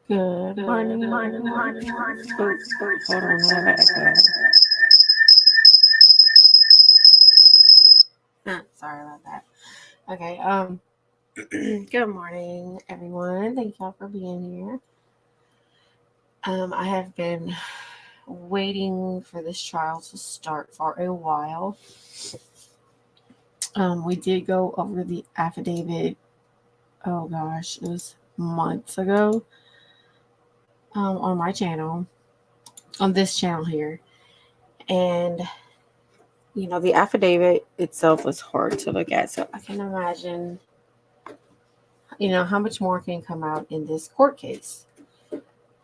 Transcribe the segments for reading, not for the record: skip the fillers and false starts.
Good morning. Oops, hold on, I have an echo. Sorry about that. Okay, good morning, everyone. Thank y'all for being here. I have been waiting for this trial to start for a while. We did go over the affidavit. Oh gosh, it was months ago. On my channel, on this channel here, and the affidavit itself was hard to look at. So I can imagine, how much more can come out in this court case.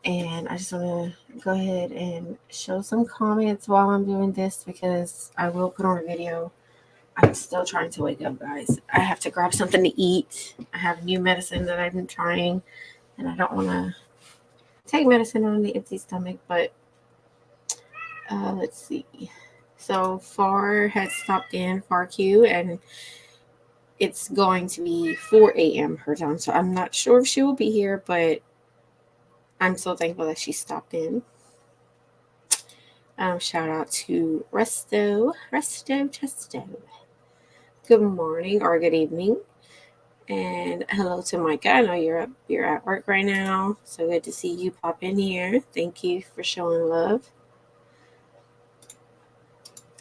And I just want to go ahead and show some comments while I'm doing this because I will put on a video. I'm still trying to wake up, guys. I have to grab something to eat. I have new medicine that I've been trying, and I don't want to take medicine on the empty stomach. But let's see. So FAR has stopped in, FAR Q, and it's going to be 4 a.m. her time. So I'm not sure if she will be here, but I'm so thankful that she stopped in. Shout out to Resto Testo. Good morning or good evening. And hello to Micah. I know you're at work right now. So good to see you pop in here. Thank you for showing love.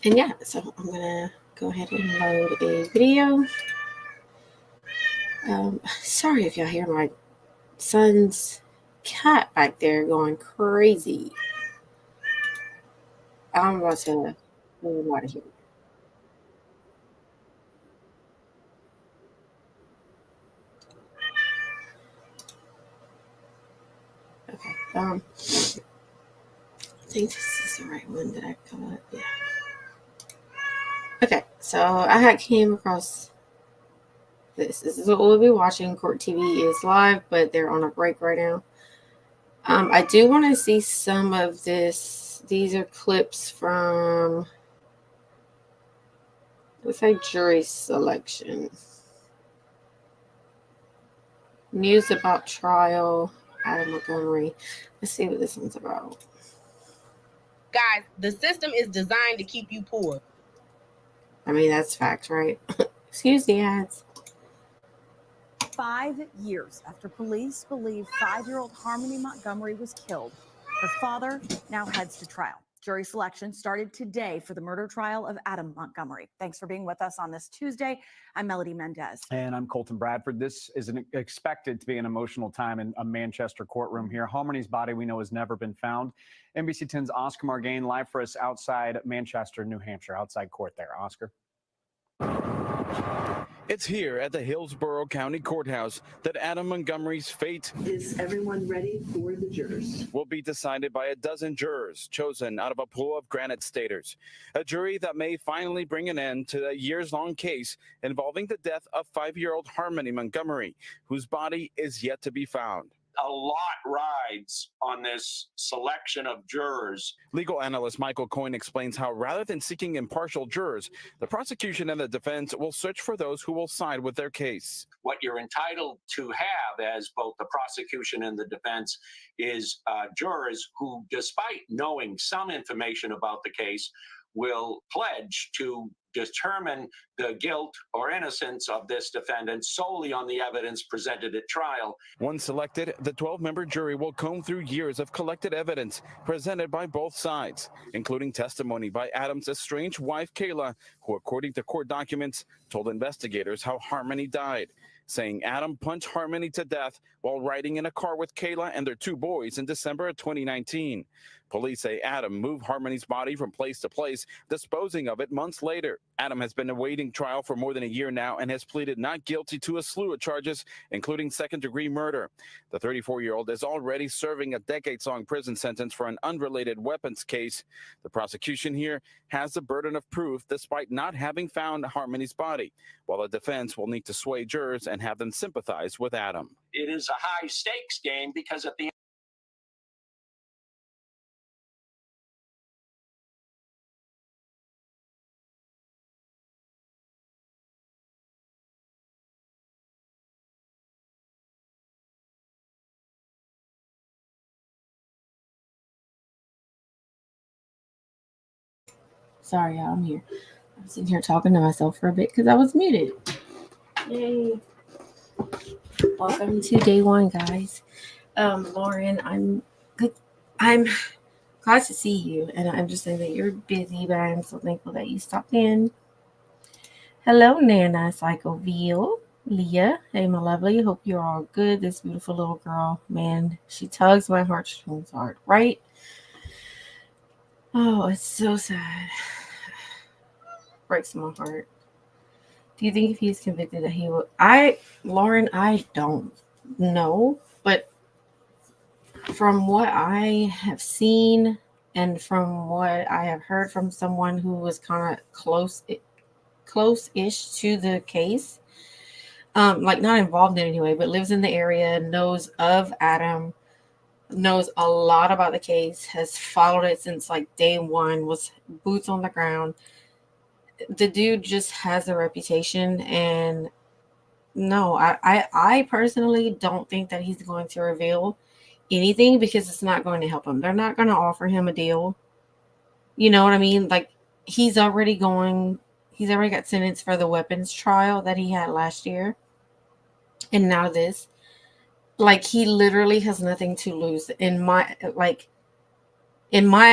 And yeah, so I'm gonna go ahead and load a video. Sorry if y'all hear my son's cat back there going crazy. I'm about to move him out of here. Okay. I think this is the right one that I got. Yeah. Okay, so I had came across this. This is what we'll be watching. Court TV is live, but they're on a break right now. I do want to see some of this. These are clips from, looks like jury selection. News about trial, Adam Montgomery. Let's see what this one's about. Guys, the system is designed to keep you poor. I mean, that's facts, right? Excuse the ads. 5 years after police believe 5-year-old Harmony Montgomery was killed, her father now heads to trial. Jury selection started today for the murder trial of Adam Montgomery. Thanks for being with us on this Tuesday. I'm Melody Mendez. And I'm Colton Bradford. This is expected to be an emotional time in a Manchester courtroom here. Harmony's body, we know, has never been found. NBC 10's Oscar Margain live for us outside Manchester, New Hampshire, outside court there. Oscar. It's here at the Hillsborough County Courthouse that Adam Montgomery's fate is everyone ready for the jurors will be decided by a dozen jurors chosen out of a pool of Granite Staters, a jury that may finally bring an end to a years-long case involving the death of 5-year-old Harmony Montgomery, whose body is yet to be found. A lot rides on this selection of jurors. Legal analyst Michael Coyne explains how rather than seeking impartial jurors, the prosecution and the defense will search for those who will side with their case. What you're entitled to have as both the prosecution and the defense is jurors who, despite knowing some information about the case, will pledge to determine the guilt or innocence of this defendant solely on the evidence presented at trial. Once selected, the 12-member jury will comb through years of collected evidence presented by both sides, including testimony by Adam's estranged wife, Kayla, who, according to court documents, told investigators how Harmony died, saying Adam punched Harmony to death while riding in a car with Kayla and their 2 boys in December of 2019. Police say Adam moved Harmony's body from place to place, disposing of it months later. Adam has been awaiting trial for more than a year now and has pleaded not guilty to a slew of charges, including second-degree murder. The 34-year-old is already serving a decades-long prison sentence for an unrelated weapons case. The prosecution here has the burden of proof despite not having found Harmony's body, while the defense will need to sway jurors and have them sympathize with Adam. It is a high-stakes game because at the Sorry, y'all, I'm here. I'm sitting here talking to myself for a bit because I was muted. Yay. Welcome to day one, guys. Lauren, I'm good. I'm glad to see you, and I'm just saying that you're busy, but I'm so thankful that you stopped in. Hello, Nana, Psychoville, Leah. Hey, my lovely. Hope you're all good. This beautiful little girl, man, she tugs my heartstrings hard, right? Oh, it's so sad. Breaks my heart. Do you think if he's convicted that he will? Lauren, I don't know, but from what I have seen and from what I have heard from someone who was kind of close-ish to the case, like not involved in any way, but lives in the area, knows of Adam, knows a lot about the case, has followed it since like day one, was boots on the ground. The dude just has a reputation, and no, I personally don't think that he's going to reveal anything because it's not going to help him. They're not going to offer him a deal. You know what I mean? Like he's already got sentenced for the weapons trial that he had last year. And now this. Like he literally has nothing to lose. In my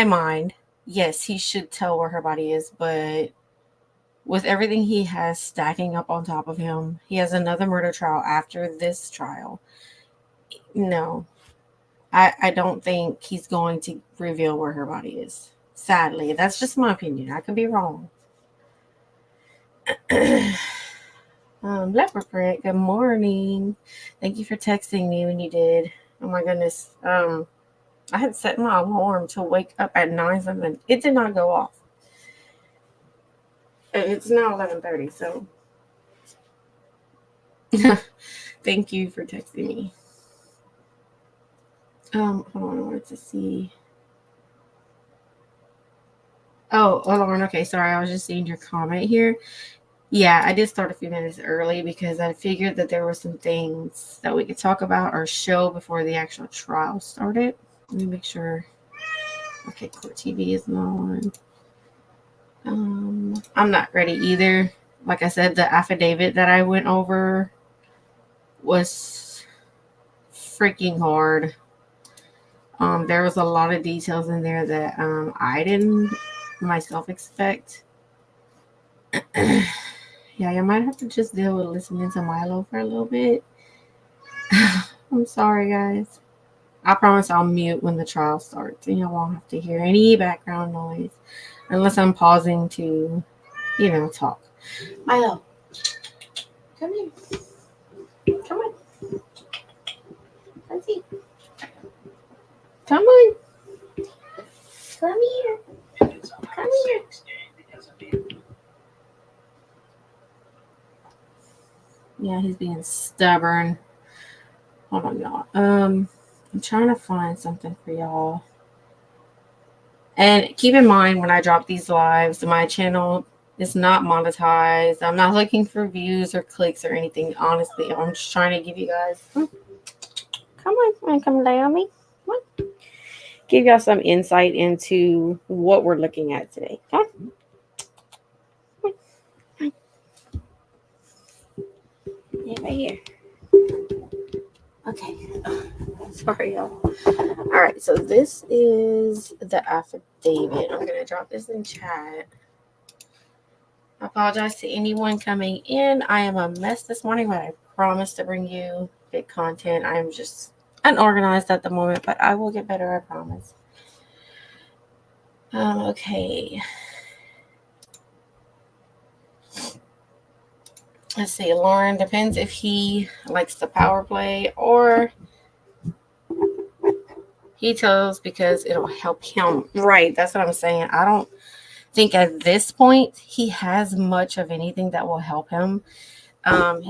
mind, yes, he should tell where her body is, but with everything he has stacking up on top of him, he has another murder trial after this trial. No, I don't think he's going to reveal where her body is. Sadly, that's just my opinion. I could be wrong. Leopard Print, good morning. Thank you for texting me when you did. Oh my goodness. I had set my alarm to wake up at 9 something. It did not go off. It's now 11:30, so thank you for texting me. Hold on, I wanted to see. Oh, Lauren, okay, sorry, I was just seeing your comment here. Yeah, I did start a few minutes early because I figured that there were some things that we could talk about or show before the actual trial started. Let me make sure. Okay, court TV is not on. I'm not ready either. Like I said, the affidavit that I went over was freaking hard. There was a lot of details in there that I didn't myself expect. Yeah, you might have to just deal with listening to Milo for a little bit. I'm sorry, guys. I promise I'll mute when the trial starts, and you won't have to hear any background noise unless I'm pausing to, talk. Milo, come here. Come on. Let's see. Come on. Come here. Come here. Yeah, he's being stubborn. Hold on, y'all. I'm trying to find something for y'all. And keep in mind when I drop these lives, my channel is not monetized. I'm not looking for views or clicks or anything. Honestly, I'm just trying to give you guys. Come on, come lay on me. Come on. Give y'all some insight into what we're looking at today. Okay? Yeah, right here. Okay. Sorry, y'all. All right, so this is the affidavit. I'm going to drop this in chat. I apologize to anyone coming in. I am a mess this morning, but I promise to bring you good content. I'm just unorganized at the moment, but I will get better, I promise. Okay. Let's see. Lauren, depends if he likes the power play or he tells because it'll help him. Right. That's what I'm saying. I don't think at this point he has much of anything that will help him. Hold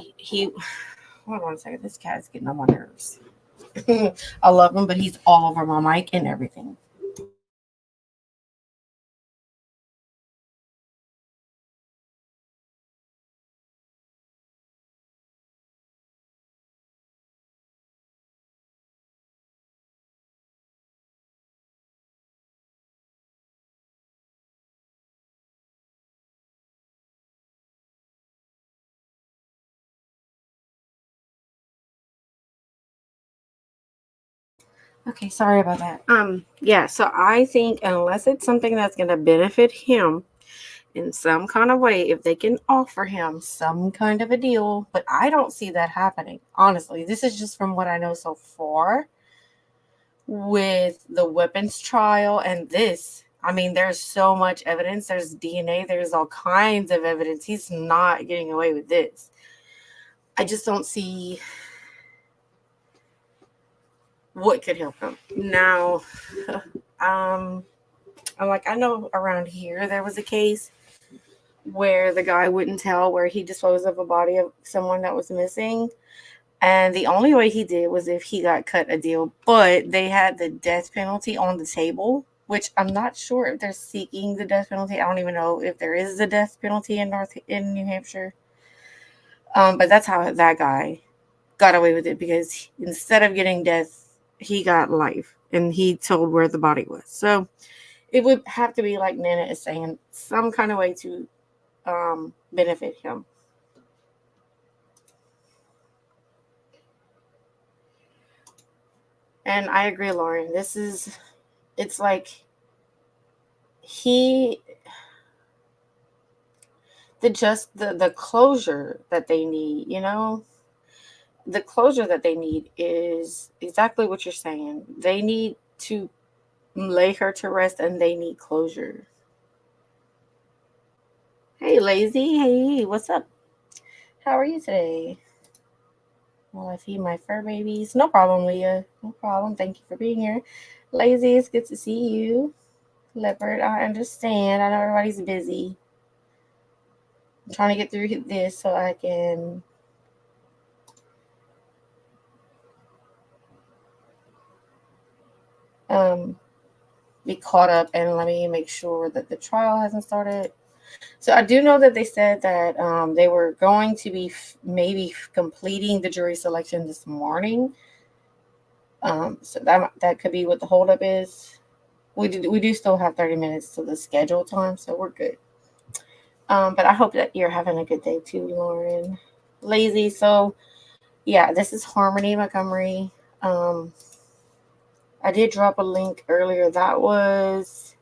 on a second. This cat's getting on my nerves. I love him, but he's all over my mic and everything. Okay, sorry about that. Yeah, so I think unless it's something that's going to benefit him in some kind of way, if they can offer him some kind of a deal, but I don't see that happening. Honestly, this is just from what I know so far with the weapons trial and this. I mean, there's so much evidence. There's DNA. There's all kinds of evidence. He's not getting away with this. I just don't see what could help him. Now, I'm like, I know around here there was a case where the guy wouldn't tell where he disposed of a body of someone that was missing. And the only way he did was if he got cut a deal. But they had the death penalty on the table, which I'm not sure if they're seeking the death penalty. I don't even know if there is a death penalty in New Hampshire. But that's how that guy got away with it, because instead of getting death, he got life, and he told where the body was. So it would have to be, like Nana is saying, some kind of way to benefit him. And I agree, Lauren. It's like the closure that they need, the closure that they need is exactly what you're saying. They need to lay her to rest, and they need closure. Hey, Lazy. Hey, what's up? How are you today? Well, I feed my fur babies. No problem, Leah. No problem. Thank you for being here. Lazy, it's good to see you. Leopard, I understand. I know everybody's busy. I'm trying to get through this so I can be caught up, and let me make sure that the trial hasn't started. So I do know that they said that they were going to be maybe completing the jury selection this morning. So that could be what the holdup is. We do still have 30 minutes to the scheduled time, so we're good. But I hope that you're having a good day too, Lauren. Lazy. So yeah, this is Harmony Montgomery. I did drop a link earlier. That was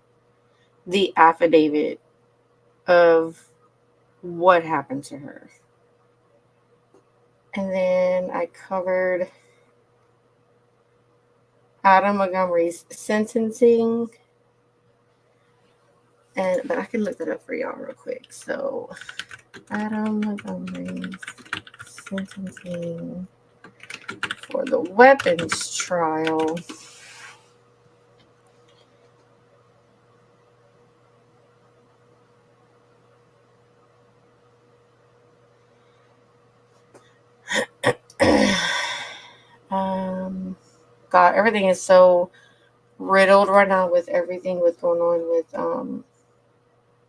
the affidavit of what happened to her. And then I covered Adam Montgomery's sentencing. But I can look that up for y'all real quick. So Adam Montgomery's sentencing for the weapons trial. God, everything is so riddled right now with everything what's going on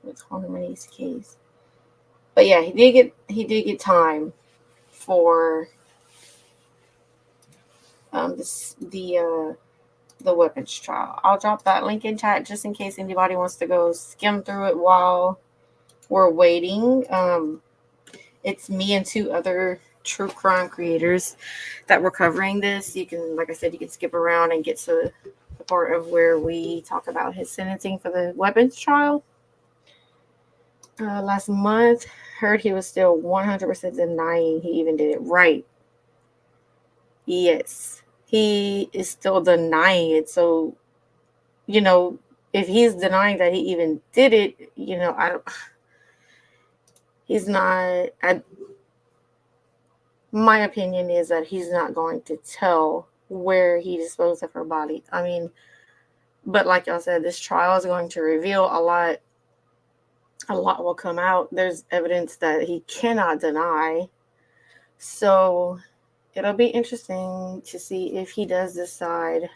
with Harmony's case. But yeah, he did get time for the weapons trial. I'll drop that link in chat just in case anybody wants to go skim through it while we're waiting. It's me and two other true crime creators that were covering this. You can, like I said, you can skip around and get to the part of where we talk about his sentencing for the weapons trial. Last month, heard he was still 100% denying he even did it. Right. Yes, he is still denying it. So, if he's denying that he even did it, he's not. My opinion is that he's not going to tell where he disposed of her body. I mean, but like y'all said, this trial is going to reveal a lot. A lot will come out. There's evidence that he cannot deny. So it'll be interesting to see if he does decide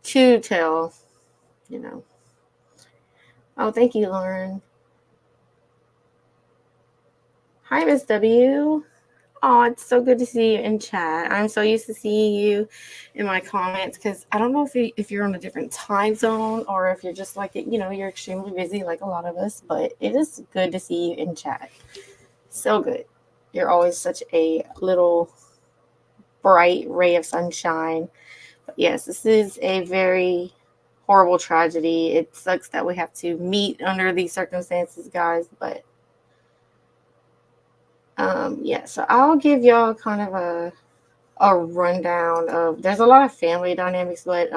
to tell, Oh, thank you, Lauren. Hi, Miss W. Oh, it's so good to see you in chat. I'm so used to seeing you in my comments because I don't know if you're on a different time zone or if you're just like, you're extremely busy like a lot of us, but it is good to see you in chat. So good. You're always such a little bright ray of sunshine. But yes, this is a very horrible tragedy. It sucks that we have to meet under these circumstances, guys, but yeah, so I'll give y'all kind of a rundown of, there's a lot of family dynamics, but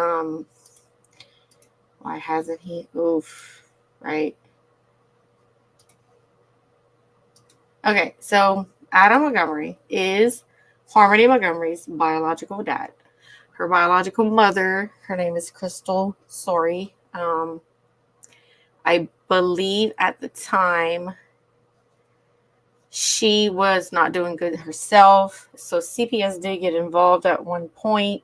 why hasn't he? Oof, right? Okay, so Adam Montgomery is Harmony Montgomery's biological dad. Her biological mother, her name is Crystal Sorey. I believe at the time she was not doing good herself, so CPS did get involved at one point.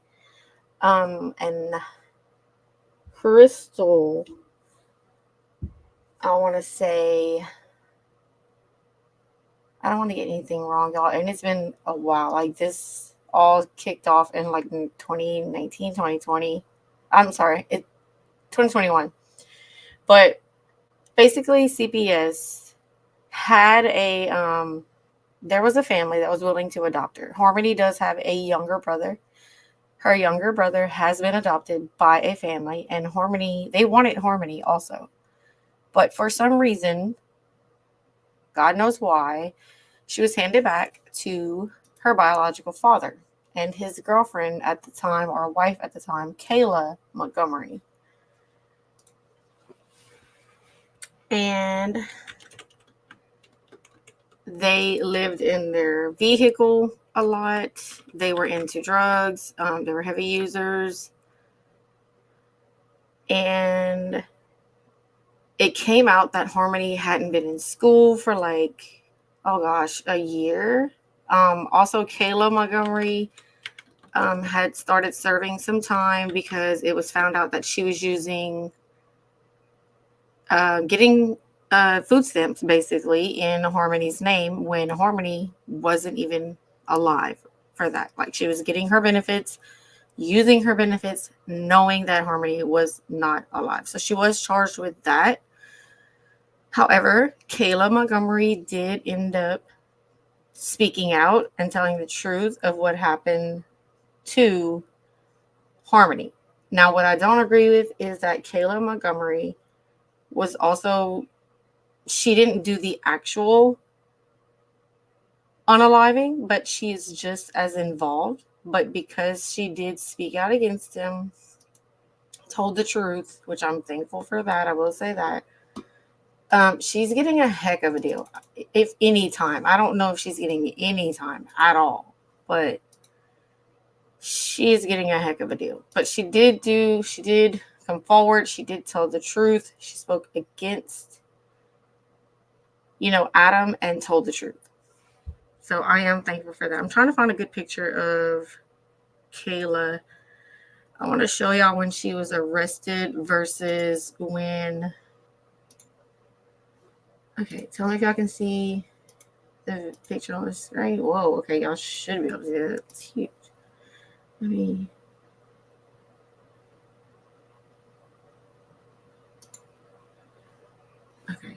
And Crystal, I want to say, I don't want to get anything wrong, y'all, and it's been a while. Like, this all kicked off in like 2019, 2020. I'm sorry, 2021. But basically, CPS had there was a family that was willing to adopt her. Harmony does have a younger brother. Her younger brother has been adopted by a family, and they wanted Harmony also. But for some reason, God knows why, she was handed back to her biological father and his girlfriend at the time, or wife at the time, Kayla Montgomery. And they lived in their vehicle a lot. They were into drugs. They were heavy users. And it came out that Harmony hadn't been in school for like, oh gosh, a year. Also, Kayla Montgomery had started serving some time because it was found out that she was getting food stamps basically in Harmony's name when Harmony wasn't even alive for that. Like, she was getting her benefits, using her benefits, knowing that Harmony was not alive. So she was charged with that. However, Kayla Montgomery did end up speaking out and telling the truth of what happened to Harmony. Now, what I don't agree with is that Kayla Montgomery was also, she didn't do the actual unaliving, but she's just as involved. But because she did speak out against him, told the truth, which I'm thankful for that, I will say that, she's getting a heck of a deal. If any time, I don't know if she's getting any time at all, but she is getting a heck of a deal. But she did come forward. She did tell the truth. She spoke against, Adam, and told the truth. So I am thankful for that. I'm trying to find a good picture of Kayla. I want to show y'all when she was arrested versus when. Okay, tell me if y'all can see the picture on the screen. Whoa, okay, y'all should be able to see that. It's huge. Let me. Okay.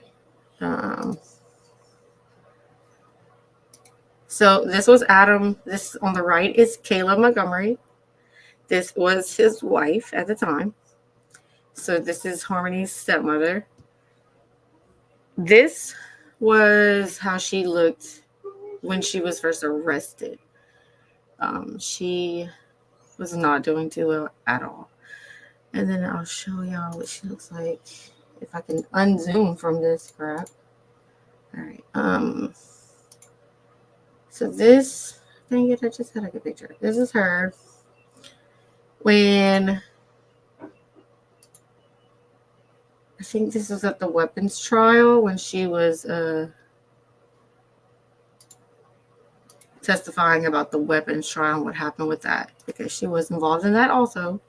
So this was Adam. This on the right is Kayla Montgomery. This was his wife at the time. So this is Harmony's stepmother. This was how she looked when she was first arrested. She was not doing too well at all. And then I'll show y'all what she looks like if I can unzoom from this crap. All right. So this, dang it, I just had a good picture. This is her when, I think this was at the weapons trial when she was testifying about the weapons trial and what happened with that, because she was involved in that also.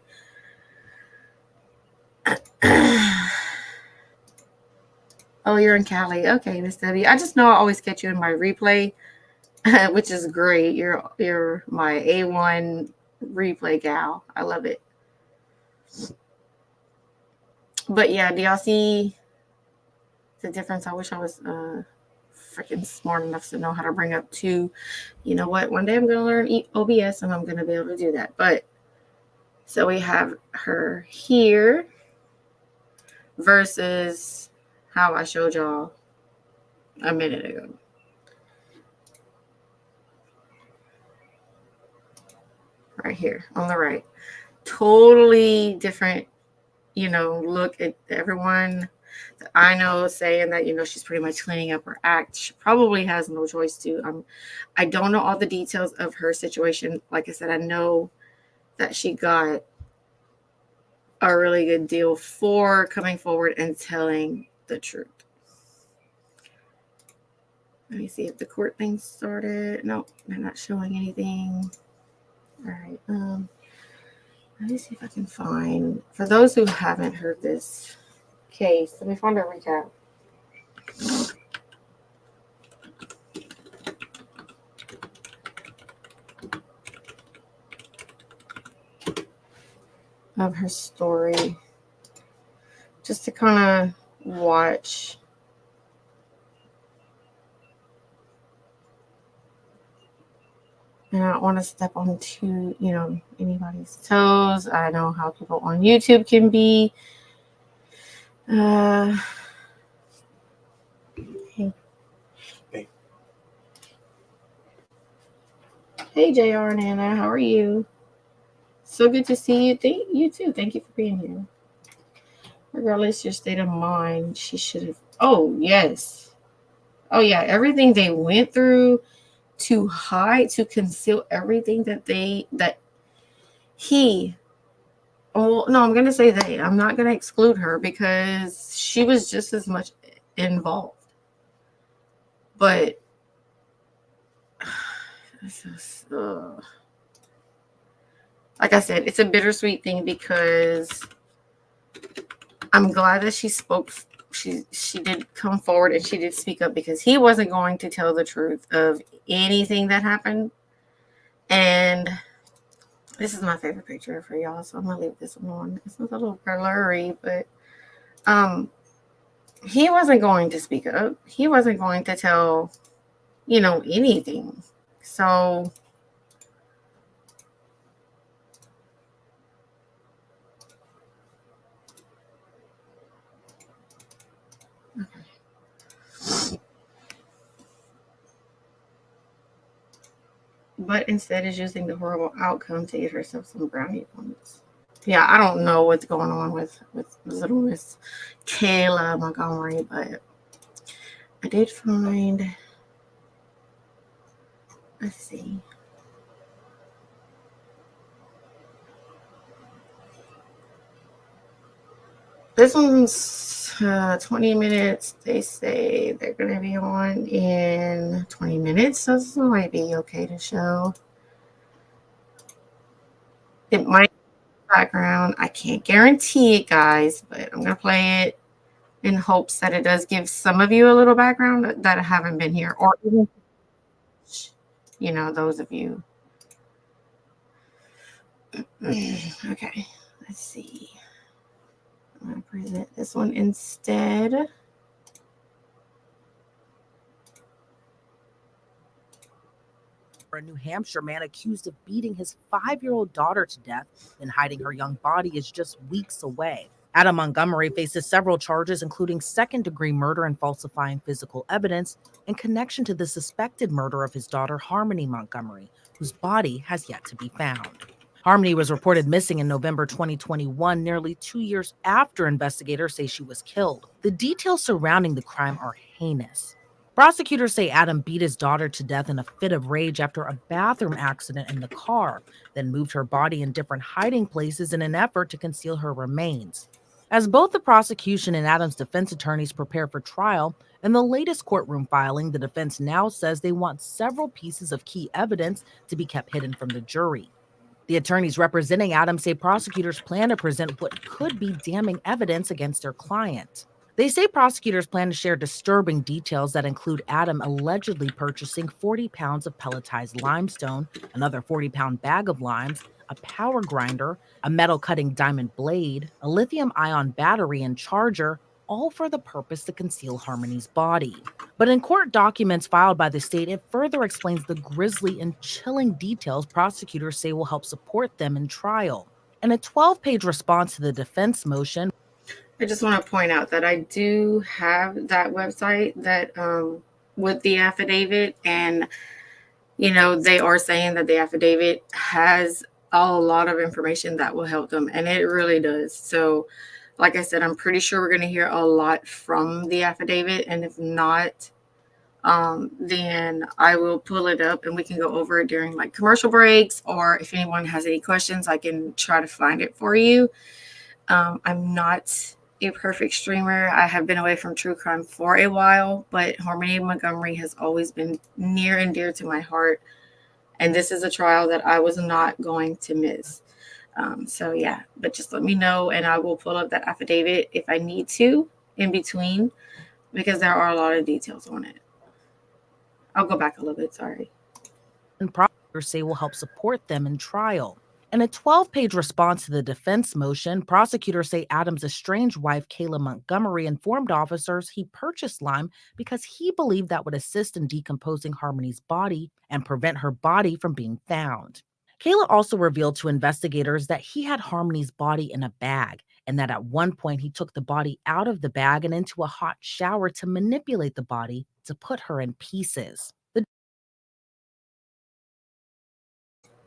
Oh, you're in Cali. Okay, Miss Debbie. I just know I always catch you in my replay, which is great. You're my A1 replay gal. I love it. But yeah, do y'all see the difference? I wish I was freaking smart enough to know how to bring up two. You know what? One day I'm going to learn OBS and I'm going to be able to do that. But so we have her here versus how I showed y'all a minute ago. Right here on the right. Totally different, look at everyone that I know saying that, she's pretty much cleaning up her act. She probably has no choice to. I don't know all the details of her situation. Like I said, I know that she got a really good deal for coming forward and telling the truth. Let me see if the court thing started. Nope, they're not showing anything. All right. Let me see if I can find, for those who haven't heard this case, let me find a recap. Of her story, just to kind of watch. And I don't want to step on anybody's toes. I know how people on YouTube can be. Hey, JR and Anna, how are you? So good to see you. You too. Thank you for being here. Regardless your state of mind, she should have. Oh, yes. Oh, yeah. Everything they went through to hide, to conceal everything that he. Oh, no, I'm going to say they. I'm not going to exclude her because she was just as much involved. But this is, like I said, it's a bittersweet thing because I'm glad that she spoke. She did come forward and she did speak up because he wasn't going to tell the truth of anything that happened. And this is my favorite picture for y'all, so I'm gonna leave this one on. It's a little blurry, but he wasn't going to speak up. He wasn't going to tell, anything. So but instead is using the horrible outcome to get herself some brownie points. Yeah, I don't know what's going on with little Miss Kayla Montgomery, but I did find, let's see. This one's 20 minutes. They say they're going to be on in 20 minutes, so this might be okay to show. It might be background. I can't guarantee it, guys, but I'm going to play it in hopes that it does give some of you a little background that haven't been here, or even, those of you. Okay, let's see. I'm going to present this one instead. A New Hampshire man accused of beating his 5-year-old daughter to death and hiding her young body is just weeks away. Adam Montgomery faces several charges, including second-degree murder and falsifying physical evidence in connection to the suspected murder of his daughter, Harmony Montgomery, whose body has yet to be found. Harmony was reported missing in November 2021, nearly 2 years after investigators say she was killed. The details surrounding the crime are heinous. Prosecutors say Adam beat his daughter to death in a fit of rage after a bathroom accident in the car, then moved her body in different hiding places in an effort to conceal her remains. As both the prosecution and Adam's defense attorneys prepare for trial, in the latest courtroom filing, the defense now says they want several pieces of key evidence to be kept hidden from the jury. The attorneys representing Adam say prosecutors plan to present what could be damning evidence against their client. They say prosecutors plan to share disturbing details that include Adam allegedly purchasing 40 pounds of pelletized limestone, another 40-pound bag of limes, a power grinder, a metal cutting diamond blade, a lithium-ion battery and charger, all for the purpose to conceal Harmony's body. But in court documents filed by the state, it further explains the grisly and chilling details prosecutors say will help support them in trial. In a 12-page response to the defense motion, I just want to point out that I do have that website that with the affidavit, and they are saying that the affidavit has a lot of information that will help them, and it really does. So, like I said, I'm pretty sure we're going to hear a lot from the affidavit, and if not, then I will pull it up and we can go over it during like commercial breaks, or if anyone has any questions, I can try to find it for you. I'm not a perfect streamer. I have been away from true crime for a while, but Harmony Montgomery has always been near and dear to my heart. And this is a trial that I was not going to miss. So yeah, but just let me know and I will pull up that affidavit if I need to in between, because there are a lot of details on it. I'll go back a little bit, sorry. and prosecutors say will help support them in trial. In a 12-page response to the defense motion, prosecutors say Adam's estranged wife, Kayla Montgomery, informed officers he purchased lime because he believed that would assist in decomposing Harmony's body and prevent her body from being found. Kayla also revealed to investigators that he had Harmony's body in a bag, and that at one point he took the body out of the bag and into a hot shower to manipulate the body to put her in pieces.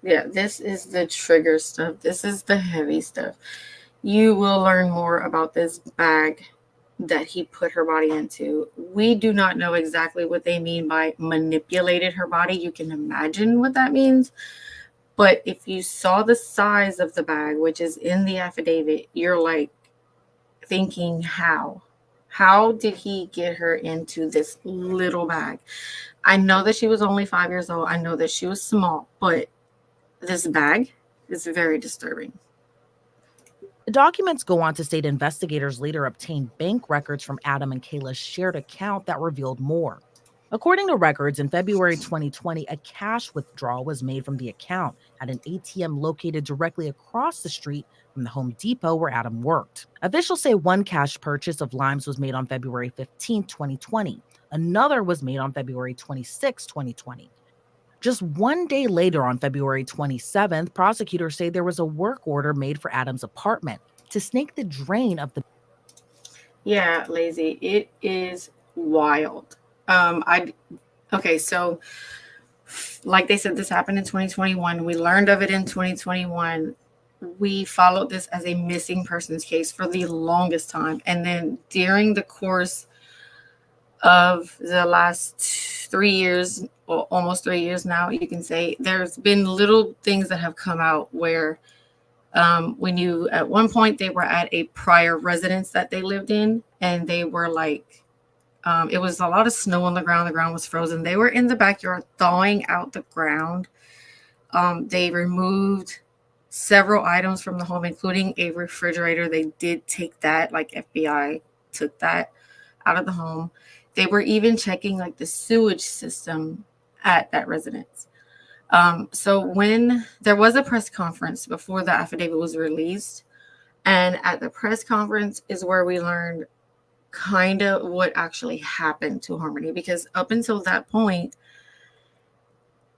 Yeah, this is the trigger stuff. This is the heavy stuff. You will learn more about this bag that he put her body into. We do not know exactly what they mean by manipulated her body. You can imagine what that means. But if you saw the size of the bag, which is in the affidavit, you're like thinking, how? How did he get her into this little bag? I know that she was only 5 years old. I know that she was small, but this bag is very disturbing. The documents go on to state investigators later obtained bank records from Adam and Kayla's shared account that revealed more. According to records, in February 2020, a cash withdrawal was made from the account at an ATM located directly across the street from the Home Depot where Adam worked. Officials say one cash purchase of limes was made on February 15, 2020. Another was made on February 26, 2020. Just one day later, on February 27th, prosecutors say there was a work order made for Adam's apartment to snake the drain of the. Yeah, lazy. It is wild. Okay, so like they said, this happened in 2021. We learned of it in 2021. We followed this as a missing persons case for the longest time. And then during the course of the last 3 years, or almost 3 years now, you can say, there's been little things that have come out where we knew at one point they were at a prior residence that they lived in, and they were like, it was a lot of snow on the ground. The ground was frozen. They were in the backyard thawing out the ground. They removed several items from the home, including a refrigerator. They did take that, like FBI took that out of the home. They were even checking like the sewage system at that residence. So when there was a press conference before the affidavit was released, and at the press conference is where we learned kind of what actually happened to Harmony, because up until that point,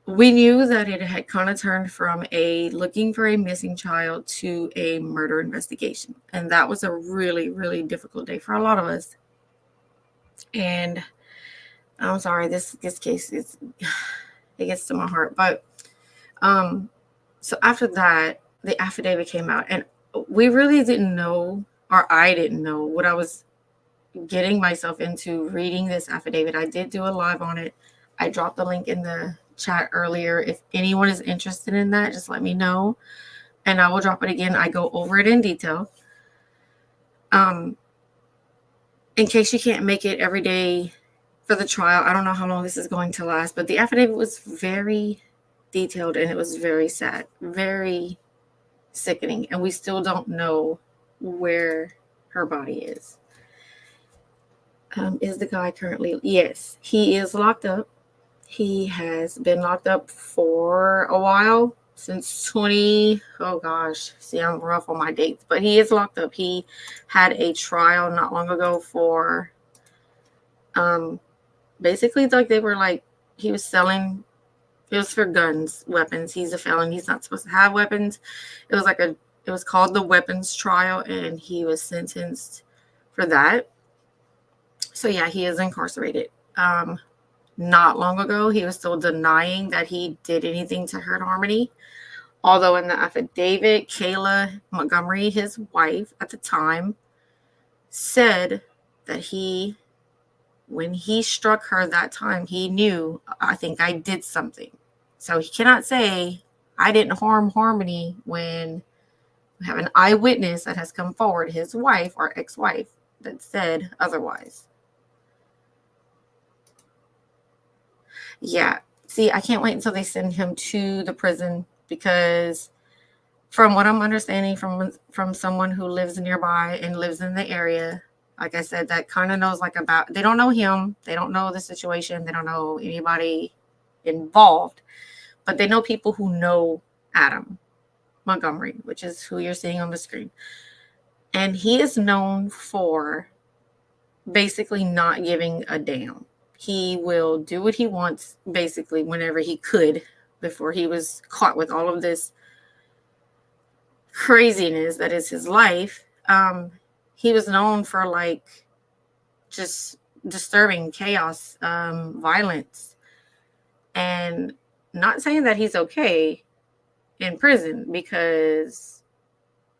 we knew that it had kind of turned from a looking for a missing child to a murder investigation. And that was a really, really difficult day for a lot of us. And I'm sorry, this case it gets to my heart. But so after that, the affidavit came out, and we really didn't know, or I didn't know what I was getting myself into reading this affidavit. I did do a live on it. I dropped the link in the chat earlier. If anyone is interested in that, just let me know, and I will drop it again. I go over it in detail. In case you can't make it every day for the trial, I don't know how long this is going to last, but the affidavit was very detailed and it was very sad, very sickening, and we still don't know where her body is. Is the guy currently? Yes, he is locked up. He has been locked up for a while, since 20. Oh gosh, see, I'm rough on my dates, but he is locked up. He had a trial not long ago for, basically, like they were like, he was selling. It was for guns, weapons. He's a felon. He's not supposed to have weapons. It was like it was called the weapons trial, and he was sentenced for that. So yeah, he is incarcerated. Not long ago, he was still denying that he did anything to hurt Harmony. Although in the affidavit, Kayla Montgomery, his wife at the time, said that when he struck her that time, he knew, I think I did something. So he cannot say, I didn't harm Harmony, when we have an eyewitness that has come forward, his wife or ex-wife, that said otherwise. Yeah. See, I can't wait until they send him to the prison, because from what I'm understanding from someone who lives nearby and lives in the area, like I said, that kind of knows like about, they don't know him, they don't know the situation, they don't know anybody involved, but they know people who know Adam Montgomery, which is who you're seeing on the screen. And he is known for basically not giving a damn. He will do what he wants, basically, whenever he could, before he was caught with all of this craziness that is his life. He was known for like just disturbing chaos, violence, and not saying that he's okay in prison, because,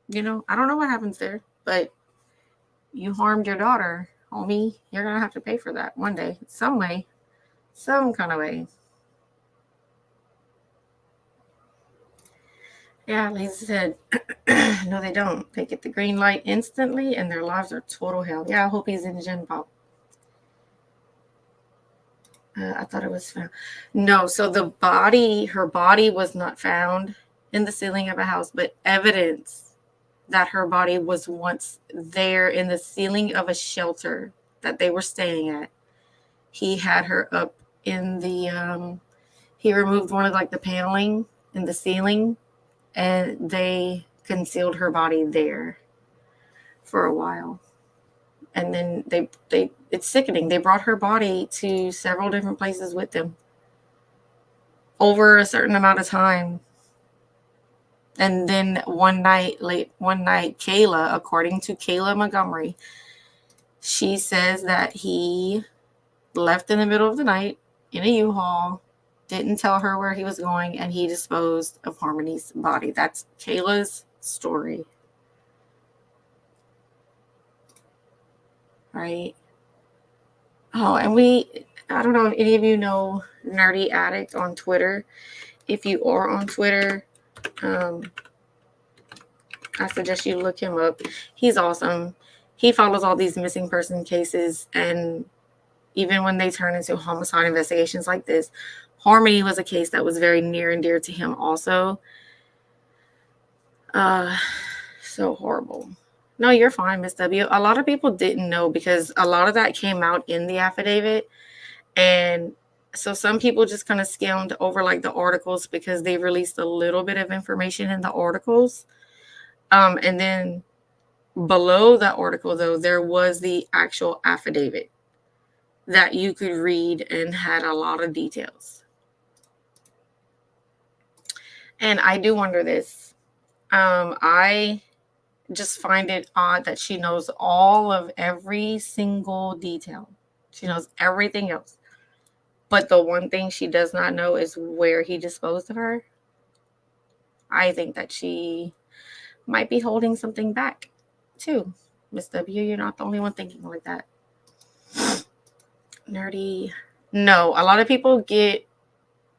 you know, I don't know what happens there, but you harmed your daughter, homie. You're gonna have to pay for that one day, some way, some kind of way. Yeah, Lisa said, no, they don't. They get the green light instantly, and their lives are total hell. Yeah, I hope he's in Gen Pop. I thought it was found. No, so her body was not found in the ceiling of a house, but evidence that her body was once there in the ceiling of a shelter that they were staying at. He had her up in the, he removed one of like the paneling in the ceiling, and they concealed her body there for a while. And then it's sickening. They brought her body to several different places with them over a certain amount of time. And then one night, Kayla, according to Kayla Montgomery, she says that he left in the middle of the night in a U-Haul, didn't tell her where he was going, and he disposed of Harmony's body. That's Kayla's story. Right? Oh, and I don't know if any of you know Nerdy Addict on Twitter. If you are on Twitter, I suggest you look him up. He's awesome. He follows all these missing person cases, and even when they turn into homicide investigations like this, Harmony was a case that was very near and dear to him also. So horrible. No, you're fine, Miss W. A lot of people didn't know, because a lot of that came out in the affidavit. And so some people just kind of skimmed over like the articles, because they released a little bit of information in the articles. And then below that article, though, there was the actual affidavit that you could read and had a lot of details. And I do wonder this. I just find it odd that she knows all of every single detail. She knows everything else. But the one thing she does not know is where he disposed of her. I think that she might be holding something back too. Miss W, you're not the only one thinking like that. Nerdy. No, a lot of people get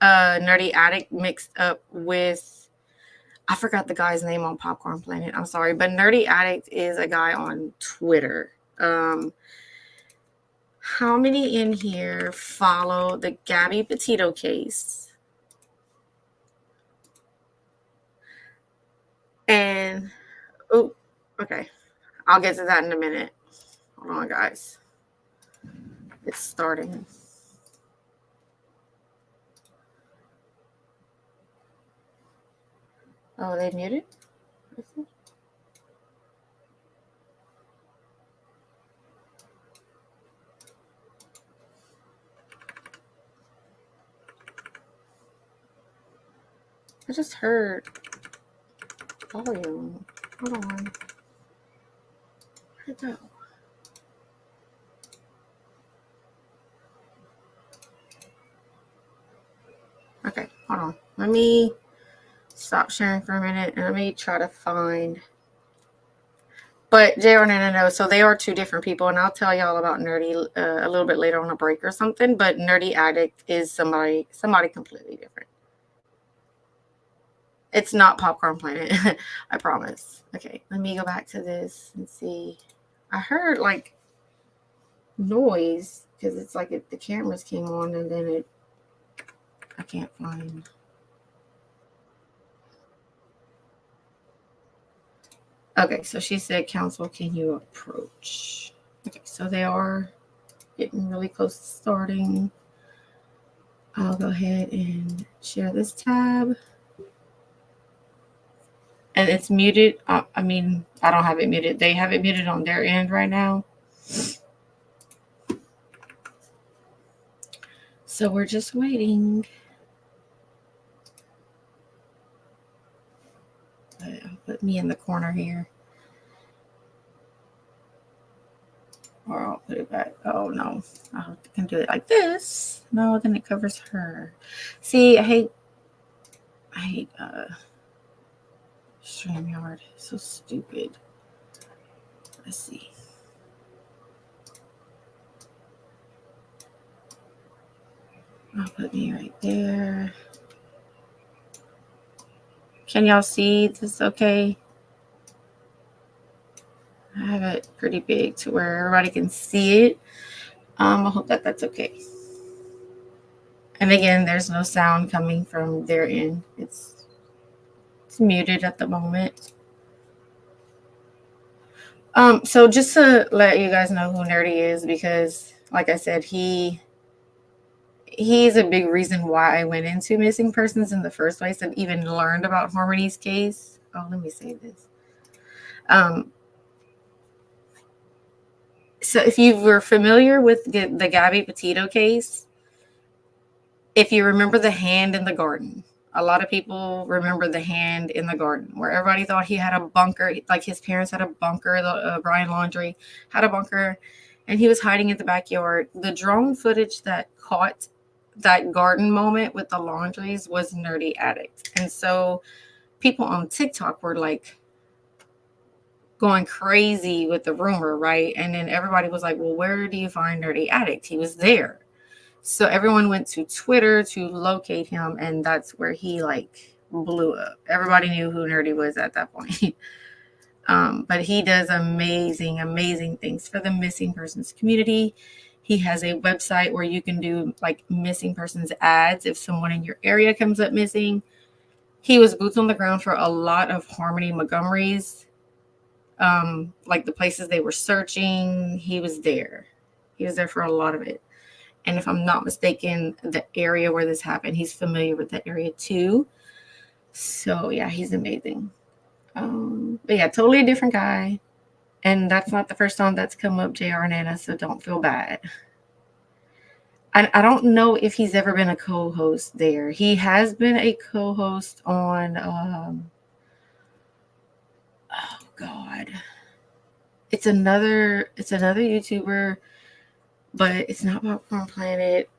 Nerdy Addict mixed up with, I forgot the guy's name on Popcorn Planet. I'm sorry, but Nerdy Addict is a guy on Twitter. How many in here follow the Gabby Petito case? And, oh, okay. I'll get to that in a minute. Hold on, guys. It's starting. Oh, they muted? I just heard volume. Hold on. Where'd it go? Okay, hold on. Let me stop sharing for a minute and let me try to find. But JR and Nana know, so they are two different people, and I'll tell y'all about Nerdy a little bit later on a break or something. But Nerdy Addict is somebody completely different. It's not Popcorn Planet, I promise. Okay, let me go back to this and see. I heard like noise because it's like the cameras came on and then I can't find. Okay, so she said, counsel, can you approach? Okay, so they are getting really close to starting. I'll go ahead and share this tab. And it's muted. I mean, I don't have it muted. They have it muted on their end right now. So we're just waiting. I'll put me in the corner here. Or I'll put it back. Oh, no. I can do it like this. No, then it covers her. See, I hate StreamYard. It's so stupid. Let's see. I'll put me right there. Can y'all see this okay? I have it pretty big to where everybody can see it. I hope that that's okay. And again, there's no sound coming from their end. It's muted at the moment. So just to let you guys know who Nerdy is, because like I said, he's a big reason why I went into missing persons in the first place and even learned about Harmony's case. Oh, let me say this. So if you were familiar with the Gabby Petito case, if you remember the hand in the garden, a lot of people remember the hand in the garden where everybody thought he had a bunker, like his parents had a bunker, Brian Laundrie had a bunker, and he was hiding in the backyard. The drone footage that caught that garden moment with the Laundries was Nerdy Addict. And so people on TikTok were like going crazy with the rumor, right? And then everybody was like, well, where do you find Nerdy Addict? He was there. So everyone went to Twitter to locate him, and that's where he like blew up. Everybody knew who Nerdy was at that point. But he does amazing things for the missing persons community. He has a website where you can do like missing persons ads if someone in your area comes up missing. He was boots on the ground for a lot of Harmony Montgomery's, like the places they were searching. He was there. He was there for a lot of it. And if I'm not mistaken, the area where this happened, he's familiar with that area too. So yeah, he's amazing. But yeah, totally a different guy. And that's not the first time that's come up, JR and Anna, so don't feel bad. I don't know if he's ever been a co-host there. He has been a co-host on, oh God. It's another YouTuber, but it's not Popcorn Planet.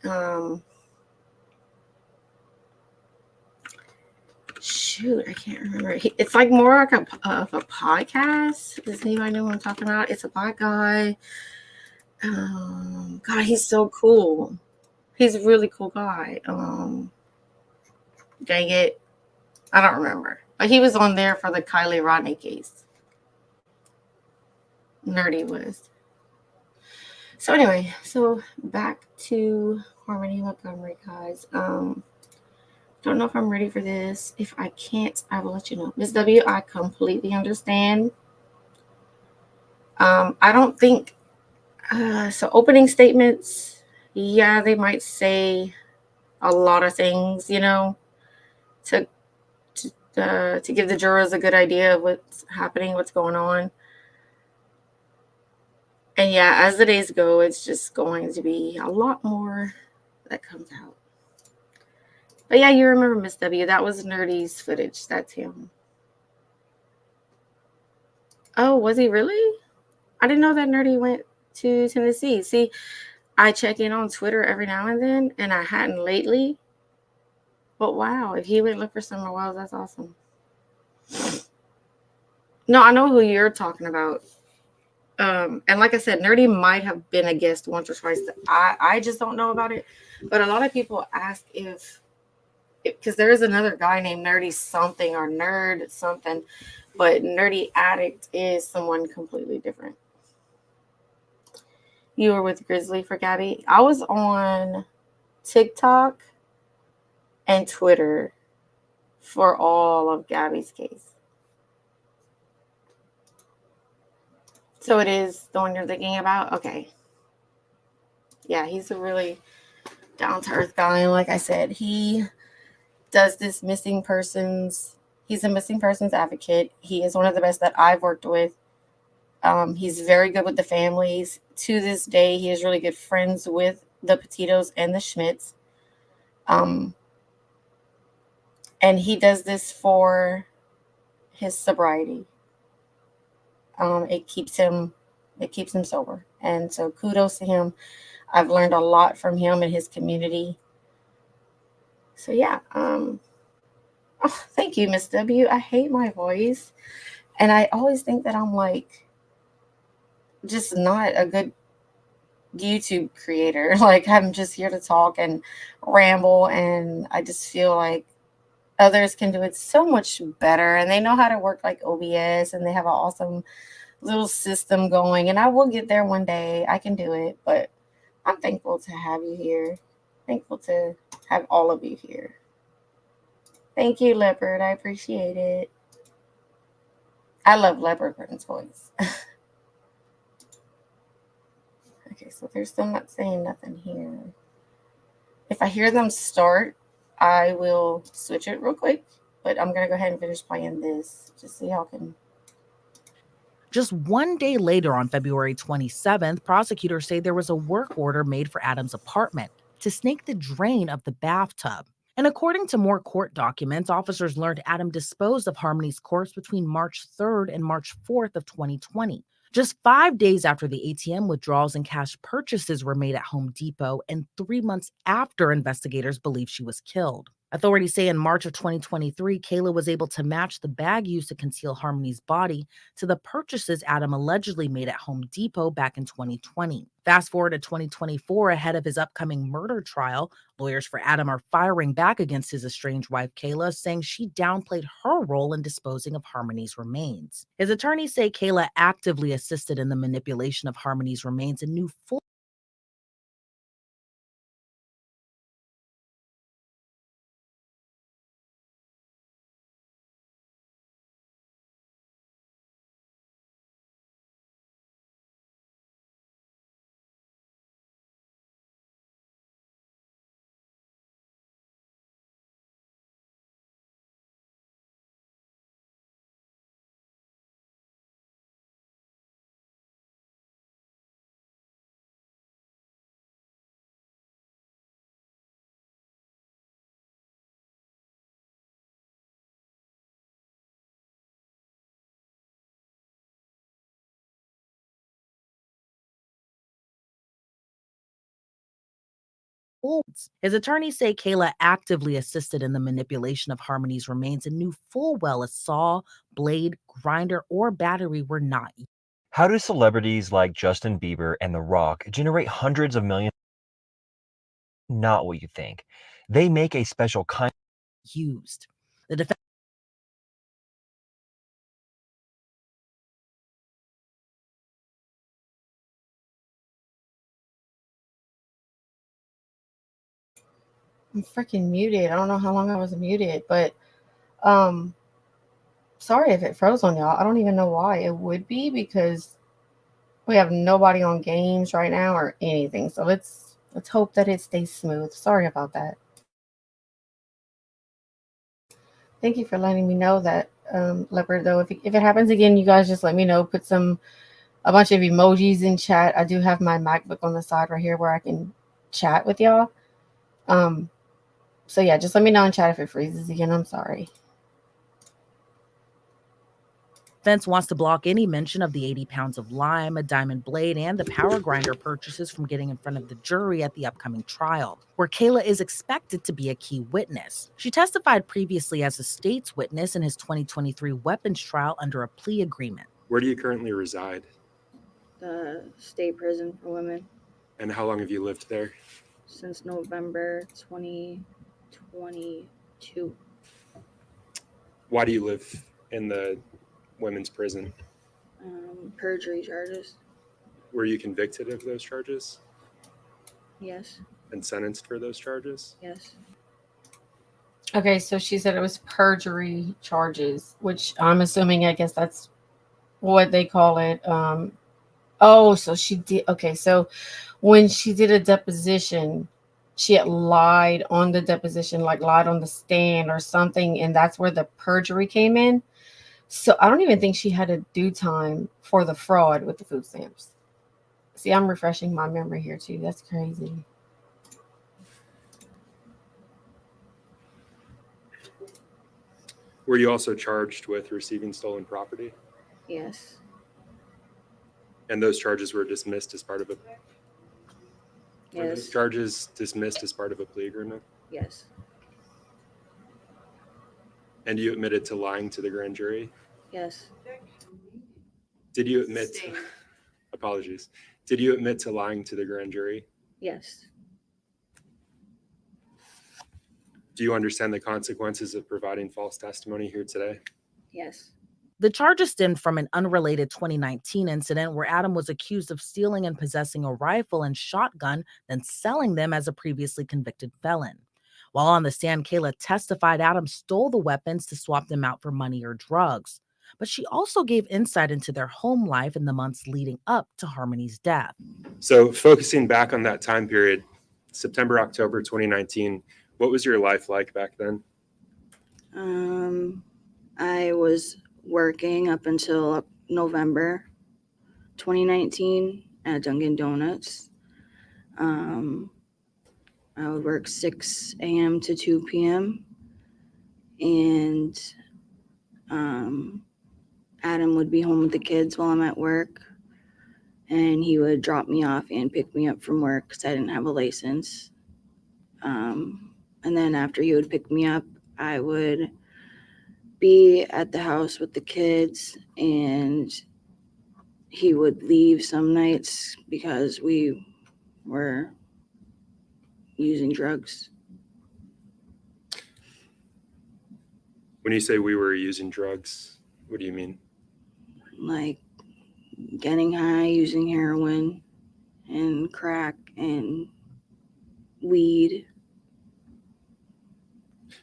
Shoot, I can't remember. It's like more like a podcast. Does anybody know what I'm talking about? It's a black guy. God, he's so cool. He's a really cool guy. Dang it. I don't remember. But he was on there for the Kylie Rodney case. Nerdy was. So anyway, so back to Harmony Montgomery, guys. Don't know if I'm ready for this. If I can't, I will let you know. Ms. W, I completely understand. I don't think so. Opening statements, yeah, they might say a lot of things, you know, to to give the jurors a good idea of what's happening, what's going on. And yeah, as the days go, it's just going to be a lot more that comes out. But yeah, you remember Miss W. That was Nerdy's footage. That's him. Oh, was he really? I didn't know that Nerdy went to Tennessee. See, I check in on Twitter every now and then, and I hadn't lately. But wow, if he went look for Summer Wells, that's awesome. No, I know who you're talking about. And like I said, Nerdy might have been a guest once or twice. I just don't know about it. But a lot of people ask if because there is another guy named Nerdy something or Nerd something, but Nerdy Addict is someone completely different. You were with Grizzly for Gabby. I was on TikTok and Twitter for all of Gabby's case. So it is the one you're thinking about? Okay. Yeah, he's a really down-to-earth guy. And like I said, he does this he's a missing persons advocate. He is one of the best that I've worked with. He's very good with the families. To this day, he is really good friends with the Petitos and the Schmidts. And he does this for his sobriety. It keeps him sober. And so kudos to him. I've learned a lot from him and his community. So yeah, thank you, Miss W. I hate my voice. And I always think that I'm like just not a good YouTube creator. Like I'm just here to talk and ramble, and I just feel like others can do it so much better, and they know how to work like OBS, and they have an awesome little system going, and I will get there one day. I can do it, but I'm thankful to have you here. Thankful to have all of you here. Thank you, Leopard. I appreciate it. I love Leopard Burton's voice. Okay, so they're still not saying nothing here. If I hear them start, I will switch it real quick. But I'm going to go ahead and finish playing this just so y'all can. Just one day later, on February 27th, prosecutors say there was a work order made for Adam's apartment to snake the drain of the bathtub. And according to more court documents, officers learned Adam disposed of Harmony's corpse between March 3rd and March 4th of 2020. Just 5 days after the ATM withdrawals and cash purchases were made at Home Depot, and 3 months after investigators believe she was killed. Authorities say in March of 2023, Kayla was able to match the bag used to conceal Harmony's body to the purchases Adam allegedly made at Home Depot back in 2020. Fast forward to 2024, ahead of his upcoming murder trial, lawyers for Adam are firing back against his estranged wife, Kayla, saying she downplayed her role in disposing of Harmony's remains. His attorneys say Kayla actively assisted in the manipulation of Harmony's remains and knew full. His attorneys say Kayla actively assisted in the manipulation of Harmony's remains and knew full well a saw, blade, grinder, or battery were not used. How do celebrities like Justin Bieber and The Rock generate hundreds of millions? Not what you think. They make a special kind. Used. The defense. I'm freaking muted. I don't know how long I was muted, but sorry if it froze on y'all. I don't even know why it would be, because we have nobody on games right now or anything. So let's hope that it stays smooth. Sorry about that. Thank you for letting me know that, Leopard. Though, if it happens again, you guys just let me know. Put a bunch of emojis in chat. I do have my MacBook on the side right here where I can chat with y'all. So yeah, just let me know in chat if it freezes again. I'm sorry. Defense wants to block any mention of the 80 pounds of lime, a diamond blade, and the power grinder purchases from getting in front of the jury at the upcoming trial, where Kayla is expected to be a key witness. She testified previously as a state's witness in his 2023 weapons trial under a plea agreement. Where do you currently reside? The state prison for women. And how long have you lived there? Since November 2022. Why do you live in the women's prison? Perjury charges. Were you convicted of those charges? Yes. And sentenced for those charges? Yes. Okay, so she said it was perjury charges, which I'm assuming, I guess that's what they call it. So she did. Okay, so when she did a deposition, she had lied on the deposition, like lied on the stand or something, and that's where the perjury came in. So I don't even think she had a due time for the fraud with the food stamps. See, I'm refreshing my memory here too. That's crazy. Were you also charged with receiving stolen property? Yes. And those charges were dismissed as part of a... Were those Yes. charges dismissed as part of a plea agreement? Yes. And you admitted to lying to the grand jury? Yes. Did you admit... Apologies. Did you admit to lying to the grand jury? Yes. Do you understand the consequences of providing false testimony here today? Yes. The charges stemmed from an unrelated 2019 incident where Adam was accused of stealing and possessing a rifle and shotgun, then selling them as a previously convicted felon. While on the stand, Kayla testified Adam stole the weapons to swap them out for money or drugs. But she also gave insight into their home life in the months leading up to Harmony's death. So focusing back on that time period, September, October 2019, what was your life like back then? I was working up until November 2019 at Dunkin' Donuts. I would work 6 a.m. to 2 p.m. And Adam would be home with the kids while I'm at work. And he would drop me off and pick me up from work because I didn't have a license. And then after he would pick me up, I would be at the house with the kids, and he would leave some nights because we were using drugs. When you say we were using drugs, what do you mean? Like getting high, using heroin and crack and weed.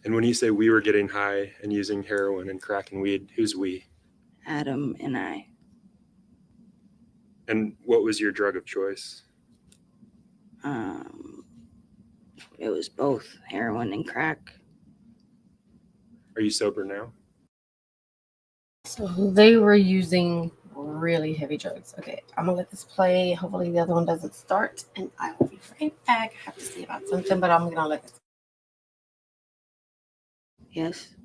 And when you say we were getting high and using heroin and crack and weed, who's we? Adam and I. And what was your drug of choice? It was both heroin and crack. Are you sober now? So they were using really heavy drugs. Okay, I'm gonna let this play. Hopefully the other one doesn't start, and I will be right back. I have to see about something, but I'm gonna let this. Yes.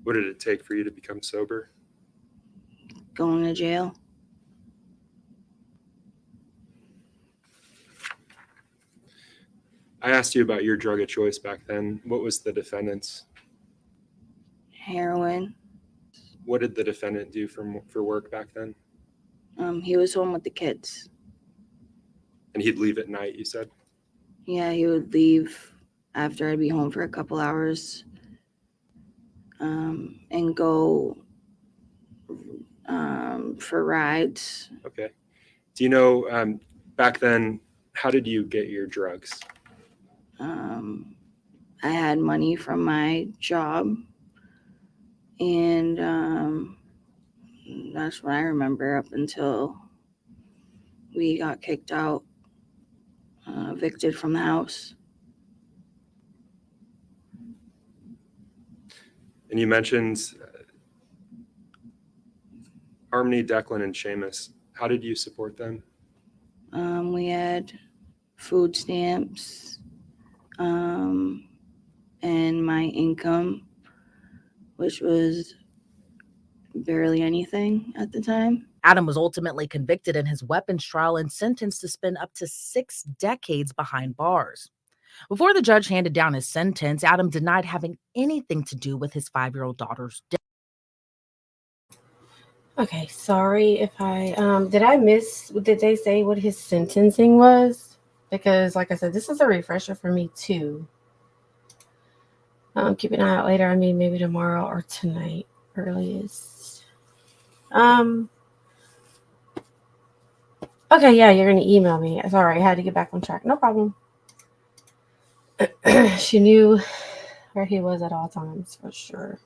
What did it take for you to become sober? Going to jail. I asked you about your drug of choice back then. What was the defendant's? Heroin. What did the defendant do for work back then? He was home with the kids. And he'd leave at night, you said? Yeah, he would leave after I'd be home for a couple hours, and go for rides. Okay. Do you know, back then, how did you get your drugs? I had money from my job, and that's what I remember up until we got kicked out, evicted from the house. And you mentioned Harmony, Declan, and Seamus. How did you support them? We had food stamps, and my income, which was barely anything at the time. Adam was ultimately convicted in his weapons trial and sentenced to spend up to 6 decades behind bars. Before the judge handed down his sentence, Adam denied having anything to do with his 5-year-old daughter's death. Okay, sorry if I did they say what his sentencing was? Because like I said, this is a refresher for me too. Keep an eye out later. I mean, maybe tomorrow or tonight earliest. Okay, yeah, you're gonna email me. Sorry, I had to get back on track. No problem. She knew where he was at all times for sure.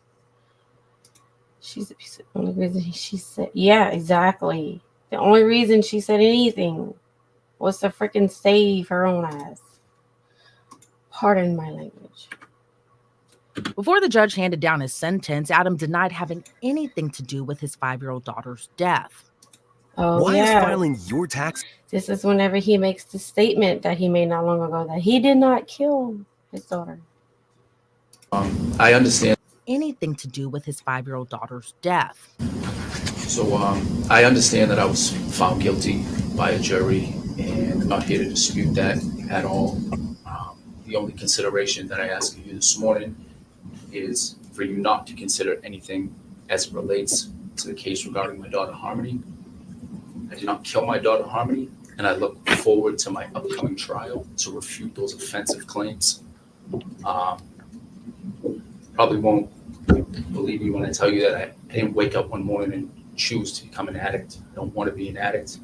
She's the only reason she said, yeah, exactly. The only reason she said anything was to freaking save her own ass. Pardon my language. Before the judge handed down his sentence, Adam denied having anything to do with his 5-year-old daughter's death. Oh, Why yeah. is filing your tax? This is whenever he makes the statement that he made not long ago that he did not kill his daughter. I understand. Anything to do with his 5-year-old daughter's death. So I understand that I was found guilty by a jury, and I'm not here to dispute that at all. The only consideration that I ask of you this morning is for you not to consider anything as it relates to the case regarding my daughter Harmony. I did not kill my daughter Harmony, and I look forward to my upcoming trial to refute those offensive claims. Probably won't believe me when I tell you that I didn't wake up one morning and choose to become an addict. I don't want to be an addict.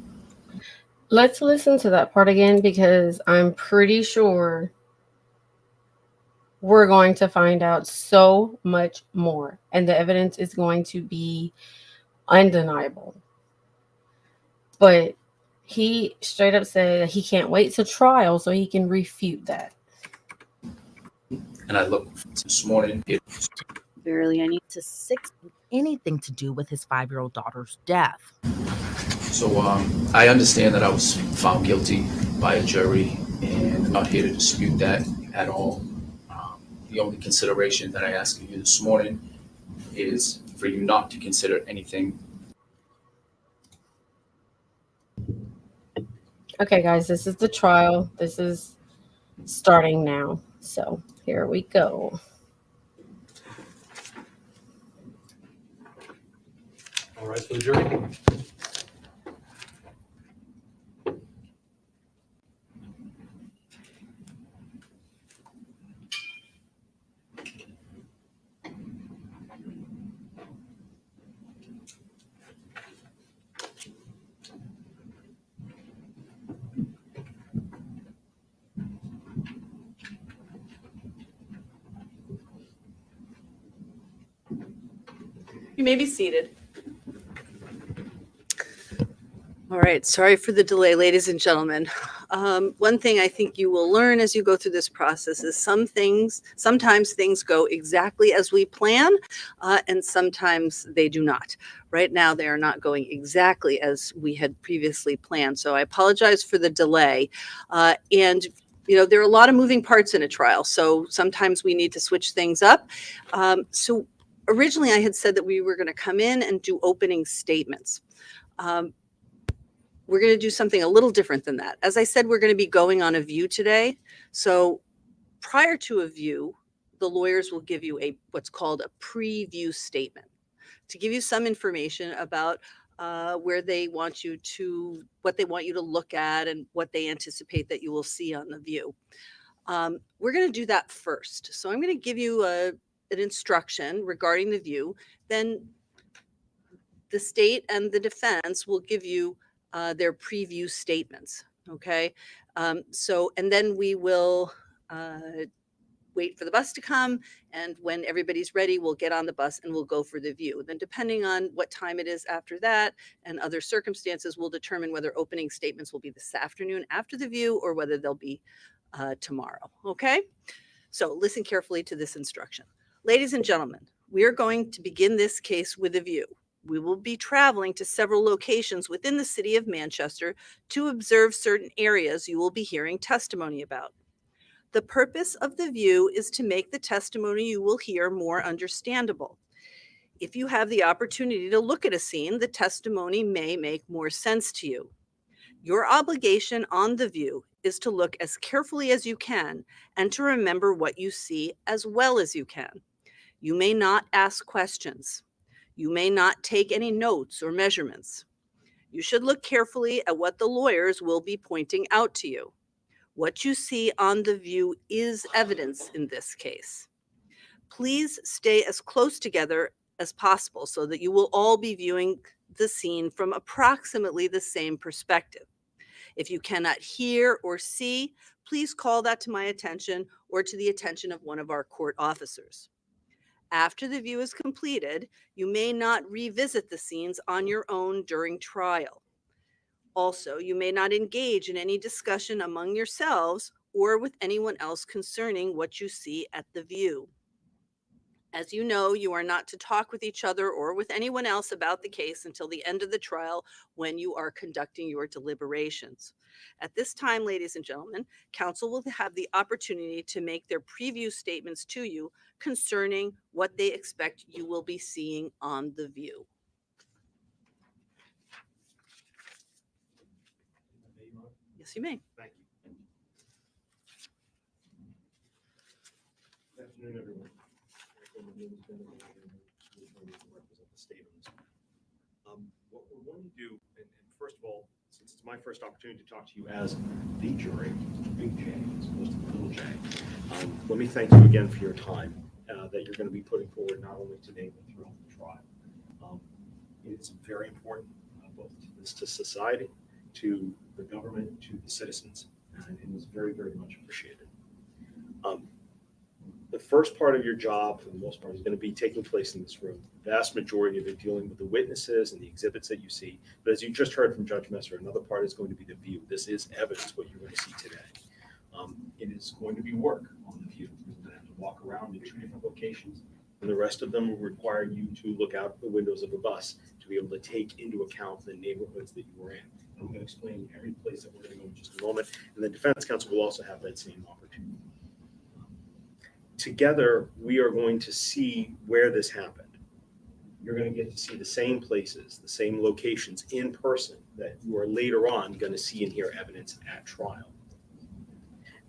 Let's listen to that part again, because I'm pretty sure we're going to find out so much more, and the evidence is going to be undeniable. But he straight up said that he can't wait to trial so he can refute that. And I look this morning. Barely any. To 6, anything to do with his 5-year-old daughter's death. So I understand that I was found guilty by a jury, and I'm not here to dispute that at all. The only consideration that I ask of you this morning is for you not to consider anything. Okay, guys, this is the trial. This is starting now. So here we go. All right, for the jury. You may be seated. All right, sorry for the delay, ladies and gentlemen. One thing I think you will learn as you go through this process is sometimes things go exactly as we plan, and sometimes they do not. Right now, they are not going exactly as we had previously planned. So I apologize for the delay. And there are a lot of moving parts in a trial, so sometimes we need to switch things up. So originally, I had said that we were going to come in and do opening statements. We're going to do something a little different than that. As I said, we're going to be going on a view today. So prior to a view, the lawyers will give you what's called a preview statement to give you some information about what they want you to look at and what they anticipate that you will see on the view. We're going to do that first. So I'm going to give you an instruction regarding the view. Then the state and the defense will give you their preview statements. Okay. And then we will wait for the bus to come. And when everybody's ready, we'll get on the bus and we'll go for the view. Then depending on what time it is after that and other circumstances, we'll determine whether opening statements will be this afternoon after the view or whether they'll be tomorrow. Okay. So listen carefully to this instruction. Ladies and gentlemen, We are going to begin this case with a view. We will be traveling to several locations within the city of Manchester to observe certain areas you will be hearing testimony about. The purpose of the view is to make the testimony you will hear more understandable. If you have the opportunity to look at a scene, the testimony may make more sense to you. Your obligation on the view is to look as carefully as you can and to remember what you see as well as you can. You may not ask questions. You may not take any notes or measurements. You should look carefully at what the lawyers will be pointing out to you. What you see on the view is evidence in this case. Please stay as close together as possible so that you will all be viewing the scene from approximately the same perspective. If you cannot hear or see, please call that to my attention or to the attention of one of our court officers. After the view is completed, you may not revisit the scenes on your own during trial. Also, you may not engage in any discussion among yourselves or with anyone else concerning what you see at the view. As you know, you are not to talk with each other or with anyone else about the case until the end of the trial when you are conducting your deliberations. At this time, ladies and gentlemen, counsel will have the opportunity to make their preview statements to you concerning what they expect you will be seeing on the view. Yes, you may. Thank you. Good afternoon, everyone. My name is Ben, and I represent the state on this matter. What we're going to do, and first of all, since it's my first opportunity to talk to you as the jury, big J as opposed to little j, let me thank you again for your time that you're going to be putting forward not only today but throughout the trial. It's very important, both to society, to the government, to the citizens, and it is very, very much appreciated. The first part of your job, for the most part, is going to be taking place in this room. The vast majority of it dealing with the witnesses and the exhibits that you see. But as you just heard from Judge Messer, another part is going to be the view. This is evidence, what you're going to see today. It is going to be work on the view. You're going to have to walk around in 2 different locations, and the rest of them will require you to look out the windows of a bus to be able to take into account the neighborhoods that you were in. I'm going to explain every place that we're going to go in just a moment, and the defense counsel will also have that same opportunity. Together, we are going to see where this happened. You're going to get to see the same places, the same locations in person that you are later on going to see and hear evidence at trial.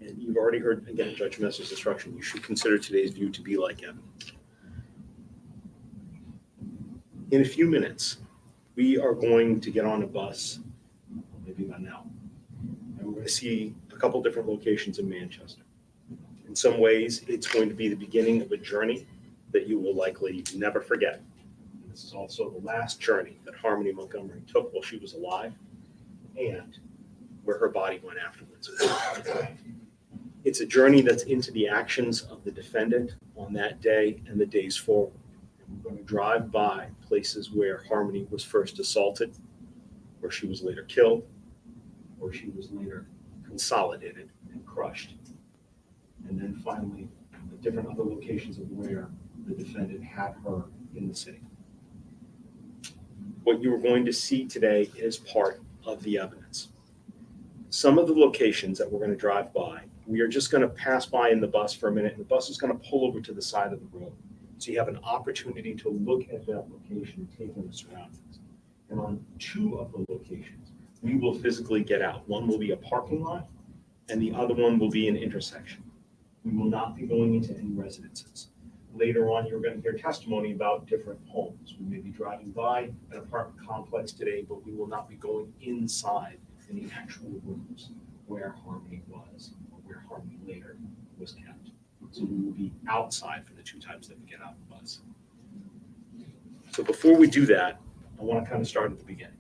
And you've already heard, again, Judge Messer's instruction, you should consider today's view to be like evidence. In a few minutes, we are going to get on a bus, maybe by now, and we're going to see a couple different locations in Manchester. In some ways, it's going to be the beginning of a journey that you will likely never forget. And this is also the last journey that Harmony Montgomery took while she was alive and where her body went afterwards. It's a journey that's into the actions of the defendant on that day and the days forward. And we're going to drive by places where Harmony was first assaulted, where she was later killed, where she was later consolidated and crushed. And then finally, the different other locations of where the defendant had her in the city. What you are going to see today is part of the evidence. Some of the locations that we're going to drive by, we are just going to pass by in the bus for a minute, and the bus is going to pull over to the side of the road. So you have an opportunity to look at that location and take in the surroundings. And on 2 of the locations, we will physically get out. One will be a parking lot, and the other one will be an intersection. We will not be going into any residences. Later on, you're going to hear testimony about different homes. We may be driving by an apartment complex today, but we will not be going inside any actual rooms where Harmony was or where Harmony later was kept. So we will be outside for the 2 times that we get out of the bus. So before we do that, I want to kind of start at the beginning.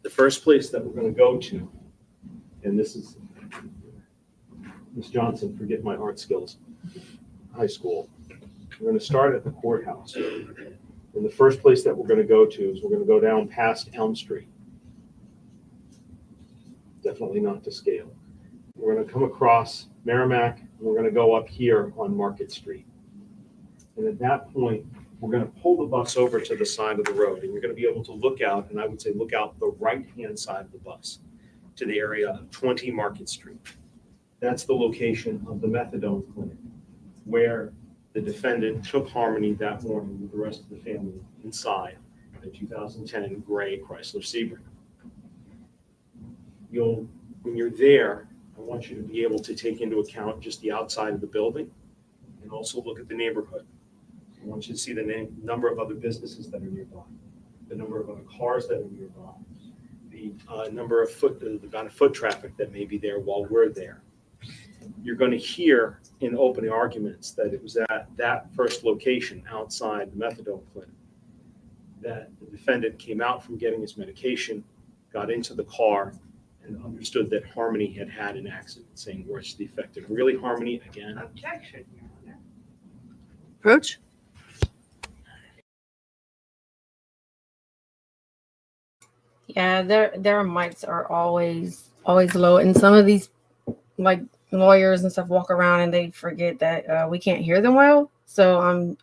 The first place that we're going to go to, and this is Miss Johnson, forget my art skills, high school. We're going to start at the courthouse. And the first place that we're going to go to is we're going to go down past Elm Street. Definitely not to scale. We're going to come across Merrimack, and we're going to go up here on Market Street. And at that point, we're going to pull the bus over to the side of the road, and you're going to be able to look out, and I would say look out the right-hand side of the bus to the area of 20 Market Street. That's the location of the methadone clinic where the defendant took Harmony that morning with the rest of the family inside the 2010 gray Chrysler Sebring. When you're there, I want you to be able to take into account just the outside of the building and also look at the neighborhood. I want you to see the number of other businesses that are nearby, the number of other cars that are nearby, the number of the amount of foot traffic that may be there while we're there. You're going to hear in opening arguments that it was at that first location outside the methadone clinic that the defendant came out from getting his medication, got into the car, and understood that Harmony had had an accident, saying words to the effect of, "Really, Harmony, again?" Objection, Your Honor. Approach. Yeah, their mics are always low, and some of these like lawyers and stuff walk around and they forget that we can't hear them well. So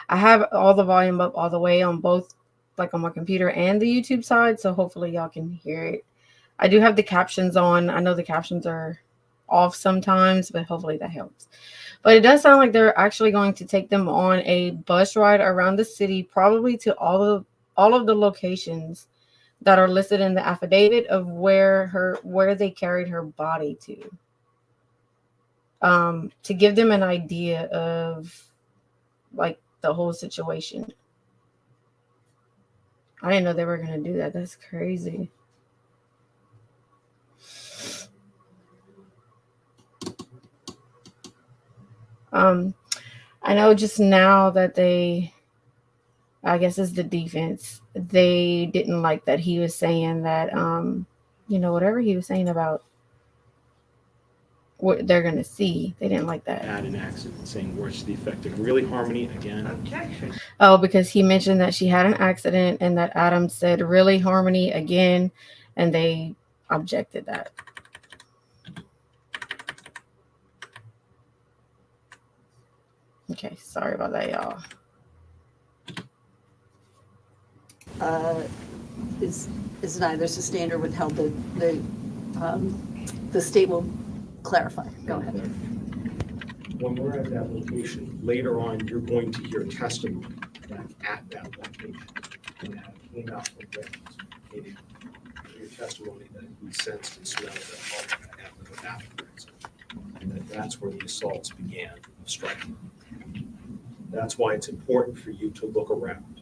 I have all the volume up all the way on both, like on my computer and the YouTube side. So hopefully y'all can hear it. I do have the captions on. I know the captions are off sometimes, but hopefully that helps. But it does sound like they're actually going to take them on a bus ride around the city, probably to all of the locations that are listed in the affidavit of where they carried her body to give them an idea of like the whole situation. I didn't know they were going to do that. That's crazy. I know just now that I guess it's the defense, they didn't like that he was saying that, whatever he was saying about what they're going to see. They didn't like that. Had an accident, saying words to the effect of, "Really, Harmony, again?" Objection. Oh, because he mentioned that she had an accident and that Adam said, "Really, Harmony, again?" And they objected that. Okay, sorry about that, y'all. Is neither a standard withheld. The state will clarify. Go ahead. When we're at that location, later on, you're going to hear testimony that at that location, and that came out from Reggie's, your testimony that we sensed and smelled that happened with afterwards, and that's where the assaults began of striking. That's why it's important for you to look around,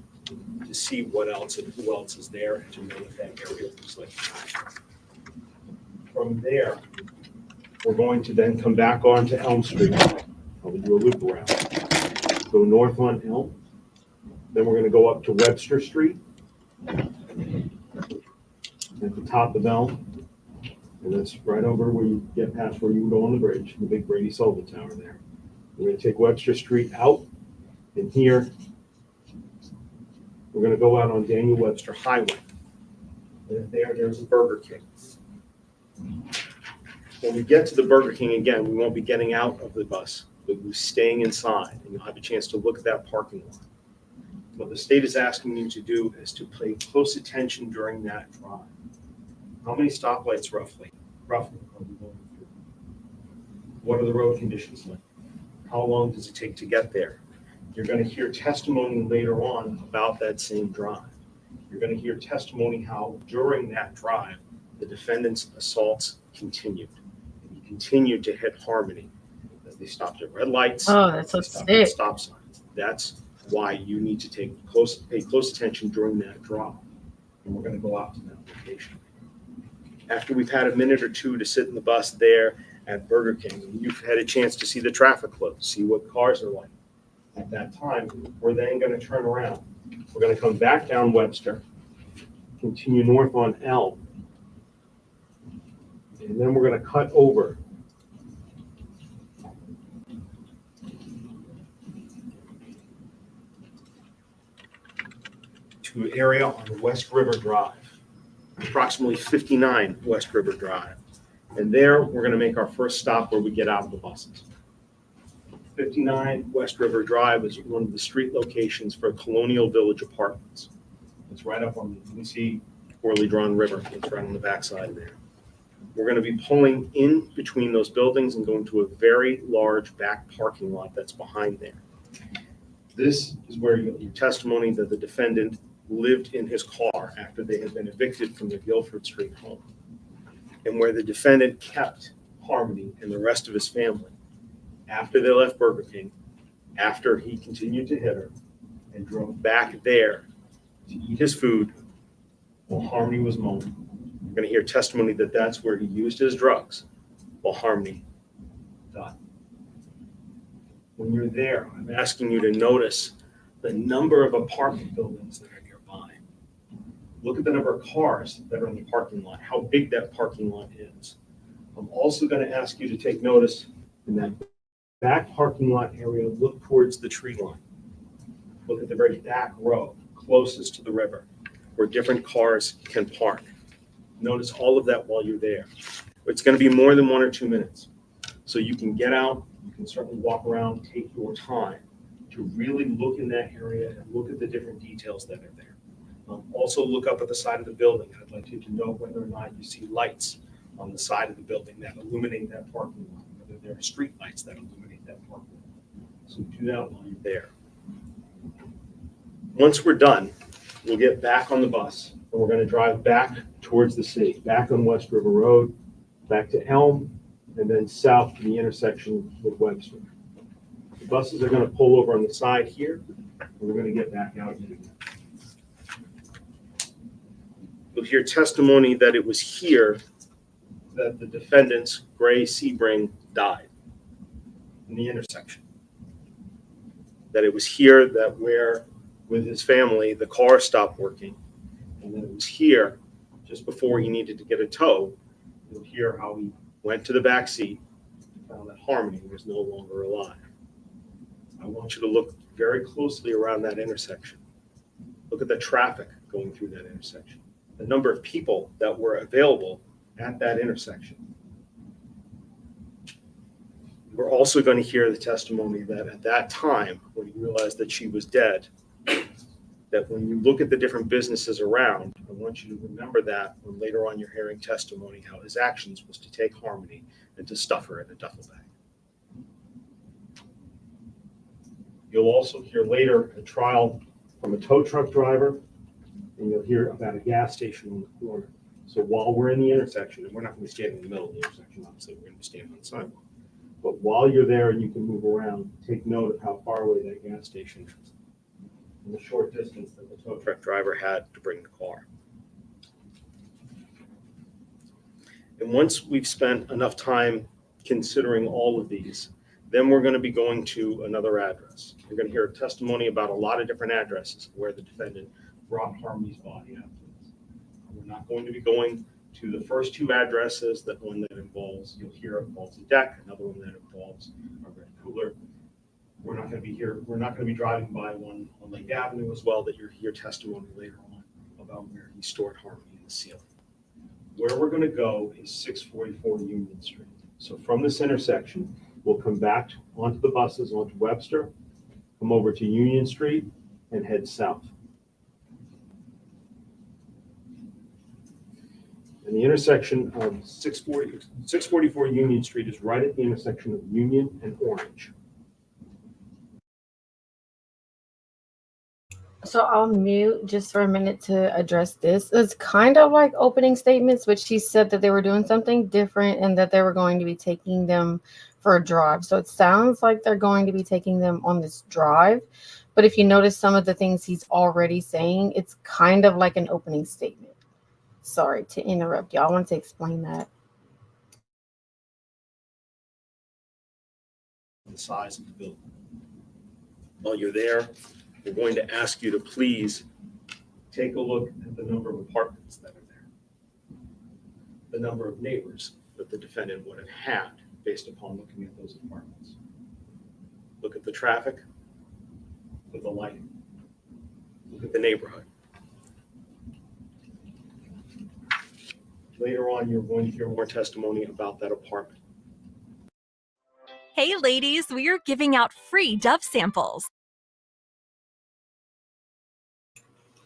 to see what else and who else is there, and to know what that area looks like. From there, we're going to then come back onto Elm Street. I'll do a loop around. Go north on Elm. Then we're going to go up to Webster Street at the top of Elm. And that's right over where you get past where you would go on the bridge, the big Brady Sullivan Tower there. We're going to take Webster Street out. And here, we're going to go out on Daniel Webster Highway. And there's a Burger King. When we get to the Burger King again, we won't be getting out of the bus. We'll be staying inside, and you'll have a chance to look at that parking lot. What the state is asking you to do is to pay close attention during that drive. How many stoplights roughly are we going through? What are the road conditions like? How long does it take to get there? You're going to hear testimony later on about that same drive. You're going to hear testimony how during that drive, the defendant's assaults continued. And he continued to hit Harmony. They stopped at red lights. Oh, that's so sick. Stop signs. That's why you need to pay close attention during that drive. And we're going to go out to that location. After we've had a minute or two to sit in the bus there at Burger King, and you've had a chance to see the traffic flow, see what cars are like. At that time, we're then going to turn around. We're going to come back down Webster, continue north on Elm, and then we're going to cut over to an area on West River Drive, approximately 59 West River Drive. And there, we're going to make our first stop where we get out of the buses. 59 West River Drive is one of the street locations for Colonial Village Apartments. It's right up on, you can see poorly drawn river. It's right on the backside there. We're going to be pulling in between those buildings and going to a very large back parking lot that's behind there. This is where your testimony that the defendant lived in his car after they had been evicted from their Guilford Street home, and where the defendant kept Harmony and the rest of his family after they left Burger King, after he continued to hit her, and drove back there to eat his food while Harmony was moaning. We're going to hear testimony that that's where he used his drugs while Harmony died. When you're there, I'm asking you to notice the number of apartment buildings that are nearby. Look at the number of cars that are in the parking lot, how big that parking lot is. I'm also going to ask you to take notice in that back parking lot area, look towards the tree line. Look at the very back row, closest to the river, where different cars can park. Notice all of that while you're there. It's going to be more than 1 or 2 minutes. So you can get out, you can certainly walk around, take your time to really look in that area and look at the different details that are there. Also look up at the side of the building. I'd like you to know whether or not you see lights on the side of the building that illuminate that parking lot, whether there are street lights that illuminate that parking lot. So do that while you're there. Once we're done, we'll get back on the bus and we're going to drive back towards the city, back on West River Road, back to Elm, and then south to the intersection with Webster. The buses are going to pull over on the side here, and we're going to get back out here. You'll hear testimony that it was here that the defendant's Gray Sebring died, in the intersection. That it was here that where, with his family, the car stopped working, and then it was here, just before he needed to get a tow, you'll hear how he went to the back seat and found that Harmony was no longer alive. I want you to look very closely around that intersection. Look at the traffic going through that intersection, the number of people that were available at that intersection. We're also going to hear the testimony that at that time, when he realized that she was dead, that when you look at the different businesses around, I want you to remember that when later on you're hearing testimony, how his actions was to take Harmony and to stuff her in a duffel bag. You'll also hear later a trial from a tow truck driver, and you'll hear about a gas station on the corner. So while we're in the intersection, and we're not going to be standing in the middle of the intersection, obviously we're going to be standing on the sidewalk. But while you're there and you can move around, take note of how far away that gas station is and the short distance that the tow truck driver had to bring the car. And once we've spent enough time considering all of these, then we're going to be going to another address. You're going to hear a testimony about a lot of different addresses where the defendant brought Harmony's body afterwards. We're not going to be going to the first two addresses. That one that involves, you'll hear involves a deck, another one that involves a red cooler. We're not going to be here. We're not going to be driving by one on Lake Avenue as well that you'll hear testimony later on about where he stored Harmony in the ceiling. Where we're going to go is 644 Union Street. So from this intersection, we'll come back onto the buses, onto Webster, come over to Union Street, and head south. And the intersection of 644 Union Street is right at the intersection of Union and Orange. So I'll mute just for a minute to address this. It's kind of like opening statements, which she said that they were doing something different and that they were going to be taking them for a drive. So it sounds like they're going to be taking them on this drive. But if you notice some of the things he's already saying, it's kind of like an opening statement. Sorry to interrupt you. I wanted to explain that. The size of the building. While you're there, we're going to ask you to please take a look at the number of apartments that are there, the number of neighbors that the defendant would have had based upon looking at those apartments. Look at the traffic, look at the lighting, look at the neighborhood. Later on, you're going to hear more testimony about that apartment. Hey ladies, we are giving out free Dove samples.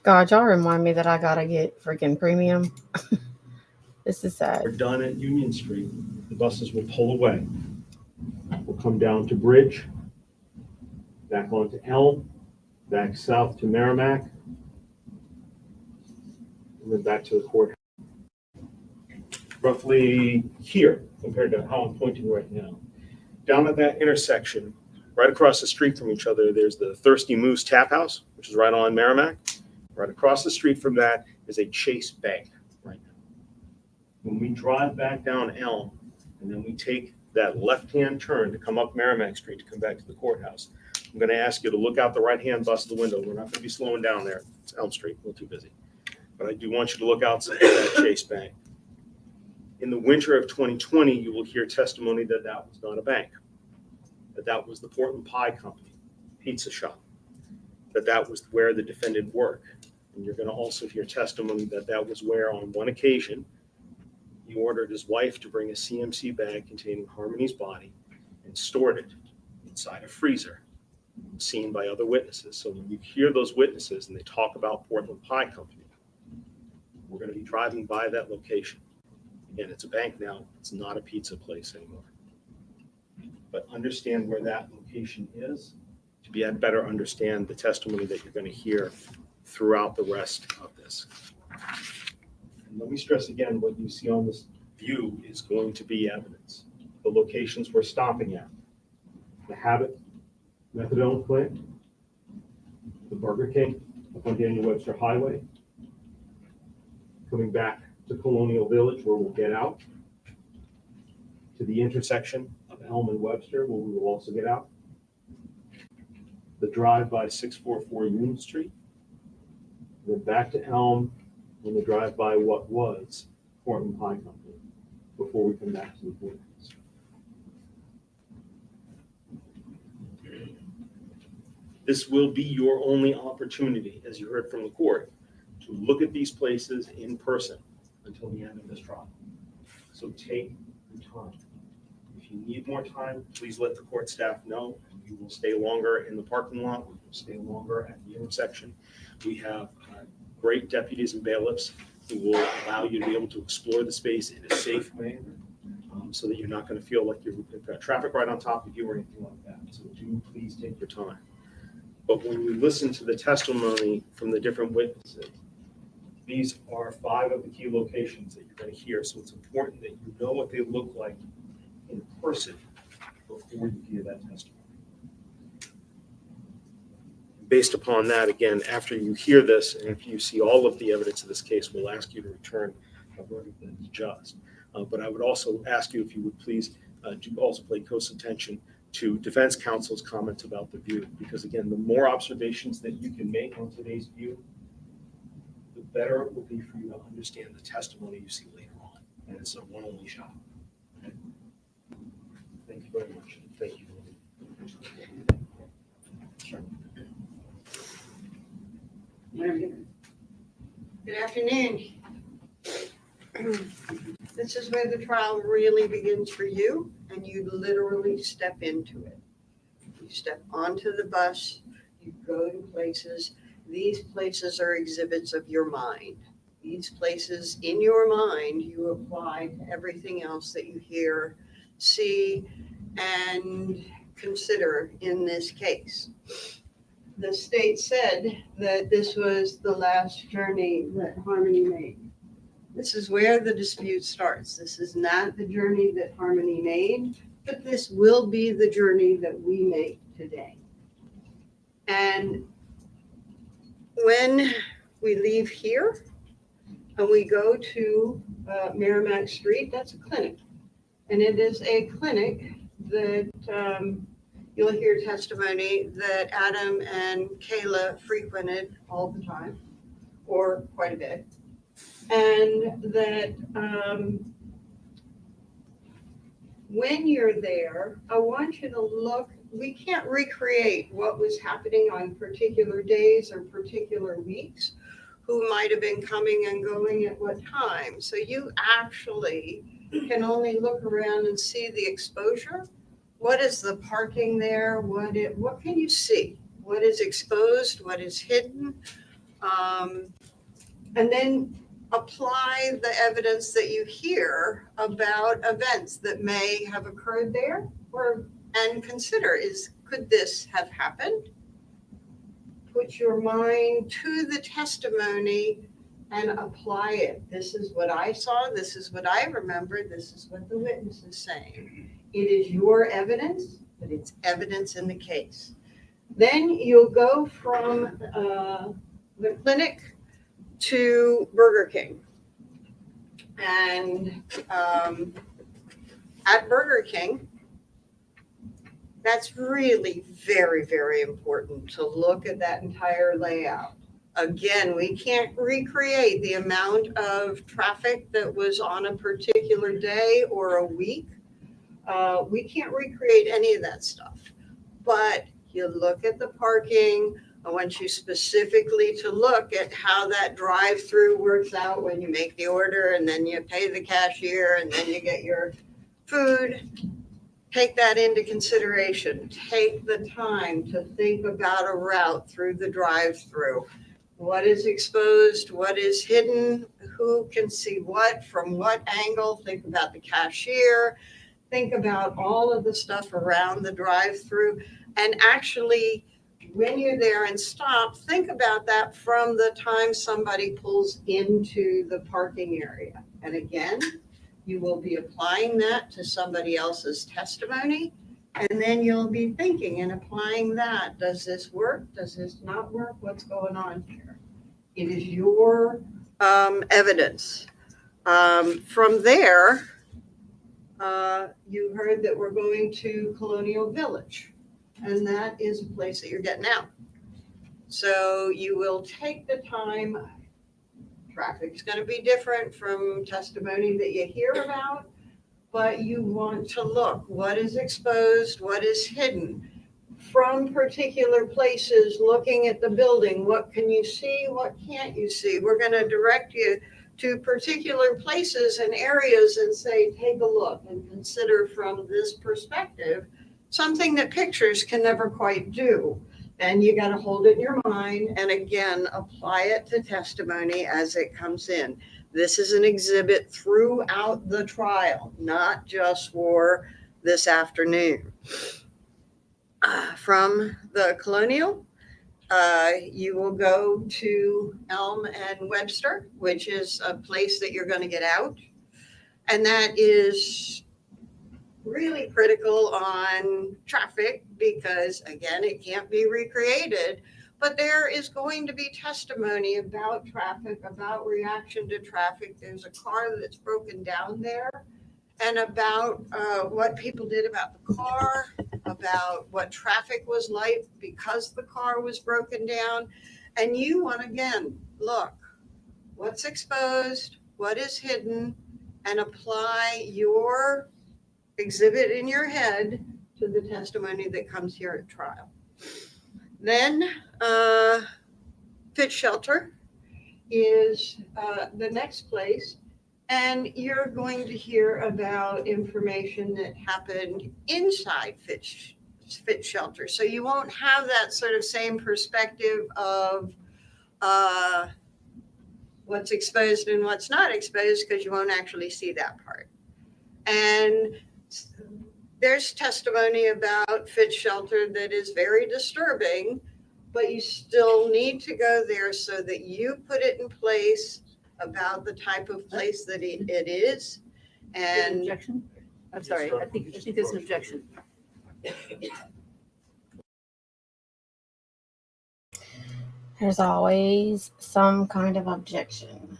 God, y'all remind me that I gotta get freaking premium. This is sad. We're done at Union Street. The buses will pull away. We'll come down to Bridge, back onto Elm, back south to Merrimack, and then back to the courthouse. Roughly here, compared to how I'm pointing right now. Down at that intersection, right across the street from each other, there's the Thirsty Moose Tap House, which is right on Merrimack. Right across the street from that is a Chase Bank right now. When we drive back down Elm, and then we take that left-hand turn to come up Merrimack Street to come back to the courthouse, I'm going to ask you to look out the right-hand bus of the window. We're not going to be slowing down there. It's Elm Street, a little too busy. But I do want you to look outside that Chase Bank. In the winter of 2020, you will hear testimony that that was not a bank, that that was the Portland Pie Company, pizza shop, that that was where the defendant worked. And you're going to also hear testimony that that was where, on one occasion, he ordered his wife to bring a CMC bag containing Harmony's body and stored it inside a freezer, seen by other witnesses. So when you hear those witnesses and they talk about Portland Pie Company, we're going to be driving by that location. Again, it's a bank now. It's not a pizza place anymore. But understand where that location is to be able to better understand the testimony that you're going to hear throughout the rest of this. And let me stress again, what you see on this view is going to be evidence. The locations we're stopping at, the Habit Methadone Clinic, the Burger King up on Daniel Webster Highway, coming back to Colonial Village where we'll get out, to the intersection of Elm and Webster where we will also get out, the drive by 644 Union Street, then back to Elm and the drive by what was Portland Pie Company before we come back to the courthouse. This will be your only opportunity, as you heard from the court, to look at these places in person until the end of this trial. So take your time. If you need more time, please let the court staff know. We will stay longer in the parking lot. We will stay longer at the intersection. We have great deputies and bailiffs who will allow you to be able to explore the space in a safe manner, so that you're not going to feel like you've got traffic right on top of you or anything like that. So do please take your time. But when we listen to the testimony from the different witnesses, these are 5 of the key locations that you're going to hear. So it's important that you know what they look like in person before you hear that testimony. Based upon that, again, after you hear this and if you see all of the evidence of this case, we'll ask you to return a verdict that is just. But I would also ask you if you would please do also pay close attention to defense counsel's comments about the view, because again, the more observations that you can make on today's view, the better it will be for you to understand the testimony you see later on. And it's a one only shot. Okay? Thank you very much. Thank you. Sure. Good afternoon. This is where the trial really begins for you, and you literally step into it. You step onto the bus, you go to places. These places are exhibits of your mind. These places in your mind you apply to everything else that you hear, see, and consider in this case. The state said that this was the last journey that Harmony made. This is where the dispute starts. This is not the journey that Harmony made, but this will be the journey that we make today. And when we leave here and we go to Merrimack Street, that's a clinic. And it is a clinic that you'll hear testimony that Adam and Kayla frequented all the time, or quite a bit. And that when you're there, I want you to look. We can't recreate what was happening on particular days or particular weeks, who might have been coming and going at what time. So you actually can only look around and see the exposure what is the parking there? What can you see? What is exposed? What is hidden? And then apply the evidence that you hear about events that may have occurred there, and consider could this have happened? Put your mind to the testimony and apply it. This is what I saw. This is what I remember. This is what the witness is saying. It is your evidence, but it's evidence in the case. Then you'll go from the clinic to Burger King. And at Burger King, that's really very, very important to look at that entire layout. Again, we can't recreate the amount of traffic that was on a particular day or a week. We can't recreate any of that stuff. But you look at the parking. I want you specifically to look at how that drive-through works out when you make the order and then you pay the cashier and then you get your food. Take that into consideration. Take the time to think about a route through the drive-through. What is exposed? What is hidden? Who can see what from what angle? Think about the cashier. Think about all of the stuff around the drive-through. And actually, when you're there and stop, think about that from the time somebody pulls into the parking area. And again, you will be applying that to somebody else's testimony. And then you'll be thinking and applying that. Does this work? Does this not work? What's going on here? It is your evidence. From there, you heard that we're going to Colonial Village. And that is a place that you're getting out. So you will take the time. Traffic's going to be different from testimony that you hear about, but you want to look. What is exposed? What is hidden? From particular places, looking at the building, what can you see? What can't you see? We're going to direct you to particular places and areas and say, take a look and consider from this perspective something that pictures can never quite do. And you got to hold it in your mind and again, apply it to testimony as it comes in. This is an exhibit throughout the trial, not just for this afternoon. From the Colonial, you will go to Elm and Webster, which is a place that you're going to get out. And that is really critical on traffic because, again, it can't be recreated. But there is going to be testimony about traffic, about reaction to traffic. There's a car that's broken down there. And about what people did about the car, about what traffic was like because the car was broken down. And you want to, again, look, what's exposed, what is hidden, and apply your exhibit in your head to the testimony that comes here at trial. Then Fit Shelter is the next place. And you're going to hear about information that happened inside Fit Shelter. So you won't have that sort of same perspective of what's exposed and what's not exposed because you won't actually see that part. And there's testimony about Fit Shelter that is very disturbing, but you still need to go there so that you put it in place about the type of place that it is. And objection? I'm sorry, I think there's an objection. There's always some kind of objection.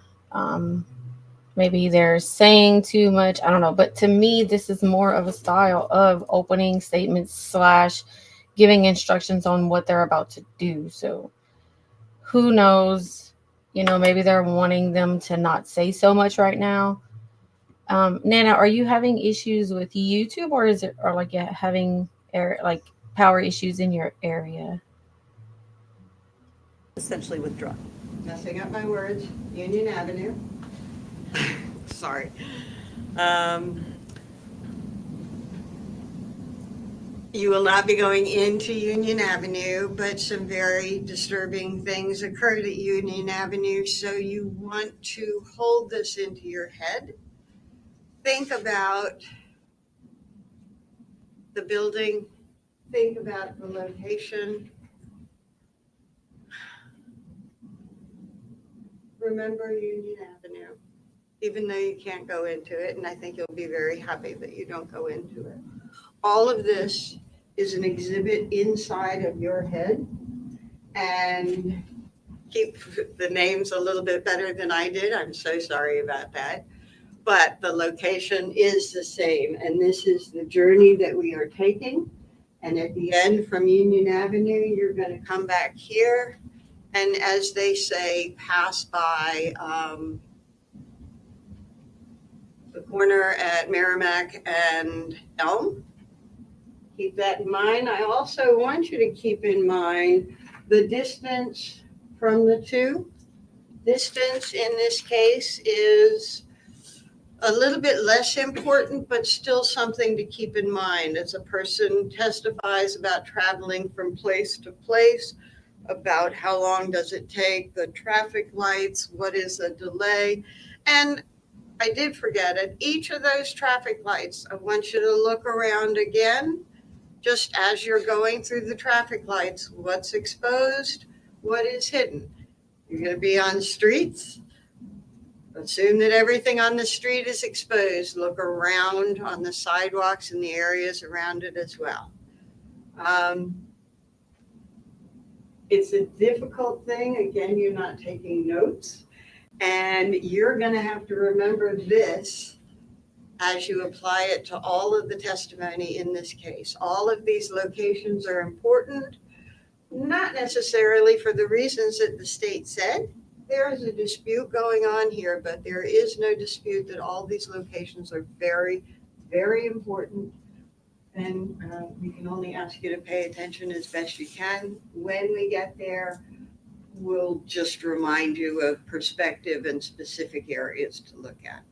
Maybe they're saying too much. I don't know. But to me, this is more of a style of opening statements / giving instructions on what they're about to do. So who knows? You know, maybe they're wanting them to not say so much right now. Nana, are you having issues with YouTube or is it or like having power issues in your area? Essentially withdraw. Messing up my words, Union Avenue. Sorry. You will not be going into Union Avenue, but some very disturbing things occurred at Union Avenue. So you want to hold this into your head. Think about the building. Think about the location. Remember Union Avenue, even though you can't go into it. And I think you'll be very happy that you don't go into it. All of this is an exhibit inside of your head, and keep the names a little bit better than I did. I'm so sorry about that. But the location is the same, and this is the journey that we are taking. And at the end from Union Avenue, you're going to come back here, and as they say, pass by the corner at Merrimack and Elm. Keep that in mind. I also want you to keep in mind the distance from the two. Distance in this case is a little bit less important, but still something to keep in mind as a person testifies about traveling from place to place, about how long does it take, the traffic lights, what is a delay. And I did forget, at each of those traffic lights, I want you to look around again, just as you're going through the traffic lights, what's exposed, what is hidden. You're going to be on streets. Assume that everything on the street is exposed. Look around on the sidewalks and the areas around it as well. It's a difficult thing. Again, you're not taking notes. And you're going to have to remember this as you apply it to all of the testimony in this case. All of these locations are important, not necessarily for the reasons that the state said. There is a dispute going on here, but there is no dispute that all these locations are very, very important. And we can only ask you to pay attention as best you can. When we get there, we'll just remind you of perspective and specific areas to look at.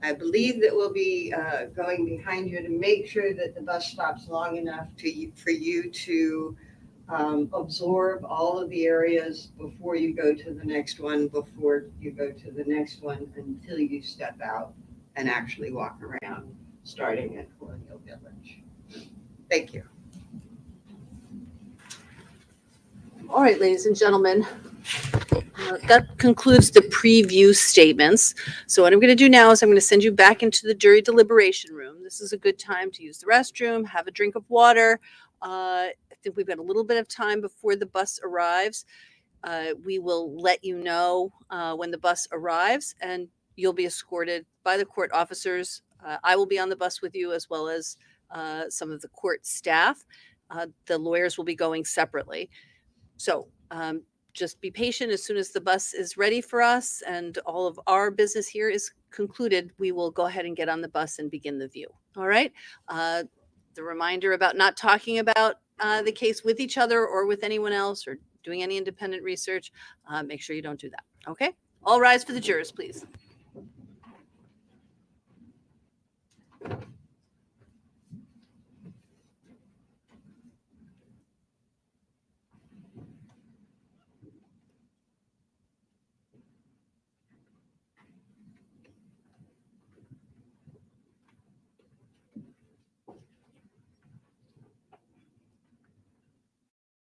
I believe that we'll be going behind you to make sure that the bus stops long enough for you to absorb all of the areas before you go to the next one, until you step out and actually walk around, starting at Colonial Village. Thank you. All right, ladies and gentlemen, that concludes the preview statements. So what I'm going to do now is I'm going to send you back into the jury deliberation room. This is a good time to use the restroom, have a drink of water. I think we've got a little bit of time before the bus arrives. We will let you know when the bus arrives, and you'll be escorted by the court officers. I will be on the bus with you, as well as some of the court staff. The lawyers will be going separately. So just be patient. As soon as the bus is ready for us and all of our business here is concluded, we will go ahead and get on the bus and begin the view. All right. The reminder about not talking about the case with each other or with anyone else or doing any independent research, make sure you don't do that. Okay. All rise for the jurors, please.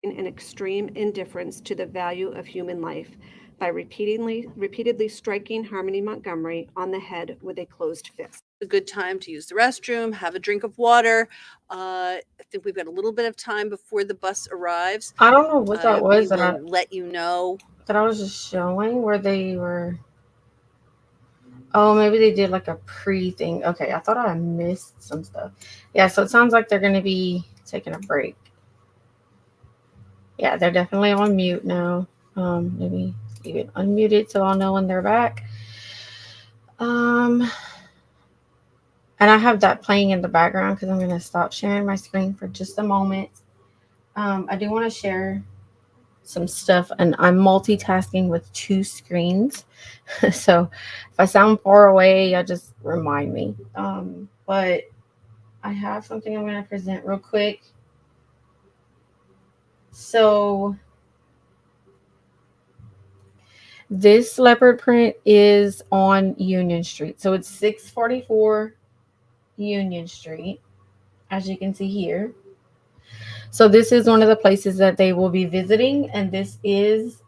An extreme indifference to the value of human life by repeatedly striking Harmony Montgomery on the head with a closed fist. A good time to use the restroom, have a drink of water. I think we've got a little bit of time before the bus arrives. I don't know what that was We will let you know. That I was just showing where they were. Oh, maybe they did like a pre-thing. Okay, I thought I missed some stuff. Yeah, so it sounds like they're going to be taking a break. Yeah, they're definitely on mute now. Maybe even unmuted so I'll know when they're back. And I have that playing in the background because I'm going to stop sharing my screen for just a moment. I do want to share some stuff, and I'm multitasking with two screens. So if I sound far away, just remind me. But I have something I'm going to present real quick. So this leopard print is on Union Street. So it's 644 Union Street, as you can see here. So this is one of the places that they will be visiting, and this is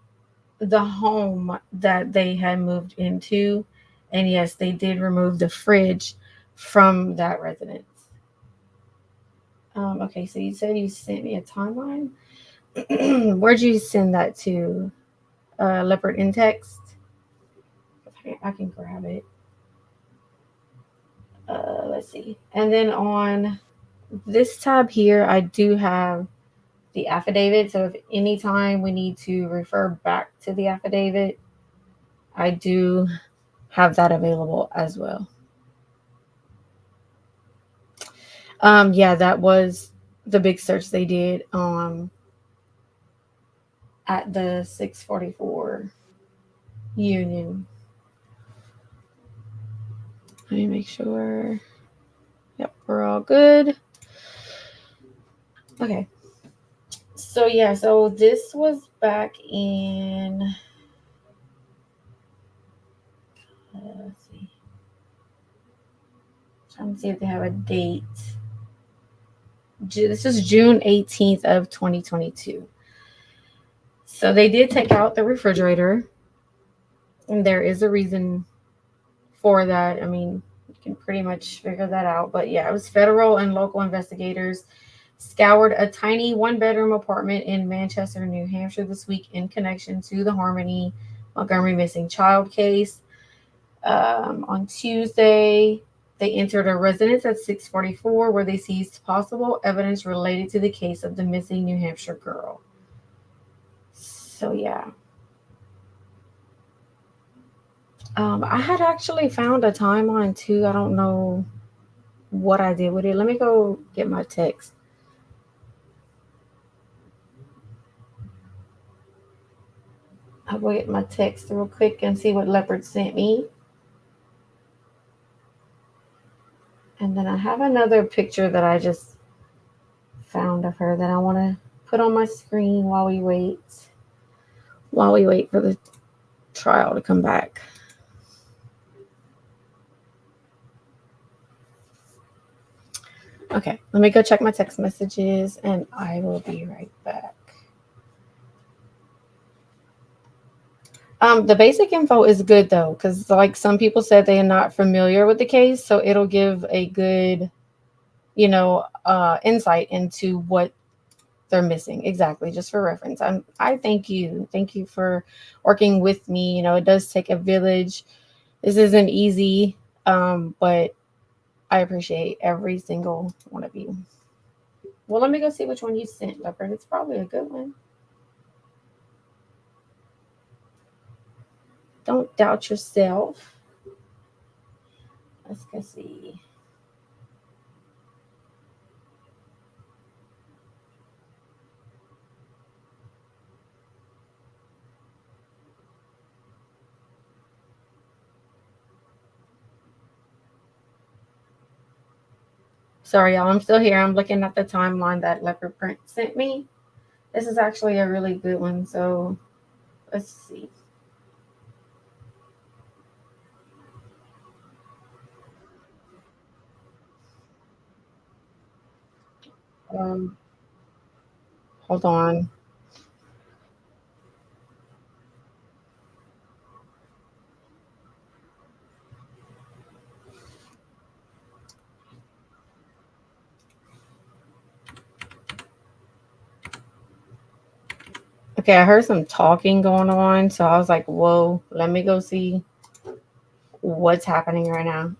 the home that they had moved into. And yes, they did remove the fridge from that residence. Okay, so you said you sent me a timeline. Where'd you send that to? Leopard in text. Okay, I can grab it. Let's see. And then on this tab here, I do have the affidavit. So if anytime we need to refer back to the affidavit, I do have that available as well. Yeah, that was the big search they did at the 644 Union. Let me make sure. Yep, we're all good. Okay. So yeah, so this was back in, let's see. Trying to see if they have a date. This is June 18th of 2022. So they did take out the refrigerator, and there is a reason for that. I mean, you can pretty much figure that out. But yeah, it was federal and local investigators scoured a tiny one-bedroom apartment in Manchester, New Hampshire this week in connection to the Harmony Montgomery missing child case. On Tuesday, they entered a residence at 644 where they seized possible evidence related to the case of the missing New Hampshire girl. So yeah. I had actually found a timeline too. I don't know what I did with it. Let me go get my text. I'll go get my text real quick and see what Leopard sent me. And then I have another picture that I just found of her that I want to put on my screen while we wait for the trial to come back. Okay, let me go check my text messages and I will be right back. The basic info is good though, because like some people said they are not familiar with the case, so it'll give a good, insight into what they're missing. Exactly, just for reference. I thank you for working with me. It does take a village. This isn't easy, but I appreciate every single one of you. Well, let me go see which one you sent, Leopard. It's probably a good one. Don't doubt yourself. Let's go see. Sorry, y'all. I'm still here. I'm looking at the timeline that Leopard Print sent me. This is actually a really good one. So let's see. Hold on. Okay, I heard some talking going on, so I was like, whoa, let me go see what's happening right now.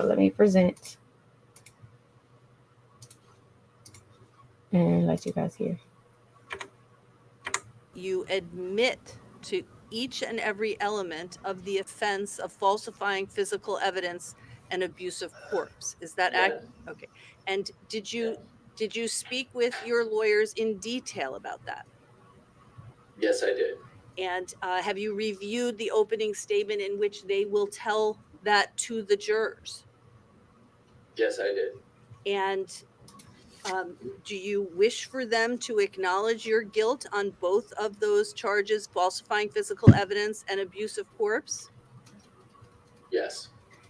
Let me present and let you guys hear. You admit to each and every element of the offense of falsifying physical evidence and abuse of corpse. Is that accurate? Okay. And did you speak with your lawyers in detail about that? Yes, I did. And have you reviewed the opening statement in which they will tell that to the jurors? Yes, I did. And do you wish for them to acknowledge your guilt on both of those charges, falsifying physical evidence and abuse of corpse? Yes.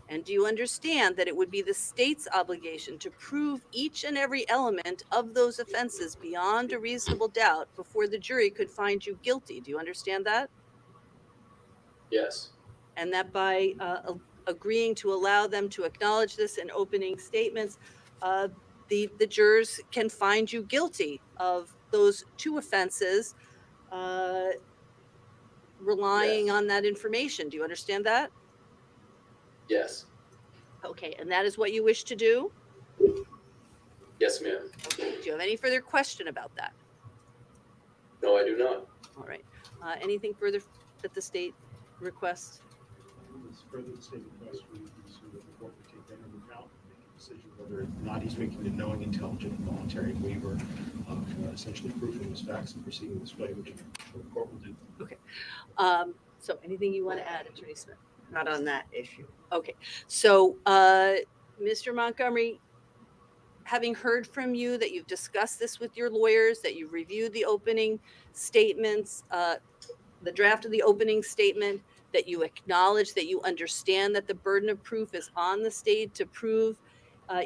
And do you understand that it would be the state's obligation to prove each and every element of those offenses beyond a reasonable doubt before the jury could find you guilty? Do you understand that? Yes. And that by agreeing to allow them to acknowledge this in opening statements, the jurors can find you guilty of those two offenses, relying on that information. Do you understand that? Yes. Okay, and that is what you wish to do? Yes, ma'am. Okay, do you have any further question about that? No, I do not. All right. Anything further that the state requests? Further the state request, we assume that the court would take that into account and make a decision whether or not he's making a knowing, intelligent, and voluntary waiver of essentially proving his facts and proceeding this way, which the court will do. Okay. So anything you want to add, Attorney Smith? Not on that issue. Okay. So, Mr. Montgomery, having heard from you that you've discussed this with your lawyers, that you've reviewed the opening statements, the draft of the opening statement, that you acknowledge that you understand that the burden of proof is on the state to prove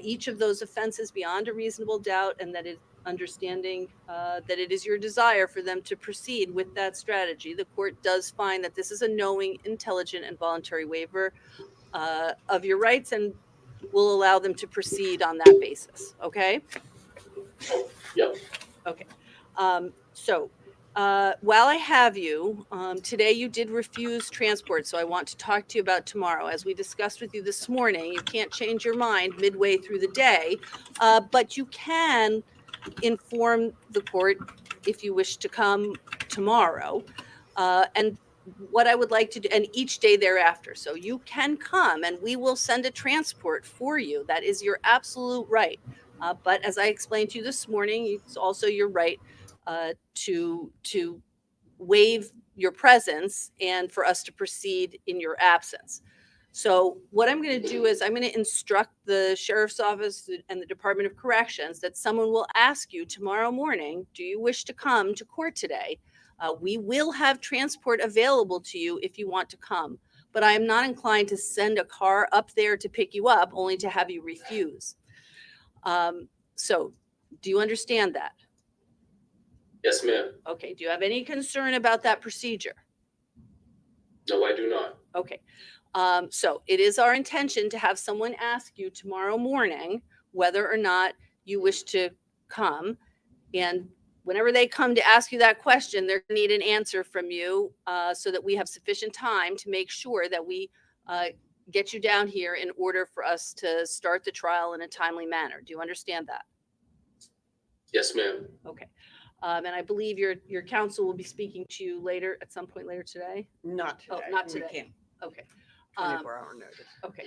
each of those offenses beyond a reasonable doubt, and that it understanding that it is your desire for them to proceed with that strategy, the court does find that this is a knowing, intelligent, and voluntary waiver of your rights, and will allow them to proceed on that basis. Okay? Yep. Okay. So while I have you, today you did refuse transport, so I want to talk to you about tomorrow. As we discussed with you this morning, you can't change your mind midway through the day, but you can inform the court if you wish to come tomorrow. And what I would like to do, and each day thereafter. So you can come and we will send a transport for you. That is your absolute right. But as I explained to you this morning, it's also your right to waive your presence and for us to proceed in your absence. So what I'm going to do is I'm going to instruct the sheriff's office and the Department of Corrections that someone will ask you tomorrow morning, do you wish to come to court today? We will have transport available to you if you want to come, but I am not inclined to send a car up there to pick you up only to have you refuse. So do you understand that? Yes, ma'am. Okay. Do you have any concern about that procedure? No, I do not. Okay. So it is our intention to have someone ask you tomorrow morning whether or not you wish to come. And whenever they come to ask you that question, they're going to need an answer from you so that we have sufficient time to make sure that we get you down here in order for us to start the trial in a timely manner. Do you understand that? Yes, ma'am. Okay. And I believe your counsel will be speaking to you later, at some point later today? Not today. Oh, not We today. can't. Okay. 24-hour notice. Okay.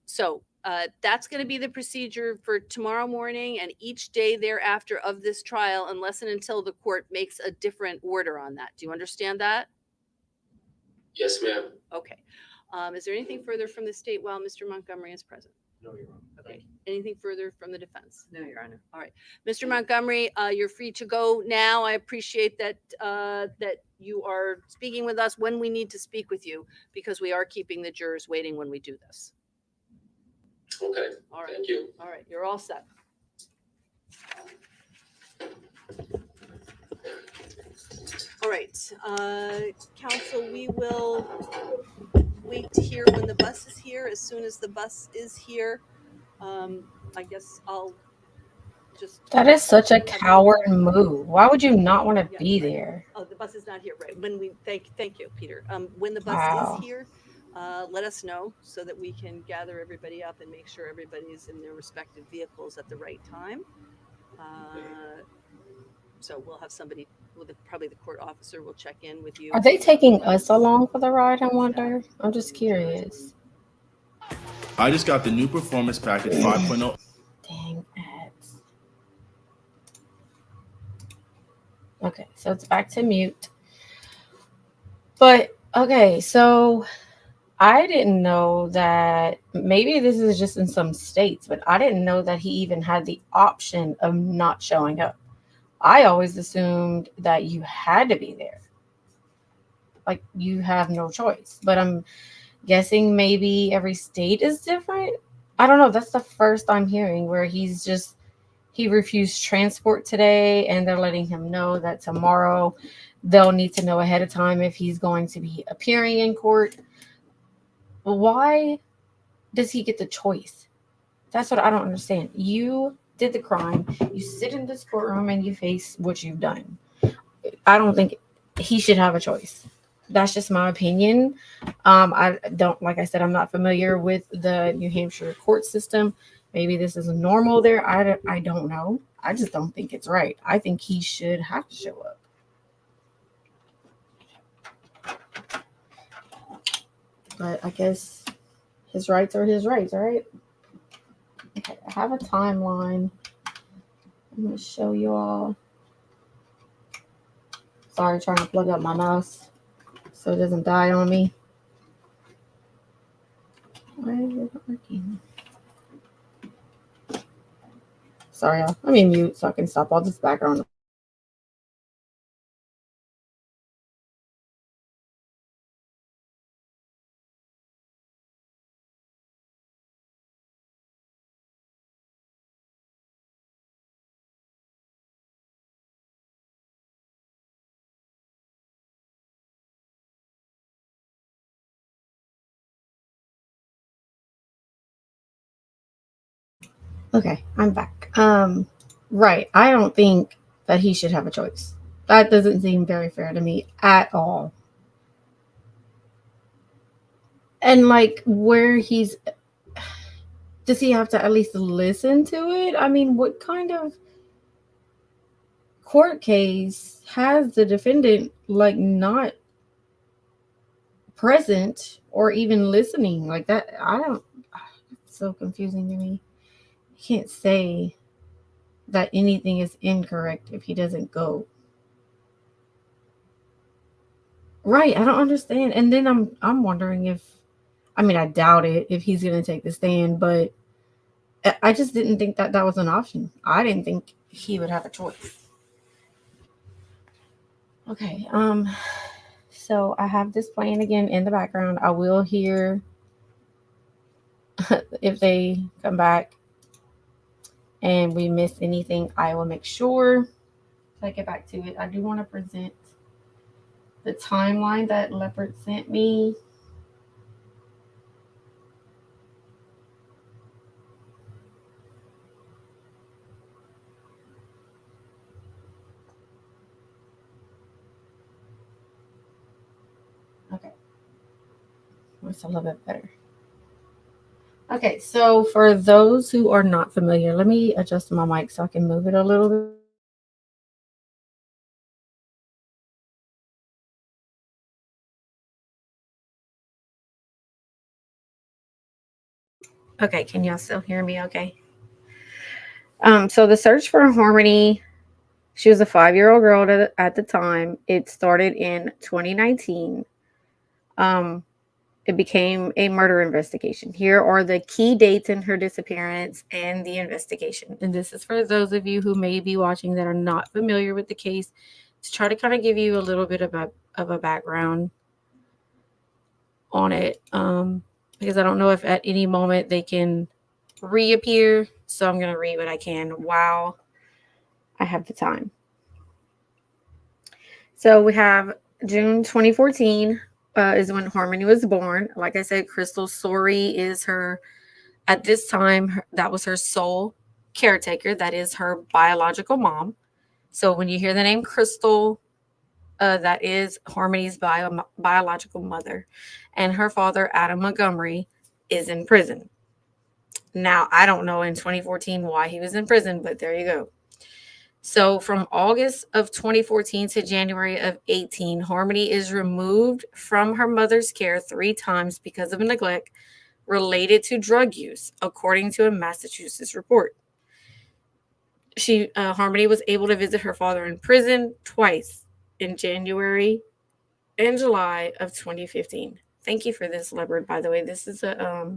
So that's going to be the procedure for tomorrow morning and each day thereafter of this trial, unless and until the court makes a different order on that. Do you understand that? Yes, ma'am. Okay. Is there anything further from the state while Mr. Montgomery is present? No, Your Honor. Okay. Anything further from the defense? No, Your Honor. All right. Mr. Montgomery, you're free to go now. I appreciate that that you are speaking with us when we need to speak with you, because we are keeping the jurors waiting when we do this. Okay. All right. Thank you. All right. You're all set. All right. Counsel, we will wait to hear when the bus is here. As soon as the bus is here, I guess I'll just. That is such a coward move. Why would you not want to be there? Oh, the bus is not here, right? When we thank you, Peter. When the bus Wow. is here, let us know so that we can gather everybody up and make sure everybody's in their respective vehicles at the right time. So we'll have somebody, probably the court officer will check in with you. Are they taking us along for the ride? I wonder. I'm just curious. I just got the new performance package 5.0. Dang ads. Okay, so it's back to mute. But okay, so I didn't know that, maybe this is just in some states, but I didn't know that he even had the option of not showing up. I always assumed that you had to be there. Like, you have no choice. But I'm guessing maybe every state is different. I don't know. That's the first I'm hearing where he refused transport today, and they're letting him know that tomorrow they'll need to know ahead of time if he's going to be appearing in court. Why does he get the choice? That's what I don't understand. You did the crime. You sit in this courtroom and you face what you've done. I don't think he should have a choice. That's just my opinion. I don't, like I said, I'm not familiar with the New Hampshire court system. Maybe this is normal there. I don't know. I just don't think it's right. I think he should have to show up. But I guess his rights are his rights, all right? Okay, I have a timeline. I'm going to show you all. Sorry, trying to plug up my mouse so it doesn't die on me. Why is it not working? Sorry, y'all. Let me mute so I can stop all this background. Okay, I'm back. Right. I don't think that he should have a choice. That doesn't seem very fair to me at all. And like, does he have to at least listen to it? I mean, what kind of court case has the defendant like not present or even listening like that? It's so confusing to me. He can't say that anything is incorrect if he doesn't go. Right, I don't understand. And then I'm wondering if, I mean, I doubt it if he's going to take the stand, but I just didn't think that was an option. I didn't think he would have a choice. Okay, so I have this playing again in the background. I will hear if they come back and we miss anything. I will make sure I get back to it. I do want to present the timeline that Leopard sent me. Okay, that's a little bit better. Okay, so for those who are not familiar, let me adjust my mic so I can move it a little bit. Okay, can y'all still hear me okay? So the search for Harmony, she was a 5-year-old girl at the time. It started in 2019. It became a murder investigation. Here are the key dates in her disappearance and the investigation. And this is for those of you who may be watching that are not familiar with the case, to try to kind of give you a little bit of a background on it. Because I don't know if at any moment they can reappear. So I'm going to read what I can while I have the time. So we have June 2014 is when Harmony was born. Like I said, Crystal Sorey is her, at this time, that was her sole caretaker. That is her biological mom. So when you hear the name Crystal, that is Harmony's biological mother. And her father, Adam Montgomery, is in prison. Now, I don't know in 2014 why he was in prison, but there you go. So from August of 2014 to January of 18, Harmony is removed from her mother's care 3 times because of neglect related to drug use, according to a Massachusetts report. Harmony was able to visit her father in prison twice in January and July of 2015. Thank you for this, Leopard, by the way. This is a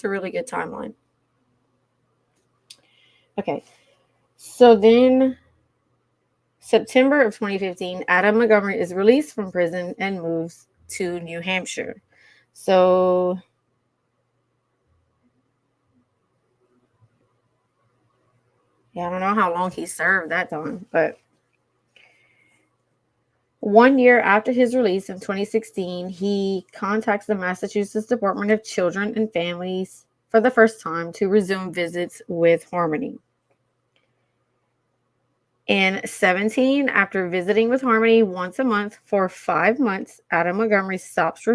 really good timeline. Okay. So then September of 2015, Adam Montgomery is released from prison and moves to New Hampshire. So yeah, I don't know how long he served that time, but 1 year after his release in 2016, he contacts the Massachusetts Department of Children and Families for the first time to resume visits with Harmony. In 17, after visiting with Harmony once a month for 5 months, Adam Montgomery stops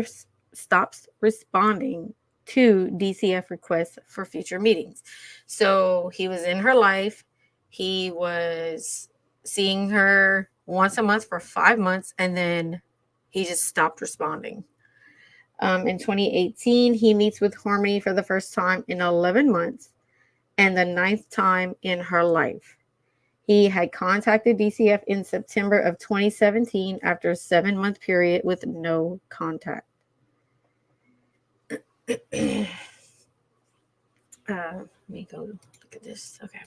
responding to DCF requests for future meetings. So he was in her life. He was seeing her once a month for 5 months, and then he just stopped responding. In 2018, he meets with Harmony for the first time in 11 months and the 9th time in her life. He had contacted DCF in September of 2017 after a 7-month period with no contact. Let me go look at this. Okay.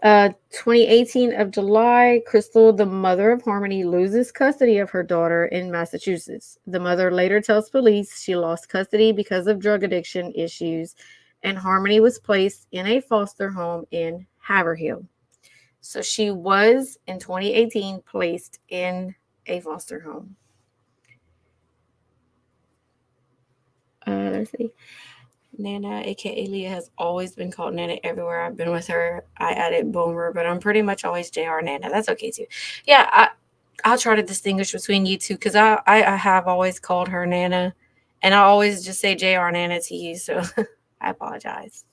2018 of July, Crystal, the mother of Harmony, loses custody of her daughter in Massachusetts. The mother later tells police she lost custody because of drug addiction issues, and Harmony was placed in a foster home in Haverhill. So she was, in 2018, placed in a foster home. Let's see. Nana, aka Leah, has always been called Nana everywhere I've been with her. I added Boomer, but I'm pretty much always JR Nana. That's okay too. Yeah, I'll try to distinguish between you two because I have always called her Nana, and I always just say JR Nana to you, so I apologize.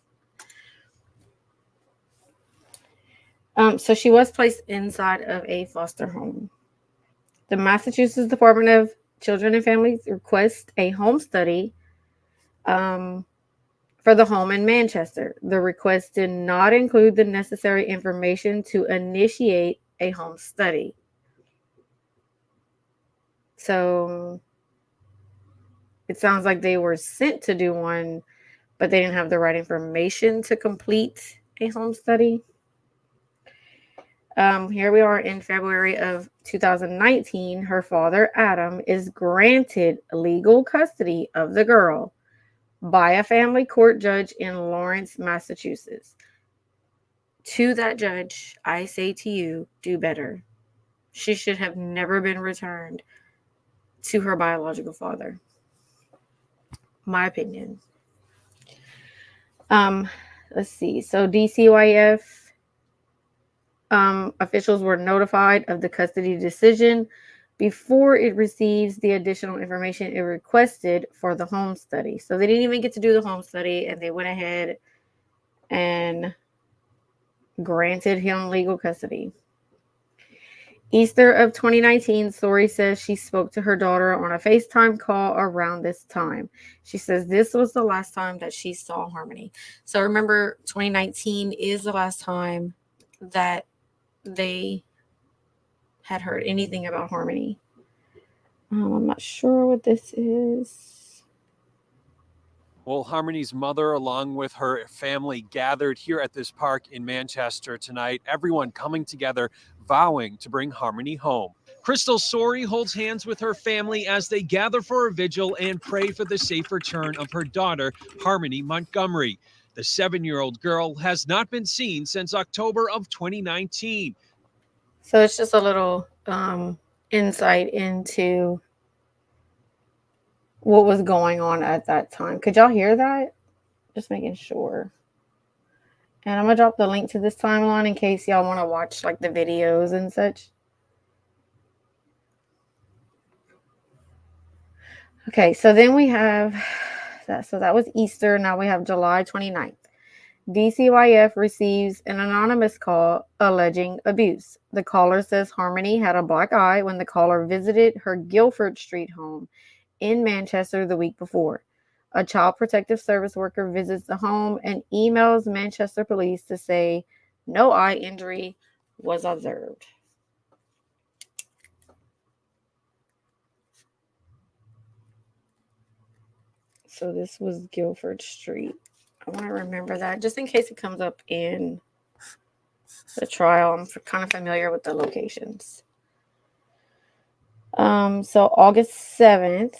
So she was placed inside of a foster home. The Massachusetts Department of Children and Families requests a home study for the home in Manchester. The request did not include the necessary information to initiate a home study. So it sounds like they were sent to do one, but they didn't have the right information to complete a home study. Here we are in February of 2019. Her father, Adam, is granted legal custody of the girl by a family court judge in Lawrence, Massachusetts. To that judge, I say to you, do better. She should have never been returned to her biological father. My opinion. Let's see. So DCYF officials were notified of the custody decision before it receives the additional information it requested for the home study. So they didn't even get to do the home study, and they went ahead and granted him legal custody. Easter of 2019, Sori says she spoke to her daughter on a FaceTime call around this time. She says this was the last time that she saw Harmony. So remember, 2019 is the last time that they had heard anything about Harmony. I'm not sure what this is. Well, Harmony's mother, along with her family, gathered here at this park in Manchester tonight. Everyone coming together, vowing to bring Harmony home. Crystal Sori holds hands with her family as they gather for a vigil and pray for the safe return of her daughter, Harmony Montgomery. The 7-year-old girl has not been seen since October of 2019. So it's just a little insight into what was going on at that time. Could y'all hear that? Just making sure. And I'm going to drop the link to this timeline in case y'all want to watch like the videos and such. Okay, so then we have that. So that was Easter. Now we have July 29th. DCYF receives an anonymous call alleging abuse. The caller says Harmony had a black eye when the caller visited her Guilford Street home in Manchester the week before. A child protective service worker visits the home and emails Manchester police to say no eye injury was observed. So this was Guilford Street. I want to remember that just in case it comes up in the trial. I'm kind of familiar with the locations. So August 7th,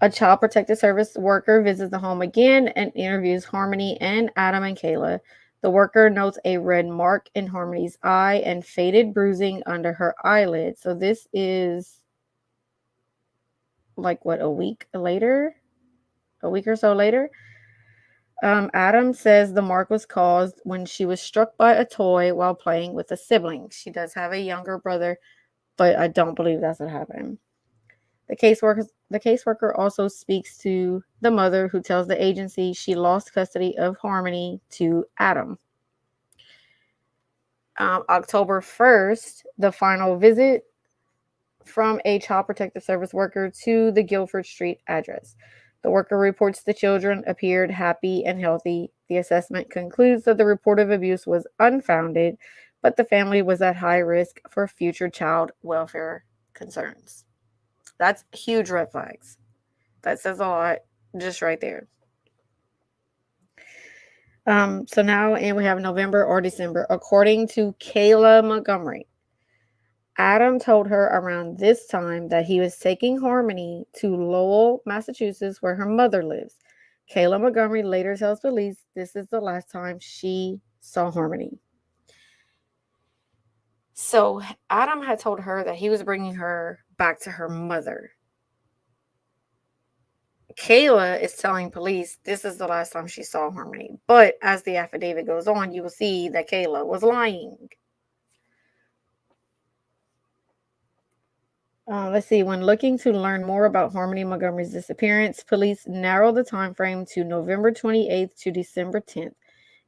a child protective service worker visits the home again and interviews Harmony and Adam and Kayla. The worker notes a red mark in Harmony's eye and faded bruising under her eyelid. So this is like what, a week or so later. Adam says the mark was caused when she was struck by a toy while playing with a sibling. She does have a younger brother, but I don't believe that's what happened. The caseworker also speaks to the mother, who tells the agency she lost custody of Harmony to Adam. October 1st, the final visit from a child protective service worker to the Guilford Street address. The worker reports the children appeared happy and healthy. The assessment concludes that the report of abuse was unfounded, but the family was at high risk for future child welfare concerns. That's huge red flags. That says a lot just right there. So now, and we have November or December. According to Kayla Montgomery, Adam told her around this time that he was taking Harmony to Lowell, Massachusetts, where her mother lives. Kayla Montgomery later tells police this is the last time she saw Harmony. So Adam had told her that he was bringing her back to her mother. Kayla is telling police this is the last time she saw Harmony. But as the affidavit goes on, you will see that Kayla was lying. Let's see. When looking to learn more about Harmony Montgomery's disappearance, police narrowed the time frame to November 28th to December 10th.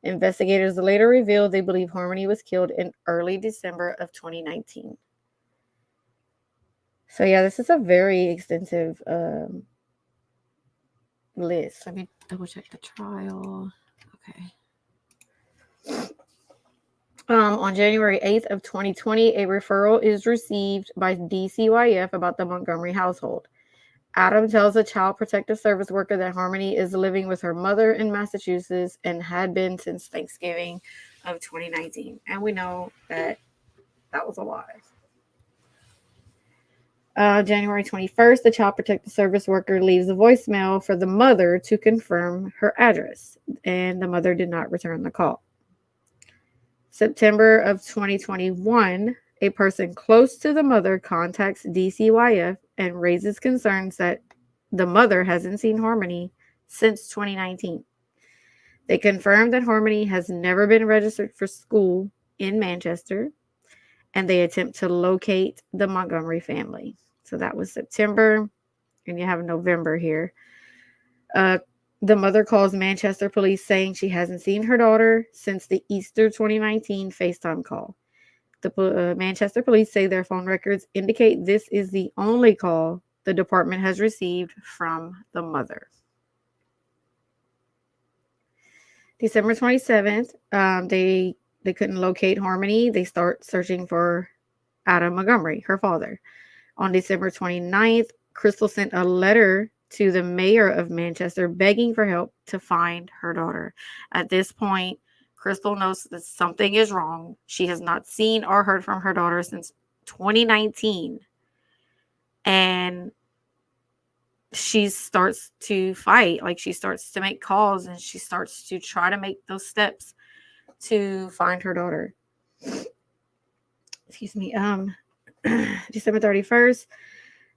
Investigators later revealed they believe Harmony was killed in early December of 2019. So yeah, this is a very extensive list. Let me double check the trial. Okay. On January 8th of 2020, a referral is received by DCYF about the Montgomery household. Adam tells a child protective service worker that Harmony is living with her mother in Massachusetts and had been since Thanksgiving of 2019. And we know that that was a lie. January 21st, the child protective service worker leaves a voicemail for the mother to confirm her address, and the mother did not return the call. September of 2021, a person close to the mother contacts DCYF and raises concerns that the mother hasn't seen Harmony since 2019. They confirm that Harmony has never been registered for school in Manchester, and they attempt to locate the Montgomery family. So that was September, and you have November here. The mother calls Manchester police saying she hasn't seen her daughter since the Easter 2019 FaceTime call. The Manchester police say their phone records indicate this is the only call the department has received from the mother. December 27th, they couldn't locate Harmony. They start searching for Adam Montgomery, her father. On December 29th, Crystal sent a letter to the mayor of Manchester begging for help to find her daughter. At this point, Crystal knows that something is wrong. She has not seen or heard from her daughter since 2019. And she starts to fight. Like, she starts to make calls and she starts to try to make those steps to find her daughter. Excuse me. December 31st,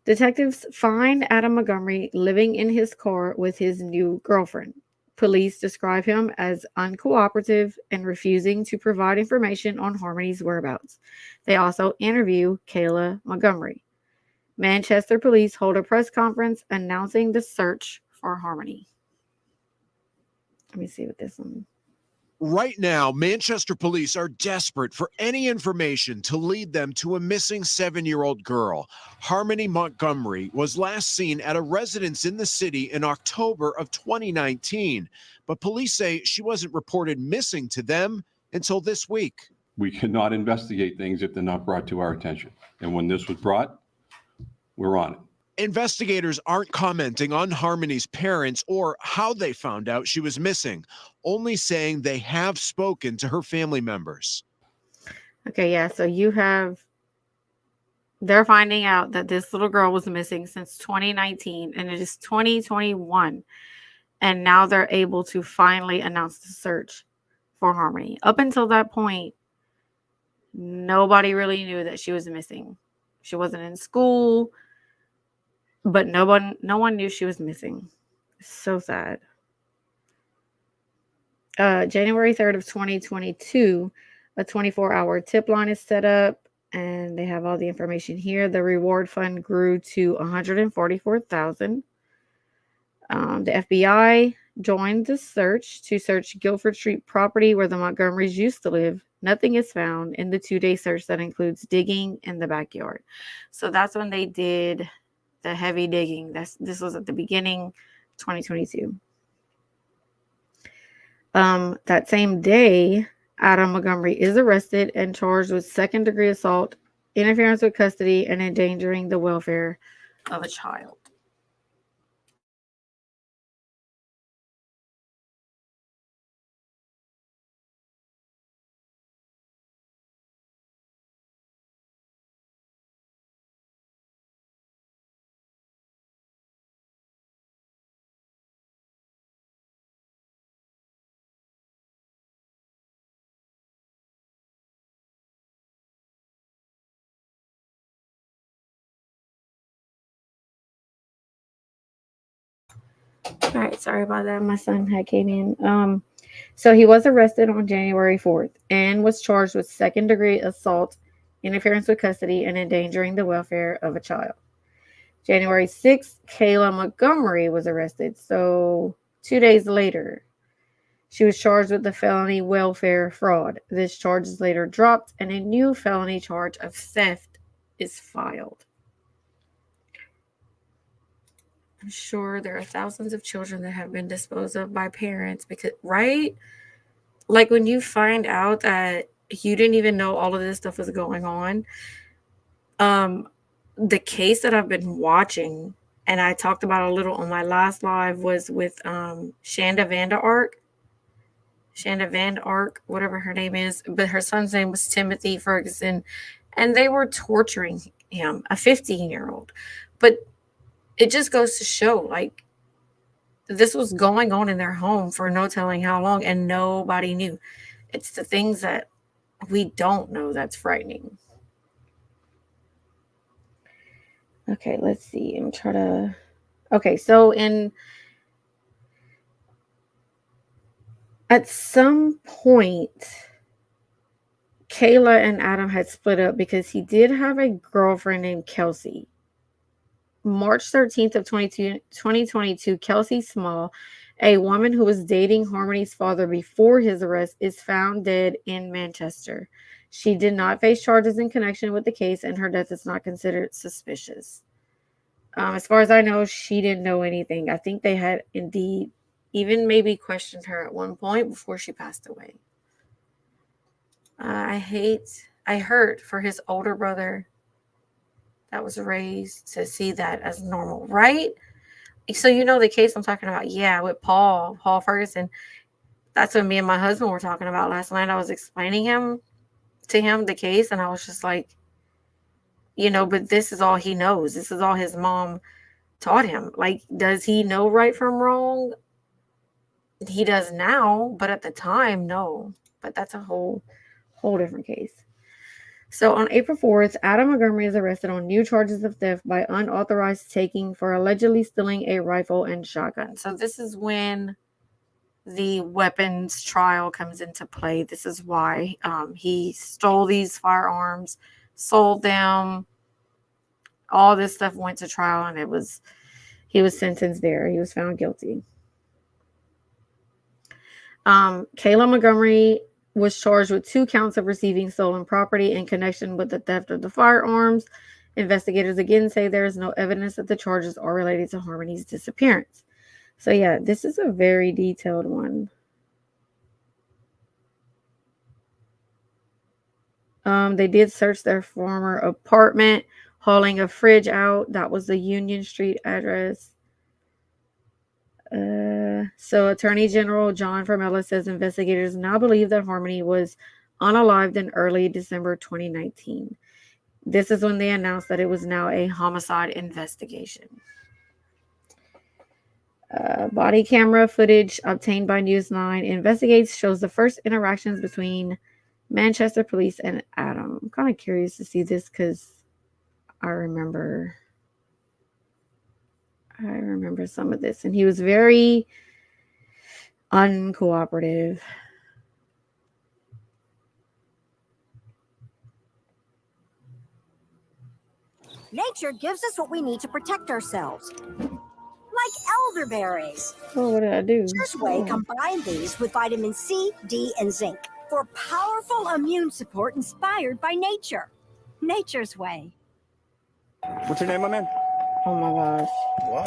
detectives find Adam Montgomery living in his car with his new girlfriend. Police describe him as uncooperative and refusing to provide information on Harmony's whereabouts. They also interview Kayla Montgomery. Manchester police hold a press conference announcing the search for Harmony. Let me see what this one. Right now, Manchester police are desperate for any information to lead them to a missing 7-year-old girl. Harmony Montgomery was last seen at a residence in the city in October of 2019, but police say she wasn't reported missing to them until this week. We cannot investigate things if they're not brought to our attention. And when this was brought, we're on it. Investigators aren't commenting on Harmony's parents or how they found out she was missing, only saying they have spoken to her family members. Okay, yeah, so they're finding out that this little girl was missing since 2019 and it is 2021. And now they're able to finally announce the search for Harmony. Up until that point, nobody really knew that she was missing. She wasn't in school, but no one knew she was missing. So sad. January 3rd of 2022, a 24-hour tip line is set up, and they have all the information here. The reward fund grew to $144,000. The FBI joined the search to search Guilford Street property where the Montgomerys used to live. Nothing is found in the 2-day search that includes digging in the backyard. So that's when they did the heavy digging. This was at the beginning, 2022. That same day, Adam Montgomery is arrested and charged with second-degree assault, interference with custody, and endangering the welfare of a child. All right, sorry about that. My son had came in. So he was arrested on January 4th and was charged with second-degree assault, interference with custody, and endangering the welfare of a child. January 6th, Kayla Montgomery was arrested. So 2 days later, she was charged with the felony welfare fraud. This charge is later dropped, and a new felony charge of theft is filed. I'm sure there are thousands of children that have been disposed of by parents because, right? Like when you find out that you didn't even know all of this stuff was going on. The case that I've been watching, and I talked about a little on my last live, was with Shanda Van Ark, whatever her name is, but her son's name was Timothy Ferguson, and they were torturing him, a 15-year-old. But it just goes to show, like, this was going on in their home for no telling how long, and nobody knew. It's the things that we don't know that's frightening. Okay, let's see. I'm trying to... Okay, so at some point, Kayla and Adam had split up because he did have a girlfriend named Kelsey. March 13th of 2022, Kelsey Small, a woman who was dating Harmony's father before his arrest, is found dead in Manchester. She did not face charges in connection with the case, and her death is not considered suspicious. As far as I know, she didn't know anything. I think they had indeed even maybe questioned her at one point before she passed away. I hurt for his older brother that was raised to see that as normal, right? So you know the case I'm talking about, yeah, with Paul Ferguson. That's what me and my husband were talking about last night. I was explaining to him the case, and I was just like, but this is all he knows. This is all his mom taught him. Like, does he know right from wrong? He does now, but at the time, no. But that's a whole different case. So on April 4th, Adam Montgomery is arrested on new charges of theft by unauthorized taking for allegedly stealing a rifle and shotgun. So this is when the weapons trial comes into play. This is why he stole these firearms, sold them. All this stuff went to trial, and he was sentenced there. He was found guilty. Kayla Montgomery was charged with 2 counts of receiving stolen property in connection with the theft of the firearms. Investigators again say there is no evidence that the charges are related to Harmony's disappearance. So yeah, this is a very detailed one. They did search their former apartment hauling a fridge out. That was the Union Street address. So Attorney General John Formella says investigators now believe that Harmony was unalived in early December 2019. This is when they announced that it was now a homicide investigation. Body camera footage obtained by News 9 Investigates shows the first interactions between Manchester police and Adam. I'm kind of curious to see this because I remember some of this, and he was very uncooperative. Nature gives us what we need to protect ourselves, like elderberries. Oh, what did I do? This way, combine these with vitamin C, D, and zinc for powerful immune support inspired by nature. Nature's way. What's your name, my man? Oh my gosh. Wow.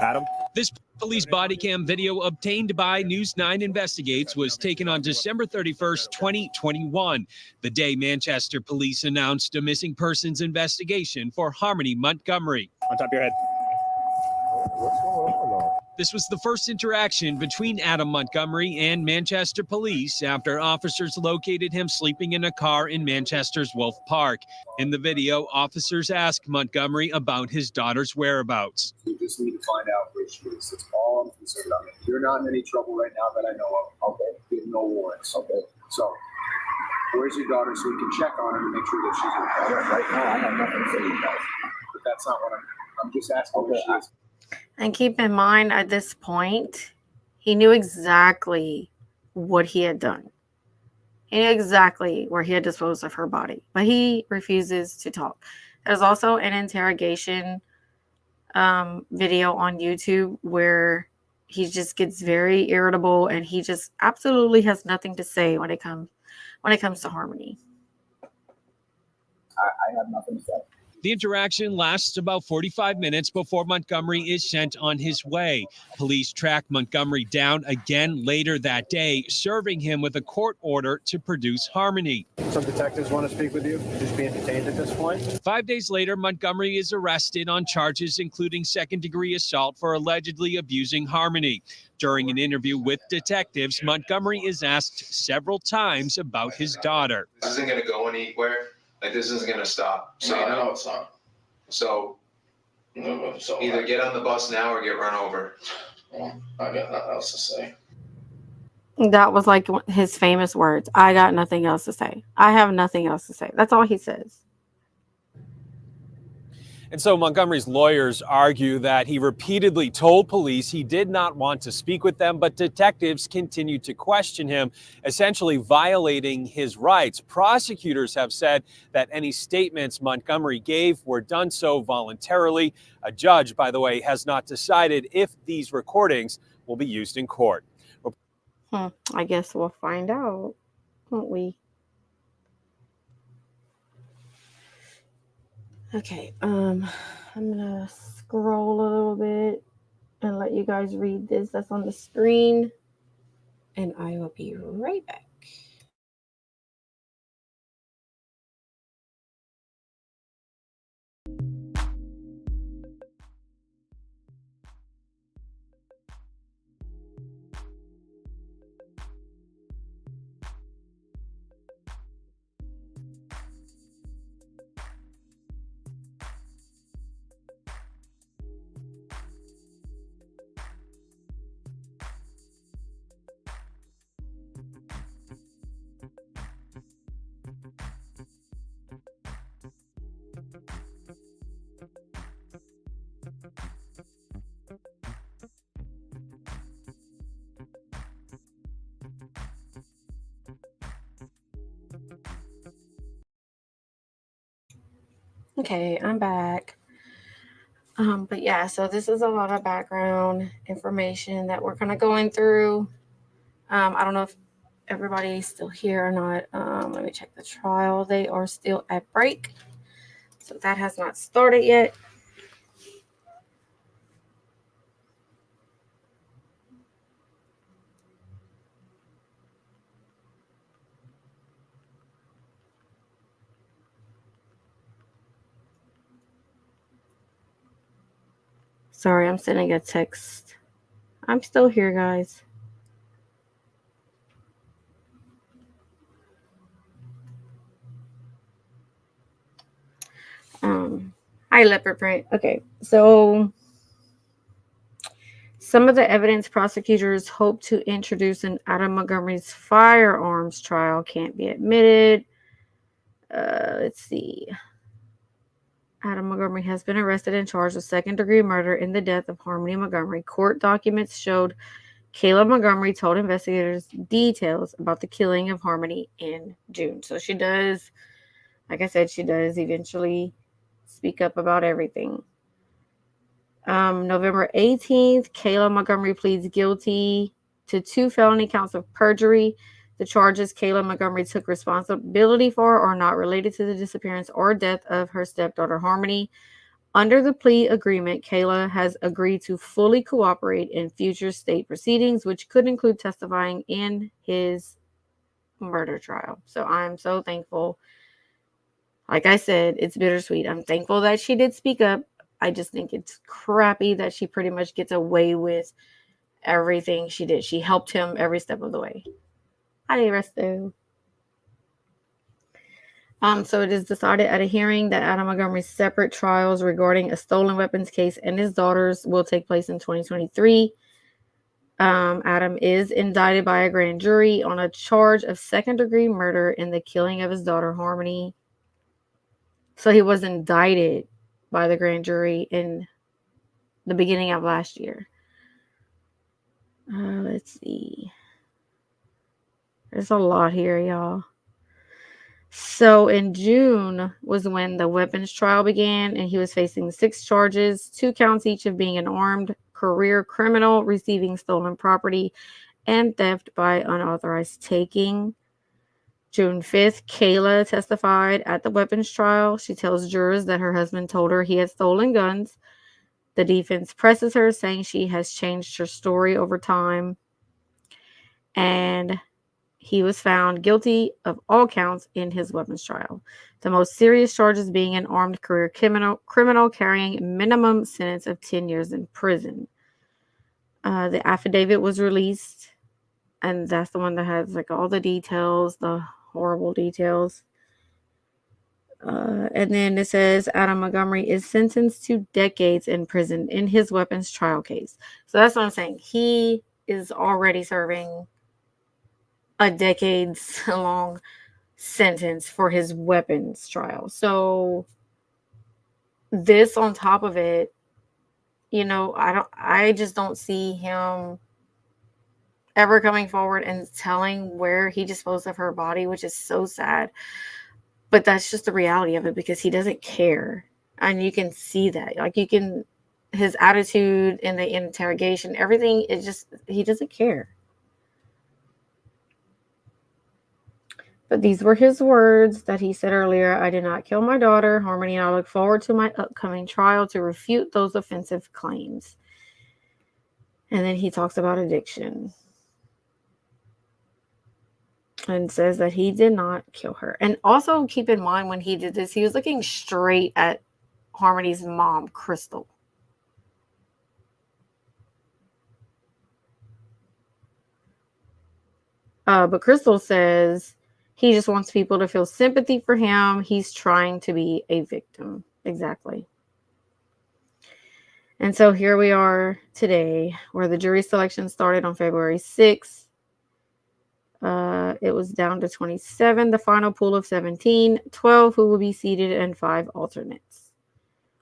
Adam. This police body cam video obtained by News 9 Investigates was taken on December 31st, 2021, the day Manchester police announced a missing persons investigation for Harmony Montgomery. On top of your head. What's going on? This was the first interaction between Adam Montgomery and Manchester police after officers located him sleeping in a car in Manchester's Wolf Park. In the video, officers ask Montgomery about his daughter's whereabouts. You just need to find out where she is. That's all I'm concerned about. You're not in any trouble right now that I know of. Okay. You have no warrants. Okay. So, where's your daughter so we can check on her to make sure that she's okay? Right now, I have nothing to say to you guys. But that's not what I'm just asking where she is. And keep in mind, at this point, he knew exactly what he had done. He knew exactly where he had disposed of her body, but he refuses to talk. There's also an interrogation video on YouTube where he just gets very irritable and he just absolutely has nothing to say when it comes to Harmony. I have nothing to say. The interaction lasts about 45 minutes before Montgomery is sent on his way. Police track Montgomery down again later that day, serving him with a court order to produce Harmony. Some detectives want to speak with you. Just being detained at this point. 5 days later, Montgomery is arrested on charges including second-degree assault for allegedly abusing Harmony. During an interview with detectives, Montgomery is asked several times about his daughter. This isn't going to go anywhere. Like, this isn't going to stop. So, No, I know it's not. So, either get on the bus now or get run over. Well, I got nothing else to say. That was like his famous words. I got nothing else to say. I have nothing else to say. That's all he says. And so Montgomery's lawyers argue that he repeatedly told police he did not want to speak with them, but detectives continued to question him, essentially violating his rights. Prosecutors have said that any statements Montgomery gave were done so voluntarily. A judge, by the way, has not decided if these recordings will be used in court. I guess we'll find out, won't we? Okay, I'm gonna scroll a little bit and let you guys read this. That's on the screen, and I will be right back. Okay, I'm back. But yeah, so this is a lot of background information that we're kind of going through. I don't know if everybody's still here or not. Let me check the trial. They are still at break. So that has not started yet. Sorry, I'm sending a text. I'm still here, guys. Hi, leopard print. Okay, so some of the evidence prosecutors hope to introduce in Adam Montgomery's firearms trial can't be admitted. Let's see. Adam Montgomery has been arrested and charged with second-degree murder in the death of Harmony Montgomery. Court documents showed Kayla Montgomery told investigators details about the killing of Harmony in June. So she does, like I said, she does eventually speak up about everything. November 18th, Kayla Montgomery pleads guilty to 2 felony counts of perjury. The charges Kayla Montgomery took responsibility for are not related to the disappearance or death of her stepdaughter Harmony. Under the plea agreement, Kayla has agreed to fully cooperate in future state proceedings, which could include testifying in his murder trial. So I'm so thankful. Like I said, it's bittersweet. I'm thankful that she did speak up. I just think it's crappy that she pretty much gets away with everything she did. She helped him every step of the way. Hi, Resto. So it is decided at a hearing that Adam Montgomery's separate trials regarding a stolen weapons case and his daughters will take place in 2023. Adam is indicted by a grand jury on a charge of second-degree murder in the killing of his daughter Harmony. So he was indicted by the grand jury in the beginning of last year. Let's see. There's a lot here, y'all. So in June was when the weapons trial began, and he was facing 6 charges, 2 counts each of being an armed career criminal, receiving stolen property, and theft by unauthorized taking. June 5th, Kayla testified at the weapons trial. She tells jurors that her husband told her he had stolen guns. The defense presses her, saying she has changed her story over time. And he was found guilty of all counts in his weapons trial. The most serious charges being an armed career criminal carrying minimum sentence of 10 years in prison. The affidavit was released, and that's the one that has like all the details, the horrible details. And then it says Adam Montgomery is sentenced to decades in prison in his weapons trial case. So that's what I'm saying. He is already serving a decades-long sentence for his weapons trial. So this on top of it, you know, I just don't see him ever coming forward and telling where he disposed of her body, which is so sad. But that's just the reality of it, because he doesn't care. And you can see that. Like, you can, his attitude in the interrogation, everything, it just, he doesn't care. But these were his words that he said earlier. I did not kill my daughter, Harmony, and I look forward to my upcoming trial to refute those offensive claims. And then he talks about addiction and says that he did not kill her. And also keep in mind, when he did this, he was looking straight at Harmony's mom, Crystal. But Crystal says he just wants people to feel sympathy for him. He's trying to be a victim. Exactly. And so here we are today, where the jury selection started on February 6th. It was down to 27, the final pool of 17, 12 who will be seated, and 5 alternates.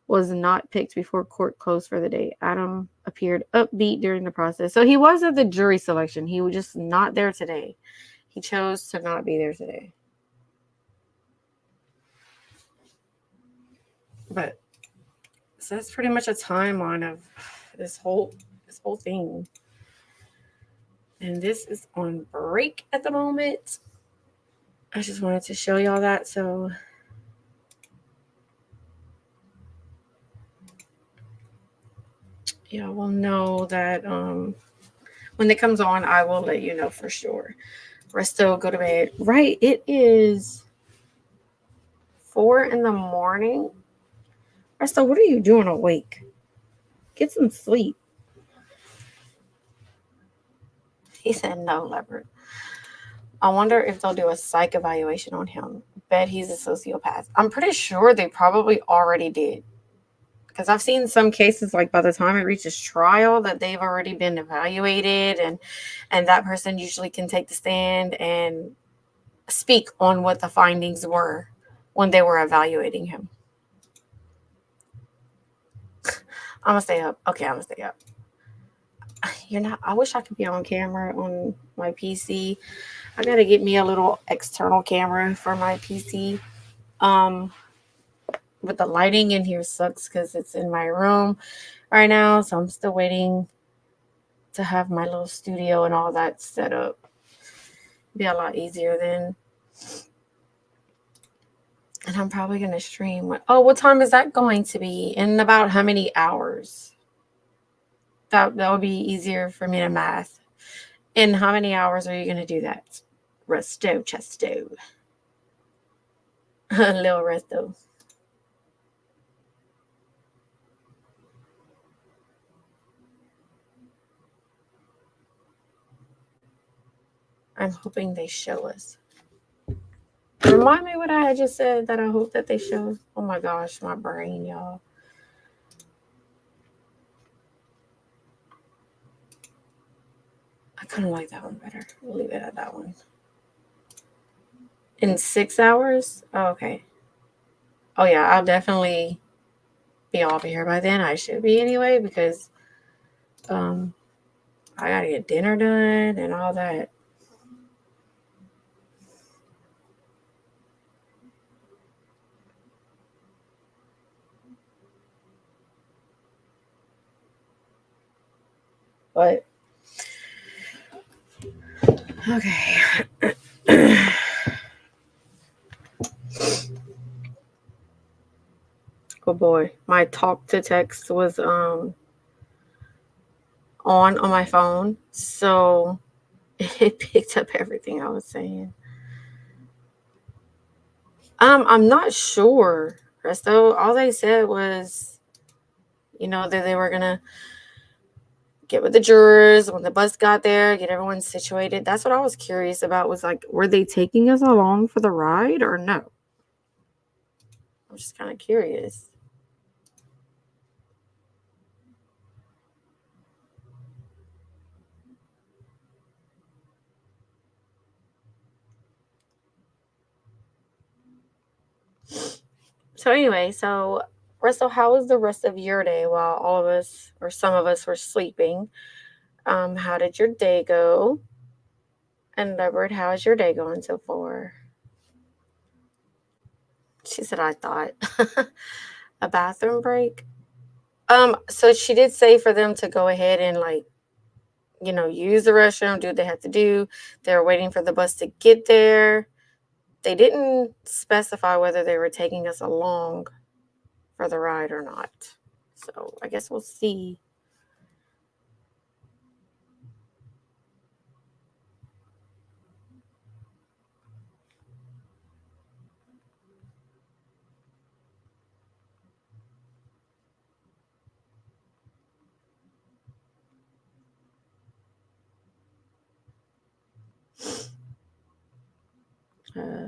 Was not picked before court closed for the day. Adam appeared upbeat during the process. So he was at the jury selection. He was just not there today. He chose to not be there today. But so that's pretty much a timeline of this whole thing. And this is on break at the moment. I just wanted to show y'all that. So y'all will know that when it comes on, I will let you know for sure. Resto, go to bed. Right, it is 4 a.m. Resto, what are you doing awake? Get some sleep. He said no, Leopard. I wonder if they'll do a psych evaluation on him. Bet he's a sociopath. I'm pretty sure they probably already did. Because I've seen some cases, like by the time it reaches trial, that they've already been evaluated, and that person usually can take the stand and speak on what the findings were when they were evaluating him. I'm gonna stay up. Okay, I'm gonna stay up. You're not. I wish I could be on camera on my PC. I gotta get me a little external camera for my PC. But the lighting in here sucks because it's in my room right now, so I'm still waiting to have my little studio and all that set up. Be a lot easier then. And I'm probably gonna stream. What time is that going to be? In about how many hours? That would be easier for me to math. In how many hours are you gonna do that? Resto, chesto. Little resto. I'm hoping they show us. Remind me what I had just said that I hope that they show. Oh my gosh, my brain, y'all. I kind of like that one better. We'll leave it at that one. In 6 hours? Oh, okay. Oh yeah, I'll definitely be off of here by then. I should be anyway, because I gotta get dinner done and all that. But okay. Oh boy, my talk to text was on my phone, so it picked up everything I was saying. I'm not sure, Resto. All they said was, that they were gonna get with the jurors when the bus got there, get everyone situated. That's what I was curious about, was like, were they taking us along for the ride or no? I'm just kind of curious. So anyway, Russell, how was the rest of your day while all of us, or some of us, were sleeping? How did your day go? And Leopard, how is your day going so far? She said, I thought. A bathroom break? So she did say for them to go ahead and use the restroom, do what they had to do. They were waiting for the bus to get there. They didn't specify whether they were taking us along for the ride or not. So I guess we'll see.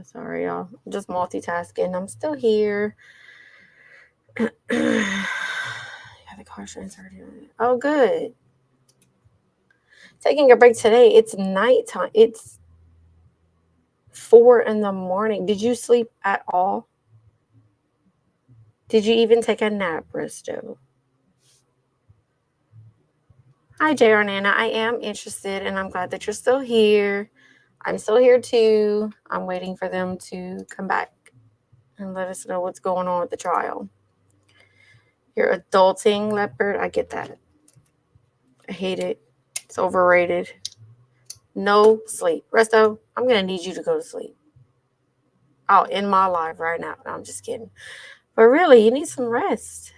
Sorry, y'all. I'm just multitasking. I'm still here. Yeah, the car transferred. Oh, good. Taking a break today. It's nighttime. It's 4 a.m. Did you sleep at all? Did you even take a nap, Bristow? Hi, JR Nana. I am interested, and I'm glad that you're still here. I'm still here too. I'm waiting for them to come back and let us know what's going on with the trial. You're adulting, Leopard. I get that. I hate it. It's overrated. No sleep. Resto, I'm going to need you to go to sleep. I'll end my live right now. No, I'm just kidding. But really, you need some rest.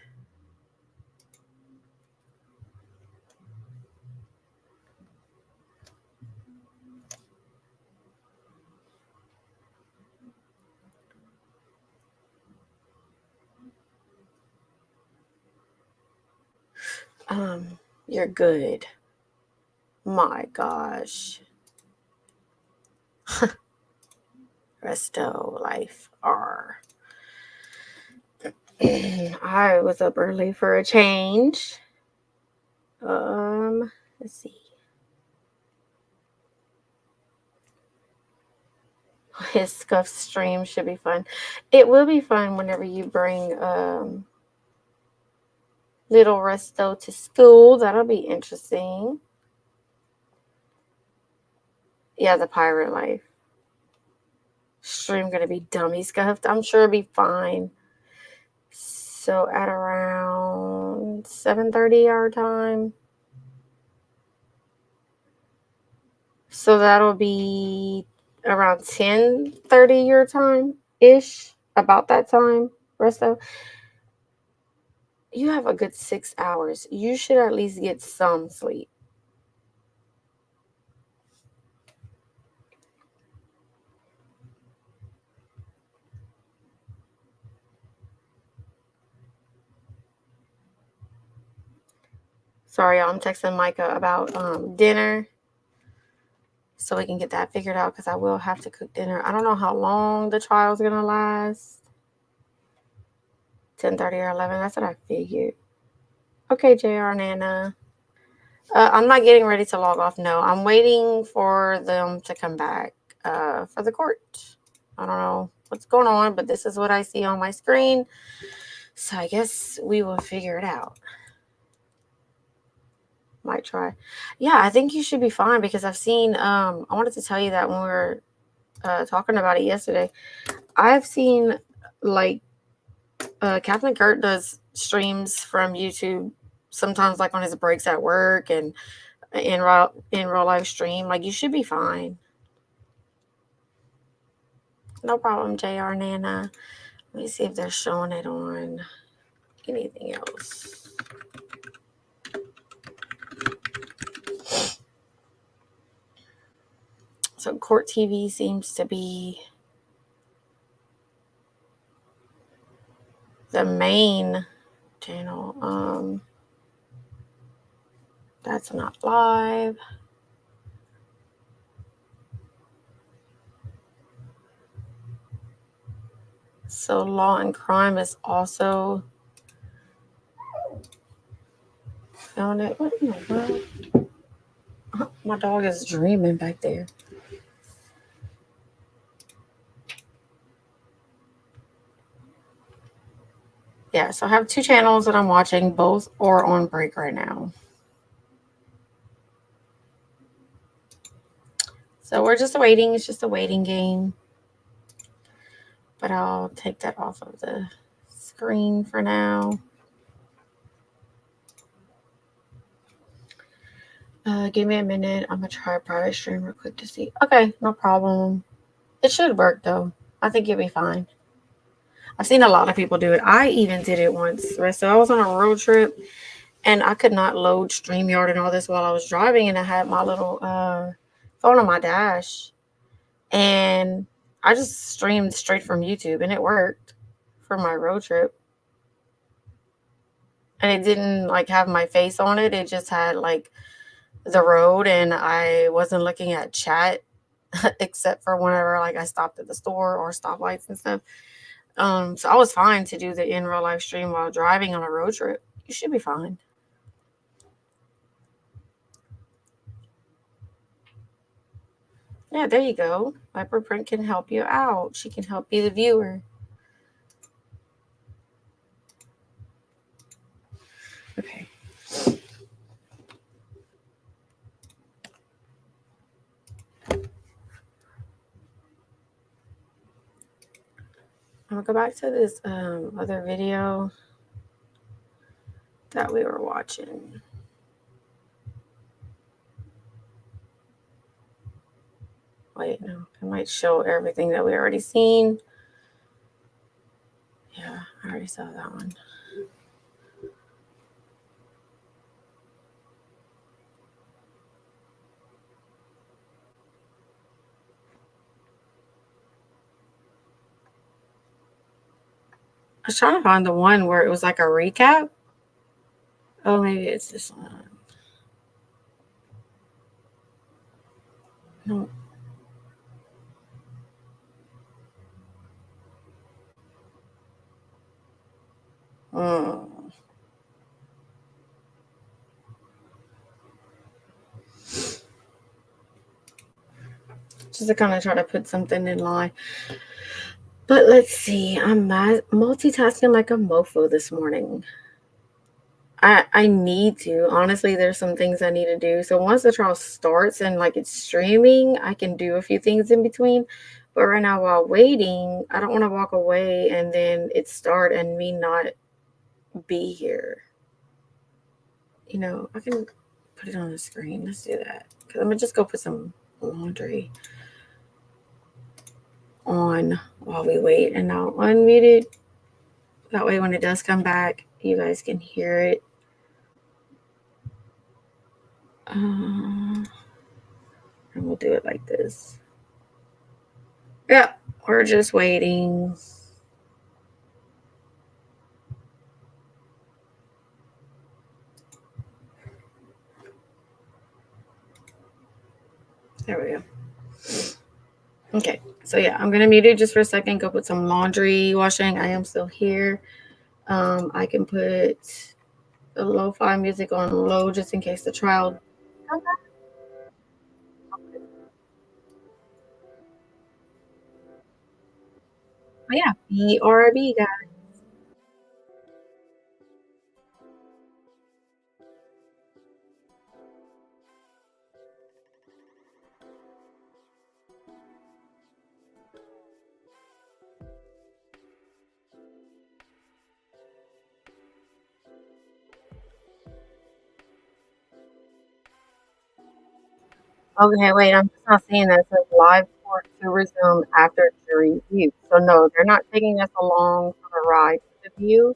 You're good. My gosh. Resto life R. I was up early for a change. Let's see. His scuff stream should be fun. It will be fun whenever you bring little Resto to school. That'll be interesting. Yeah, the pirate life stream gonna be dummy scuffed. I'm sure it'll be fine. So at around 7:30 our time. So that'll be around 10:30 your time ish. About that time, Resto. You have a good 6 hours. You should at least get some sleep. Sorry, y'all, I'm texting Micah about dinner so we can get that figured out because I will have to cook dinner. I don't know how long the trial's going to last. 10:30 or 11. That's what I figured. Okay, JR Nana. I'm not getting ready to log off. No, I'm waiting for them to come back for the court. I don't know what's going on, but this is what I see on my screen. So I guess we will figure it out. Might try. Yeah, I think you should be fine because I've seen, I wanted to tell you that when we were talking about it yesterday, I've seen like Captain Kurt does streams from YouTube sometimes like on his breaks at work and in real life stream. Like you should be fine. No problem, JR Nana. Let me see if they're showing it on anything else. So Court TV seems to be the main channel. That's not live. So Law and Crime is also on it. What in the world? My dog is dreaming back there. Yeah, so I have 2 channels that I'm watching. Both are on break right now. So we're just waiting. It's just a waiting game. But I'll take that off of the screen for now. Give me a minute. I'm going to try a private stream real quick to see. Okay, no problem. It should work, though. I think you'll be fine. I've seen a lot of people do it. I even did it once. So I was on a road trip, and I could not load StreamYard and all this while I was driving, and I had my little phone on my dash. And I just streamed straight from YouTube, and it worked for my road trip. And it didn't, like, have my face on it. It just had, like, the road, and I wasn't looking at chat except for whenever, like, I stopped at the store or stoplights and stuff. So I was fine to do the in real life stream while driving on a road trip. You should be fine. Yeah, there you go. Viper Print can help you out. She can help you, the viewer. Okay. I'm gonna go back to this other video that we were watching. Wait, no, it might show everything that we already seen. Yeah, I already saw that one. I was trying to find the one where it was like a recap Oh, maybe it's this one. No. Just to kind of try to put something in line. But let's see. I'm multitasking like a mofo this morning. I need to. Honestly, there's some things I need to do. So once the trial starts and like it's streaming, I can do a few things in between. But right now, while waiting, I don't want to walk away and then it start and me not be here. You know, I can put it on the screen. Let's do that. Because I'm going to just go put some laundry on while we wait. And I'll unmute it. That way, when it does come back, you guys can hear it. And we'll do it like this. Yeah, we're just waiting. There we go. Okay, so yeah, I'm gonna mute it just for a second. Go put some laundry washing. I am still here. I can put the lo-fi music on low just in case the trial. Oh yeah, BRB guys. Okay, wait, I'm just not seeing that. It says live court to resume after jury view. So no, they're not taking us along for the ride to the view,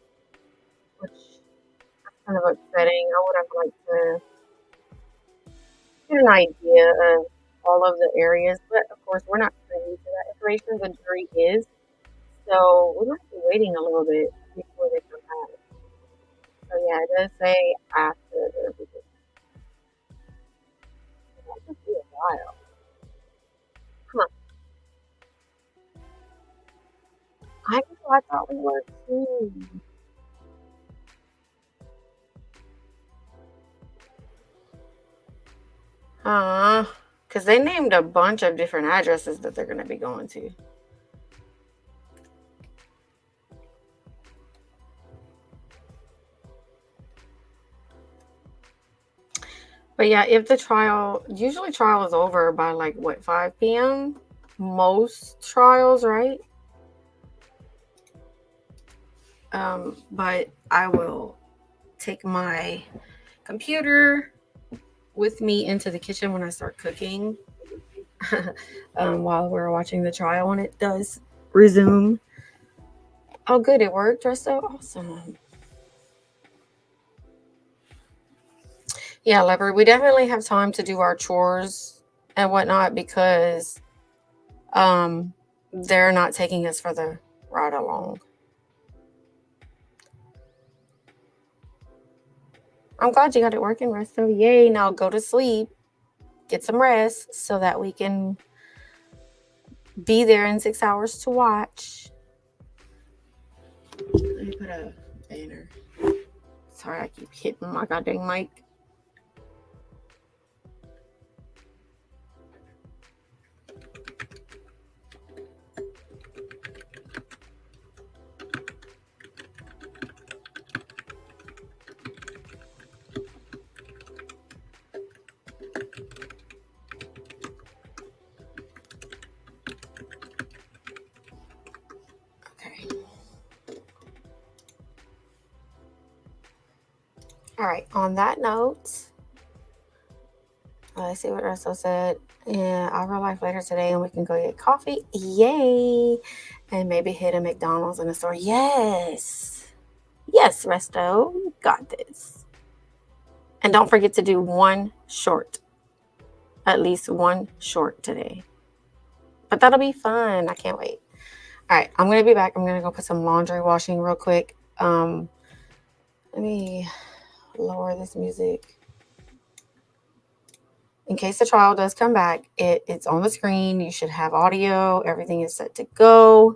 which is kind of upsetting. I would have liked to get an idea of all of the areas, but of course we're not privy to that information. The jury is, so we might be waiting a little bit before they come back. So yeah, it does say after the visit. That could be a while. Come on. I thought we were too. Because they named a bunch of different addresses that they're going to be going to. But yeah, if the trial, usually trial is over by like what, 5 p.m? Most trials, right? But I will take my computer with me into the kitchen when I start cooking while we're watching the trial when it does resume. Oh, good. It worked. That's so awesome. Yeah, Leopard, we definitely have time to do our chores and whatnot because they're not taking us for the ride along. I'm glad you got it working, Resto. Yay. Now go to sleep, get some rest so that we can be there in 6 hours to watch. Let me put a banner. Sorry, I keep hitting my goddamn mic. All right, on that note, let's see what Resto said. Yeah, I'll arrive later today and we can go get coffee. Yay! And maybe hit a McDonald's in the store. Yes! Yes, Resto, you got this. And don't forget to do one short. At least one short today. But that'll be fun. I can't wait. All right, I'm going to be back. I'm going to go put some laundry washing real quick. Let me lower this music. In case the trial does come back, it's on the screen. You should have audio. Everything is set to go.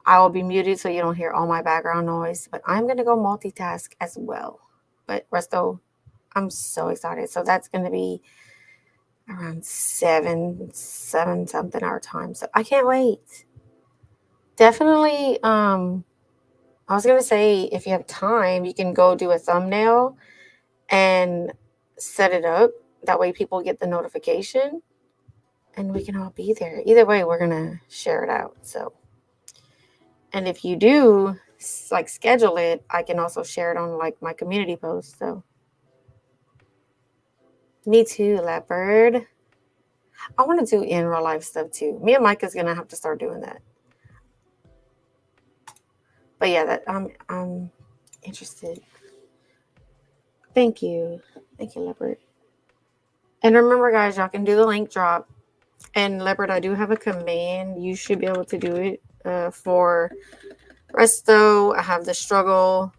I will be muted so you don't hear all my background noise, but I'm going to go multitask as well. But Resto, I'm so excited. So that's going to be around 7 something our time. So I can't wait. Definitely, I was going to say, if you have time, you can go do a thumbnail and set it up. That way people get the notification and we can all be there. Either way, we're going to share it out. So, and if you do like schedule it, I can also share it on like my community post. So me too, Leopard. I want to do in real life stuff too. Me and Micah's going to have to start doing that. But yeah, that I'm interested. Thank you. Thank you, Leopard. And remember, guys, y'all can do the link drop. And Leopard, I do have a command. You should be able to do it for Resto. I have the struggle.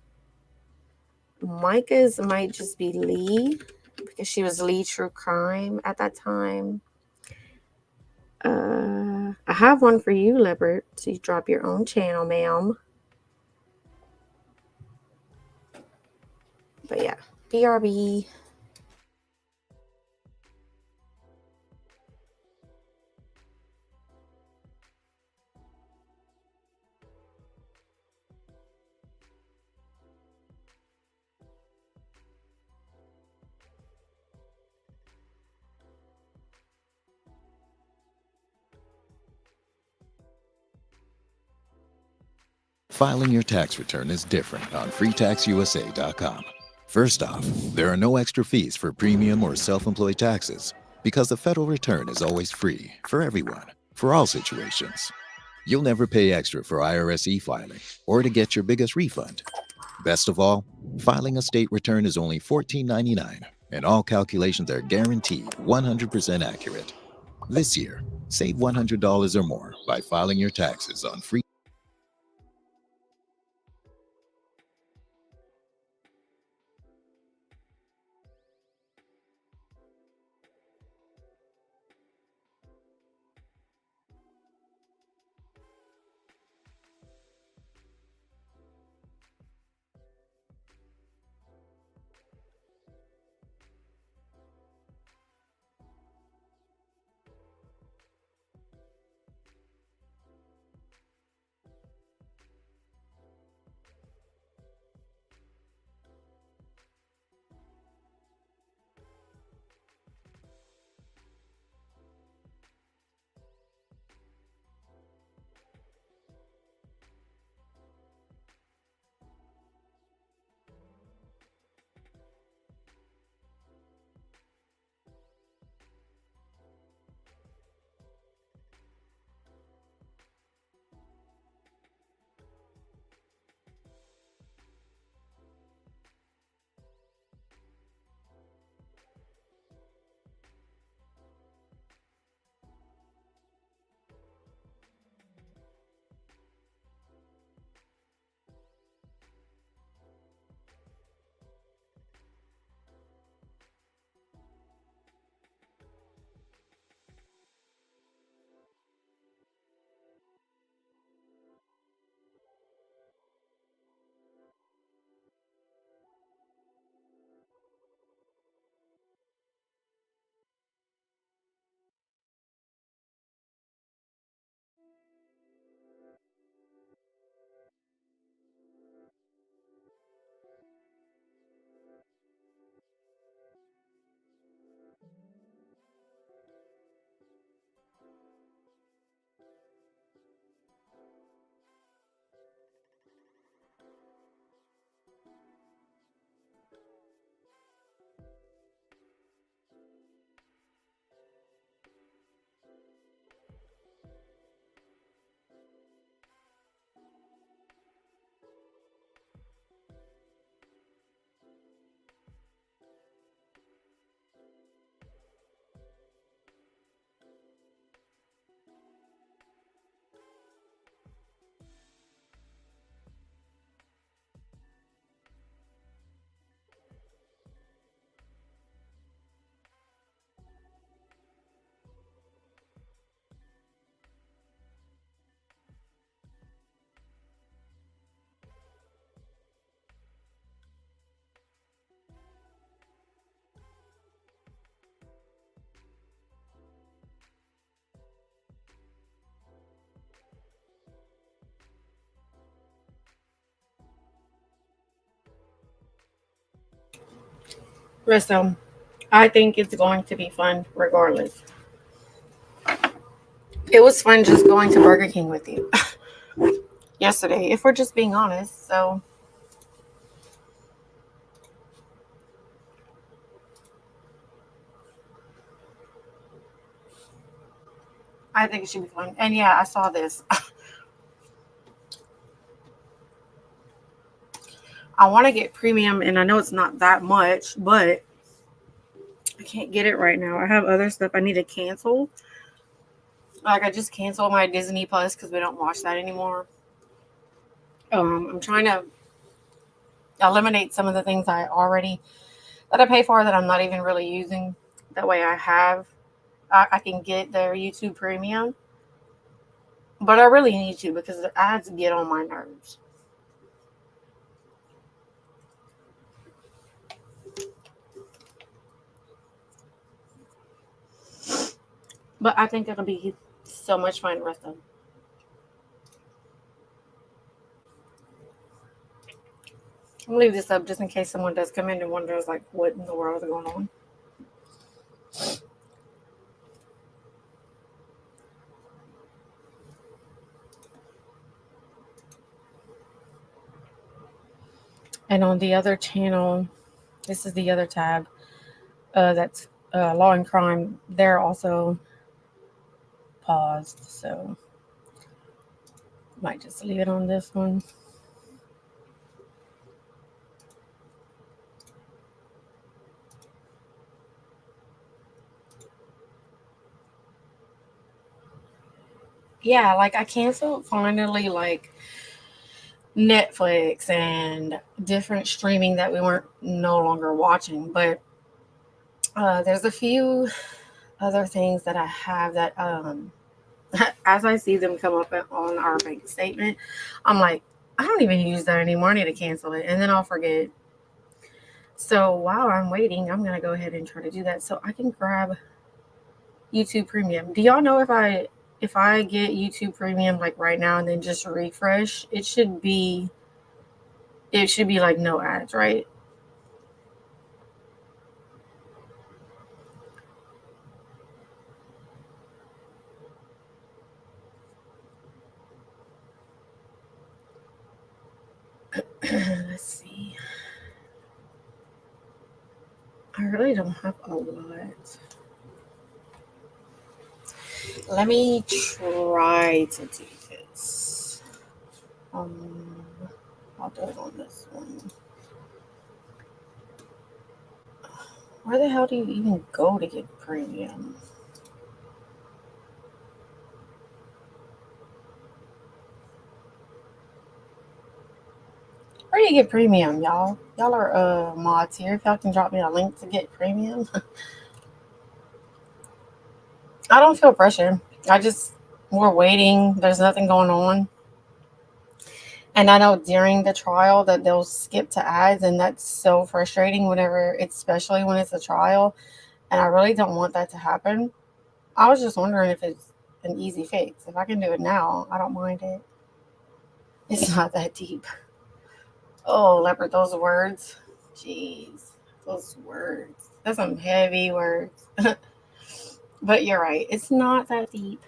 Micah's might just be Lee because she was Lee True Crime at that time. I have one for you, Leopard. So you drop your own channel, ma'am. But yeah, BRB. Filing your tax return is different on freetaxusa.com. First off, there are no extra fees for premium or self-employed taxes because the federal return is always free for everyone, for all situations. You'll never pay extra for IRS e-filing or to get your biggest refund. Best of all, filing a state return is only $14.99, and all calculations are guaranteed 100% accurate. This year, save $100 or more by filing your taxes on free. So I think it's going to be fun regardless. It was fun just going to Burger King with you yesterday, if we're just being honest. So I think it should be fun. And yeah, I saw this. I want to get premium, and I know it's not that much, but I can't get it right now. I have other stuff I need to cancel. Like, I just canceled my Disney Plus because we don't watch that anymore. I'm trying to eliminate some of the things that I pay for that I'm not even really using. That way I can get their YouTube Premium. But I really need to, because the ads get on my nerves. But I think it'll be so much fun, Rissa. I'll leave this up just in case someone does come in and wonders, like, what in the world is going on. And on the other channel, this is the other tab, that's Law and Crime. They're also paused, so might just leave it on this one. Yeah, like, I canceled finally, like, Netflix and different streaming that we weren't no longer watching, but there's a few other things that I have that as I see them come up on our bank statement, I'm like, I don't even use that anymore. I need to cancel it, and then I'll forget. So while I'm waiting, I'm gonna go ahead and try to do that so I can grab YouTube Premium. Do y'all know if I get YouTube Premium like right now and then just refresh, it should be like no ads, right? Let's see. I really don't have a lot. Let me try to do this. I'll do it on this one. Where the hell do you even go to get premium? Where do you get premium, y'all? Y'all are mods here. If y'all can drop me a link to get premium. I don't feel pressure. We're waiting. There's nothing going on. And I know during the trial that they'll skip to ads, and that's so frustrating especially when it's a trial. And I really don't want that to happen. I was just wondering if it's an easy fix. If I can do it now, I don't mind it. It's not that deep. Oh, Leopard, those words. Jeez, those words. That's some heavy words. But you're right. It's not that deep.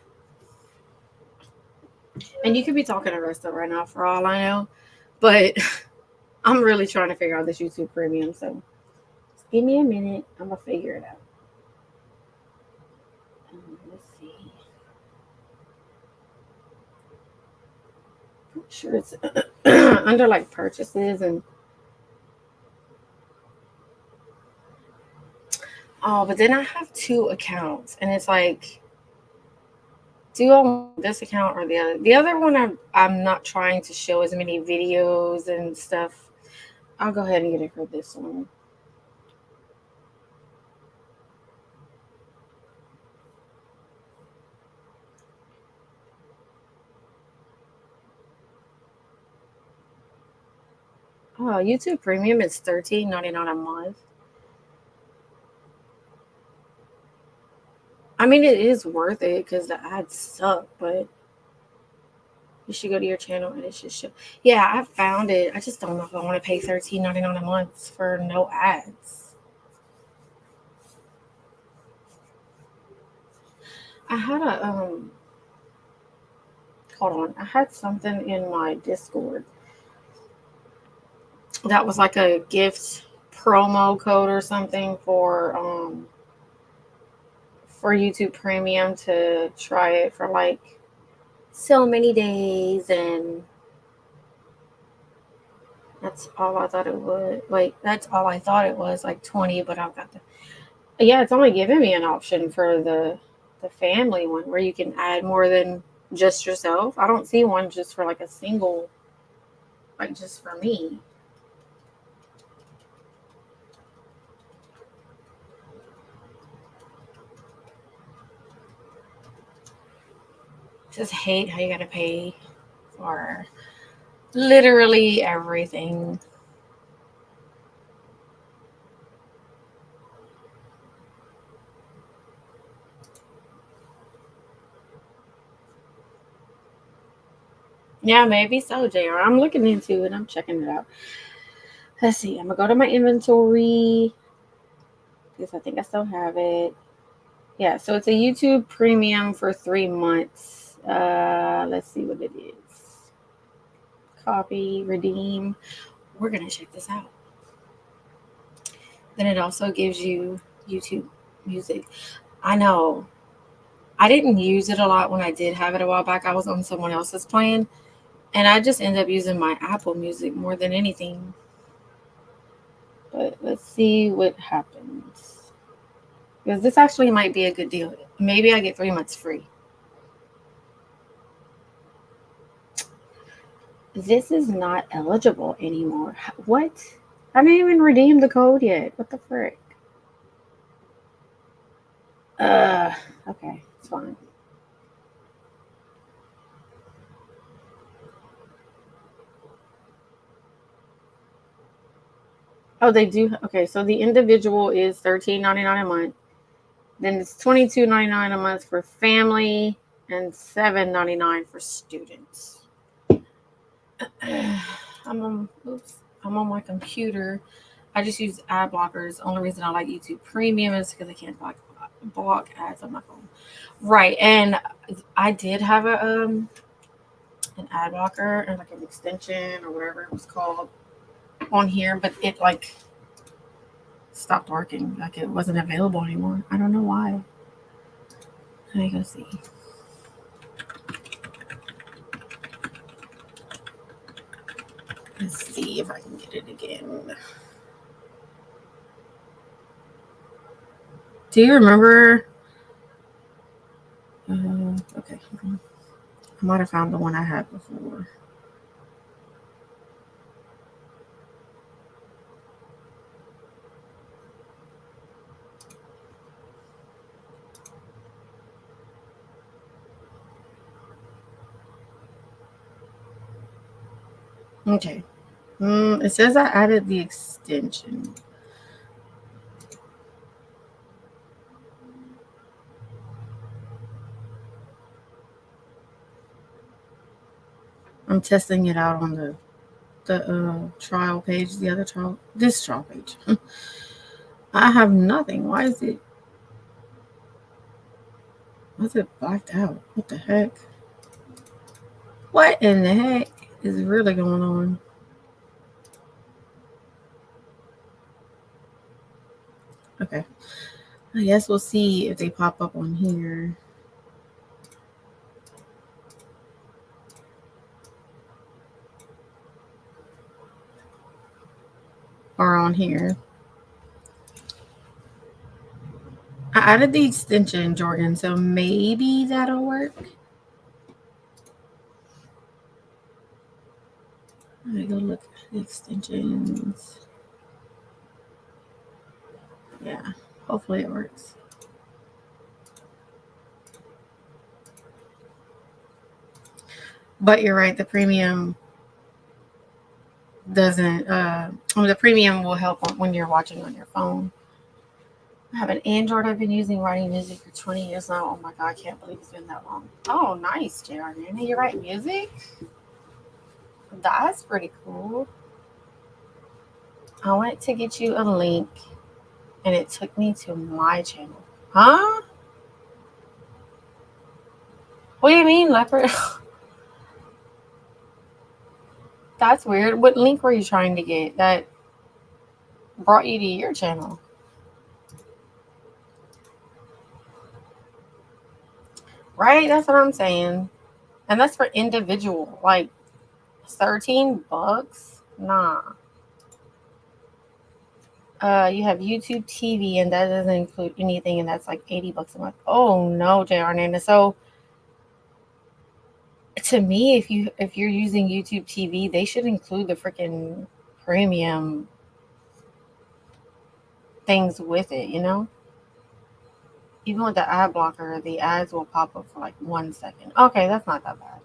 And you could be talking to Resta right now for all I know. But I'm really trying to figure out this YouTube Premium. So just give me a minute. I'm going to figure it out. Let's see. I'm sure it's under like purchases and. Oh, but then I have two accounts, and it's like, do I want this account or the other? The other one, I'm not trying to show as many videos and stuff. I'll go ahead and get it for this one. Oh, YouTube Premium is $13.99 a month. I mean, it is worth it because the ads suck, but you should go to your channel and it should show. Yeah, I found it. I just don't know if I want to pay $13.99 a month for no ads. I had a hold on. I had something in my Discord that was like a gift promo code or something for YouTube Premium to try it for like so many days, and that's all I thought it would. Like that's all I thought it was, like 20, but I've got the yeah, it's only giving me an option for the family one where you can add more than just yourself. I don't see one just for like a single, like just for me. Just hate how you gotta pay for literally everything. Yeah, maybe so, JR. I'm looking into it. I'm checking it out. Let's see. I'm gonna go to my inventory because I think I still have it. Yeah, so it's a YouTube Premium for 3 months. Let's see what it is. Copy, redeem. We're gonna check this out. Then it also gives you YouTube Music. I know. I didn't use it a lot when I did have it a while back. I was on someone else's plan, and I just ended up using my Apple Music more than anything. But let's see what happens. Because this actually might be a good deal. Maybe I get 3 months free. This is not eligible anymore. What? I didn't even redeem the code yet. What the frick? Okay, it's fine. Oh, they do. Okay, so the individual is $13.99 a month. Then it's $22.99 a month for family and $7.99 for students. I'm on my computer. I just use ad blockers. Only reason I like YouTube Premium is because I can't block ads on my phone. Right, and I did have an ad blocker and like an extension or whatever it was called on here, but it like stopped working. Like it wasn't available anymore. I don't know why. Let me go see. Let's see if I can get it again. Do you remember? Okay. I might have found the one I had before. Okay. It says I added the extension. I'm testing it out on the trial page, this trial page. I have nothing. Why is it blacked out? What the heck? What in the heck is really going on? Okay. I guess we'll see if they pop up on here. Or on here. I added the extension, Jordan, so maybe that'll work. Let me go look at the extensions. Yeah, hopefully it works. But you're right, the premium doesn't, the premium will help when you're watching on your phone. I have an Android I've been using writing music for 20 years now. Oh my God, I can't believe it's been that long. Oh, nice, JR. You write music? That's pretty cool. I went to get you a link and it took me to my channel. Huh? What do you mean, leopard? That's weird. What link were you trying to get that brought you to your channel? Right? That's what I'm saying. And that's for individual. Like $13? Nah. You have YouTube TV, and that doesn't include anything, and that's like $80 a month. Oh no, JR Nana. So to me, if you're using YouTube TV, they should include the freaking premium things with it, you know? Even with the ad blocker, the ads will pop up for like 1 second. Okay, that's not that bad.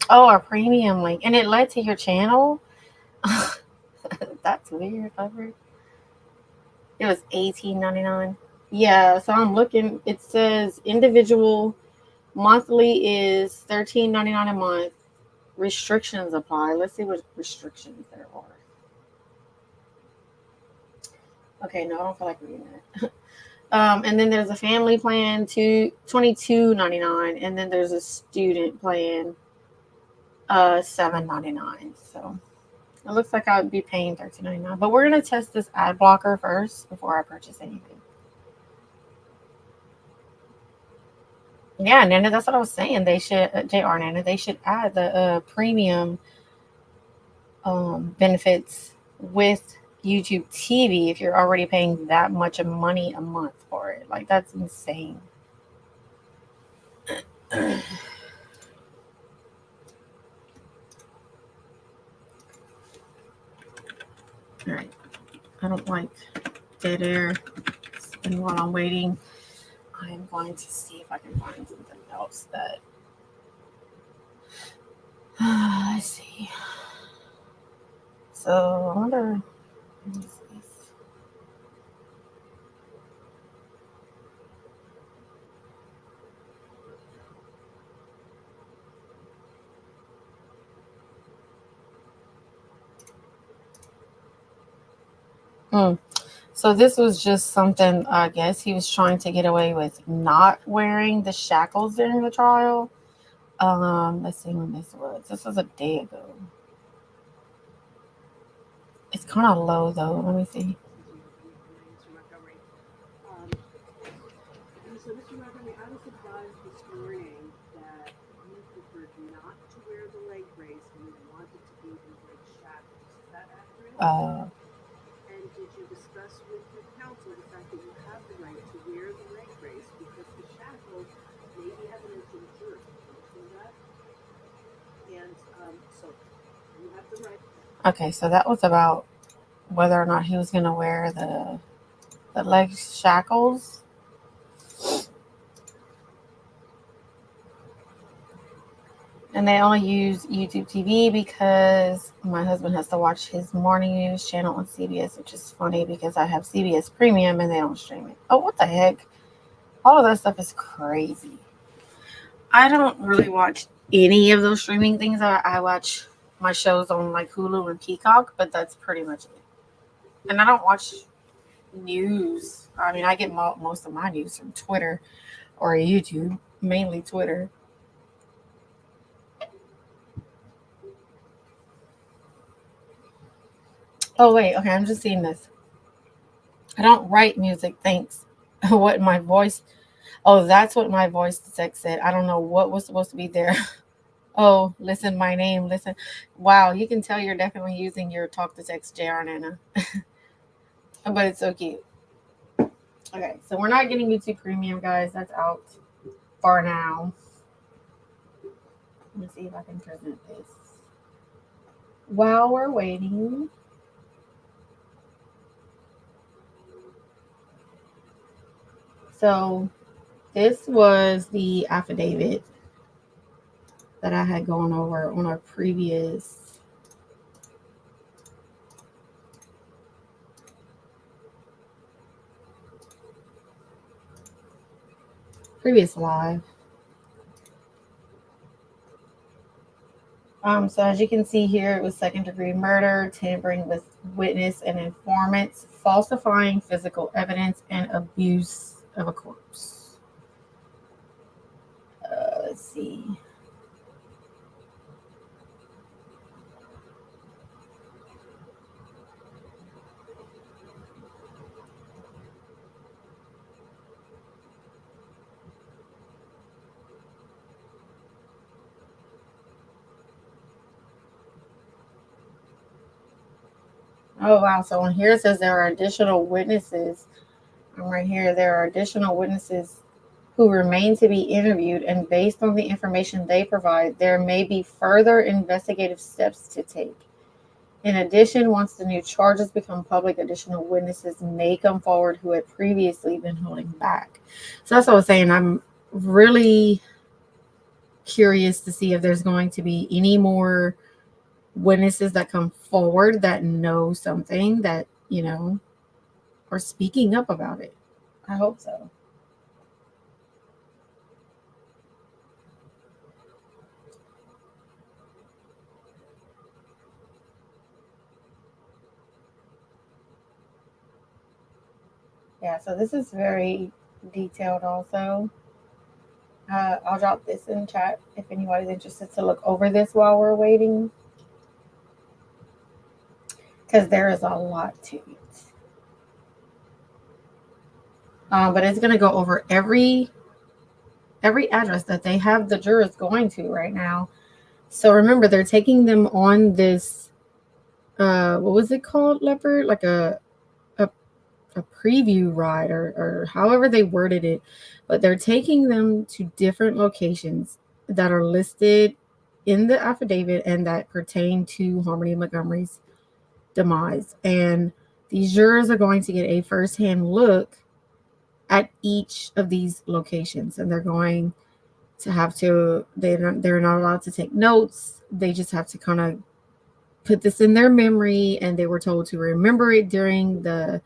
Oh, a premium link. And it led to your channel? That's weird, Leopard. It was $18.99. Yeah, so I'm looking. It says individual monthly is $13.99 a month. Restrictions apply. Let's see what restrictions there are. Okay, no, I don't feel like reading that. And then there's a family plan, $22.99, and then there's a student plan, $7.99. So it looks like I would be paying $13.99. But we're gonna test this ad blocker first before I purchase anything. Yeah, Nana, that's what I was saying. They should, JR Nana, they should add the premium benefits with YouTube TV if you're already paying that much money a month for it. Like, that's insane. All right. I don't like dead air. And while I'm waiting, I am going to see if I can find something else that. Let's see. So I wonder. So this was just something, I guess he was trying to get away with not wearing the shackles during the trial. Let's see when this was. This was a day ago. It's kind of low though. Let me see. So, Mr. Montgomery, I was advised this morning that you preferred not to wear the leg brace and you wanted to be in leg shackles. Is that accurate? And did you discuss with your counsel the fact that you have the right to wear the leg brace because the shackles may be evidence in the jury? Understand that? And so you have the right. Okay, so that was about whether or not he was going to wear the leg shackles. And they only use YouTube TV because my husband has to watch his morning news channel on CBS, which is funny because I have CBS Premium and they don't stream it. Oh, what the heck? All of that stuff is crazy. I don't really watch any of those streaming things. I watch my shows on like Hulu and Peacock, but that's pretty much it. And I don't watch news. I mean, I get most of my news from Twitter or YouTube, mainly Twitter. Oh, wait. Okay, I'm just seeing this. I don't write music, thanks. What my voice... Oh, that's what my voice text said. I don't know what was supposed to be there. Oh, listen, my name, listen. Wow, you can tell you're definitely using your talk to text JR Nana. But it's so cute. Okay, so we're not getting YouTube Premium, guys. That's out for now. Let me see if I can present this while we're waiting. So this was the affidavit that I had gone over on our previous live. So as you can see here, it was second-degree murder, tampering with witness and informants, falsifying physical evidence, and abuse of a corpse. see. Oh, wow. So on here it says there are additional witnesses. Right here, there are additional witnesses who remain to be interviewed, and based on the information they provide, there may be further investigative steps to take. In addition, once the new charges become public, additional witnesses may come forward who had previously been holding back. So that's what I was saying. I'm really curious to see if there's going to be any more witnesses that come forward that know something that, are speaking up about it. I hope so. Yeah, so this is very detailed also. I'll drop this in chat if anybody's interested to look over this while we're waiting, because there is a lot to it. But it's going to go over every address that they have the jurors going to right now. So remember, they're taking them on this, what was it called, Leopard? Like a preview ride or however they worded it. But they're taking them to different locations that are listed in the affidavit and that pertain to Harmony Montgomery's demise. And these jurors are going to get a firsthand look at each of these locations, and they're going to have to, they're not allowed to take notes. They just have to kind of put this in their memory, and they were told to remember it during the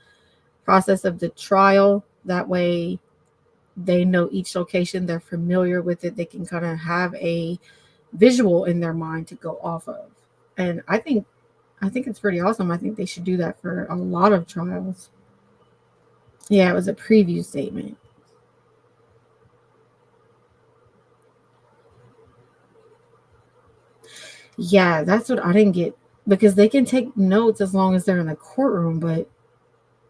process of the trial. That way they know each location, they're familiar with it, they can kind of have a visual in their mind to go off of. And I think it's pretty awesome. I think they should do that for a lot of trials. Yeah, it was a preview statement. Yeah, that's what I didn't get, because they can take notes as long as they're in the courtroom, but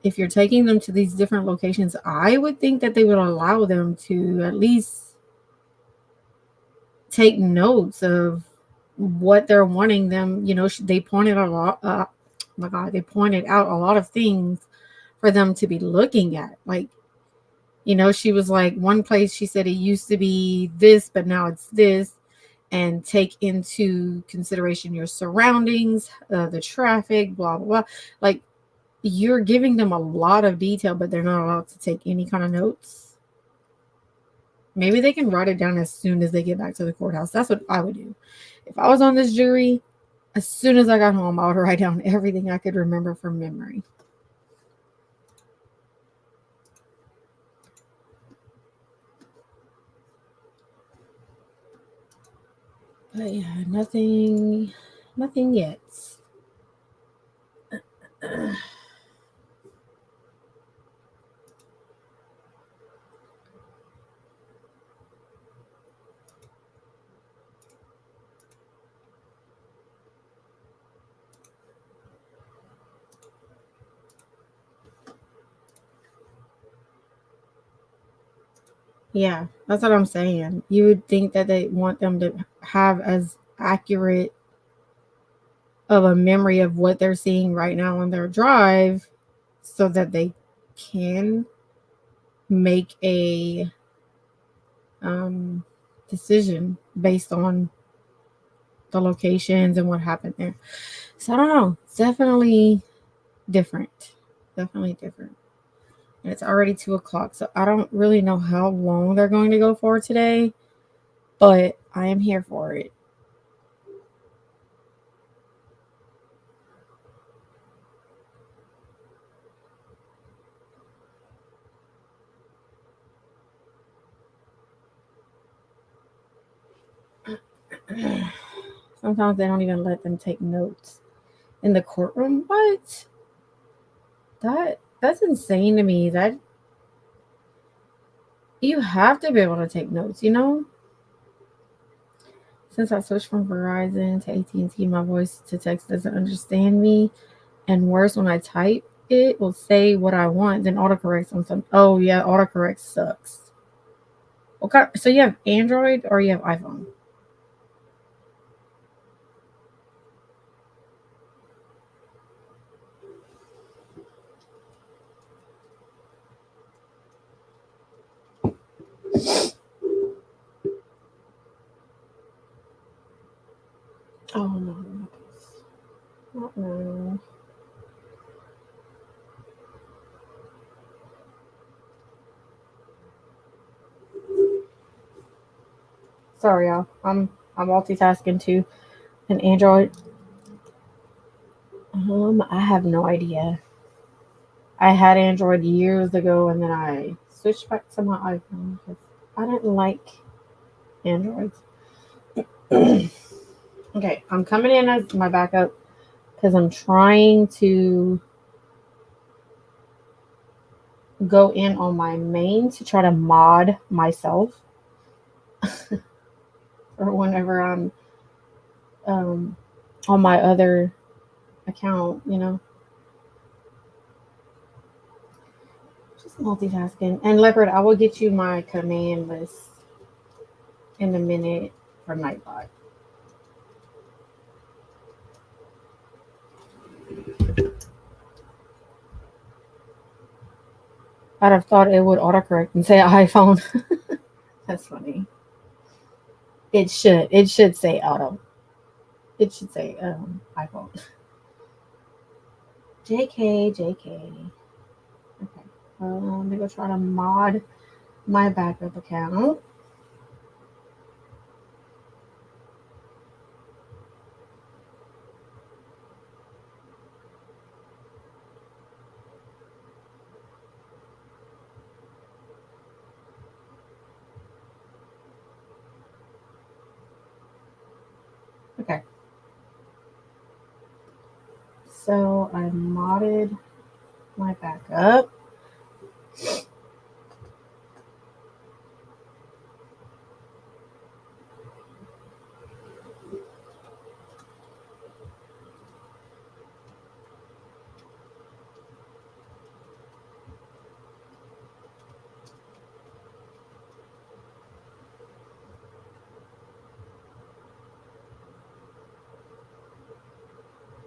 if you're taking them to these different locations, I would think that they would allow them to at least take notes of what they're wanting them. They pointed out a lot. They pointed out a lot of things for them to be looking at. Like, she was like, one place she said it used to be this, but now it's this. And take into consideration your surroundings, the traffic, blah, blah, blah. Like, you're giving them a lot of detail, but they're not allowed to take any kind of notes. Maybe they can write it down as soon as they get back to the courthouse. That's what I would do. If I was on this jury, as soon as I got home, I would write down everything I could remember from memory. But yeah, nothing yet. Yeah, that's what I'm saying. You would think that they want them to have as accurate of a memory of what they're seeing right now on their drive so that they can make a decision based on the locations and what happened there. So I don't know. It's definitely different. Definitely different. And it's already 2:00, so I don't really know how long they're going to go for today, but I am here for it. Sometimes they don't even let them take notes in the courtroom. What? That's insane to me. That you have to be able to take notes, Since I switched from Verizon to AT&T, my voice to text doesn't understand me. And worse, when I type, it will say what I want, then autocorrects on some. Oh, yeah, autocorrect sucks. Okay, so you have Android or you have iPhone? Oh, no. Uh-oh. Sorry, y'all. I'm multitasking too. An Android. I have no idea. I had Android years ago, and then I switched back to my iPhone because I didn't like Androids. Okay, I'm coming in as my backup because I'm trying to go in on my main to try to mod myself or whenever I'm on my other account, just multitasking. And Leopard, I will get you my command list in a minute for Nightbot. I'd have thought it would autocorrect and say iPhone. That's funny. It should say auto. It should say iPhone. JK. Okay. Let me go try to mod my backup account. Okay. So I modded my backup.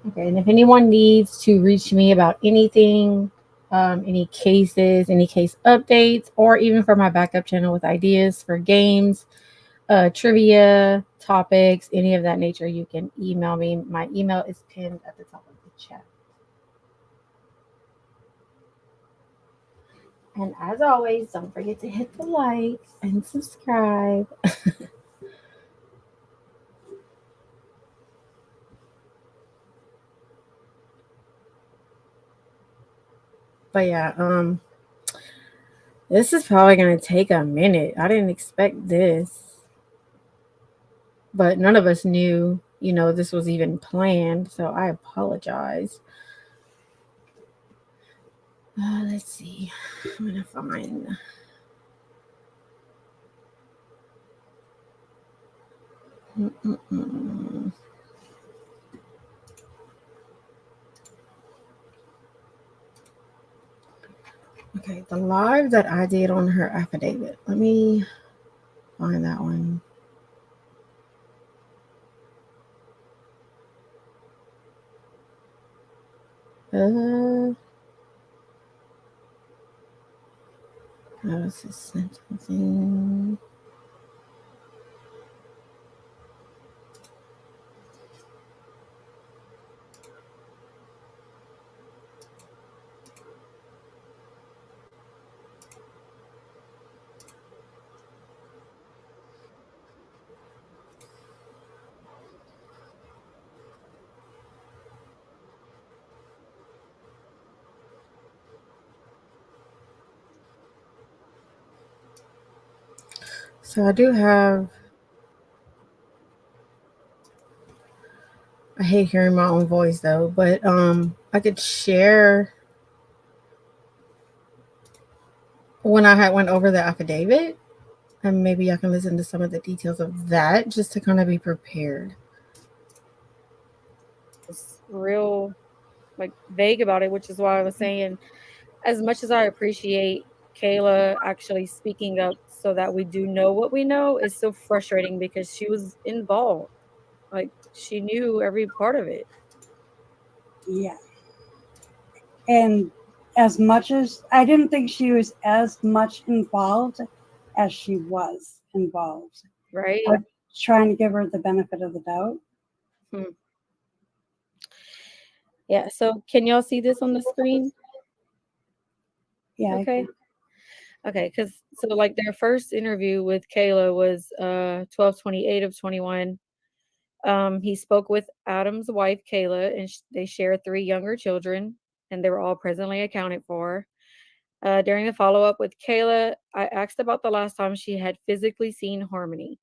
Okay, and if anyone needs to reach me about anything, any cases, any case updates, or even for my backup channel with ideas for games, trivia, topics, any of that nature, you can email me. My email is pinned at the top of the chat. And as always, don't forget to hit the like and subscribe. But yeah, this is probably gonna take a minute. I didn't expect this. But none of us knew, this was even planned, so I apologize. Let's see. I'm gonna find. Okay, the live that I did on her affidavit. Let me find that one. How is this sentencing? So I do have. I hate hearing my own voice though, but I could share when I had went over the affidavit. And maybe I can listen to some of the details of that just to kind of be prepared. It's real like vague about it, which is why I was saying, as much as I appreciate Kayla actually speaking up so that we do know what we know, it's still frustrating because she was involved. Like she knew every part of it. Yeah. And as much as I didn't think she was as much involved as she was involved. Right. I'm trying to give her the benefit of the doubt. Yeah. So can y'all see this on the screen? Yeah. Okay. Okay, because so like their first interview with Kayla was 12/28 of 21. He spoke with Adam's wife Kayla, and they share 3 younger children, and they were all presently accounted for. During the follow up with Kayla, I asked about the last time she had physically seen Harmony.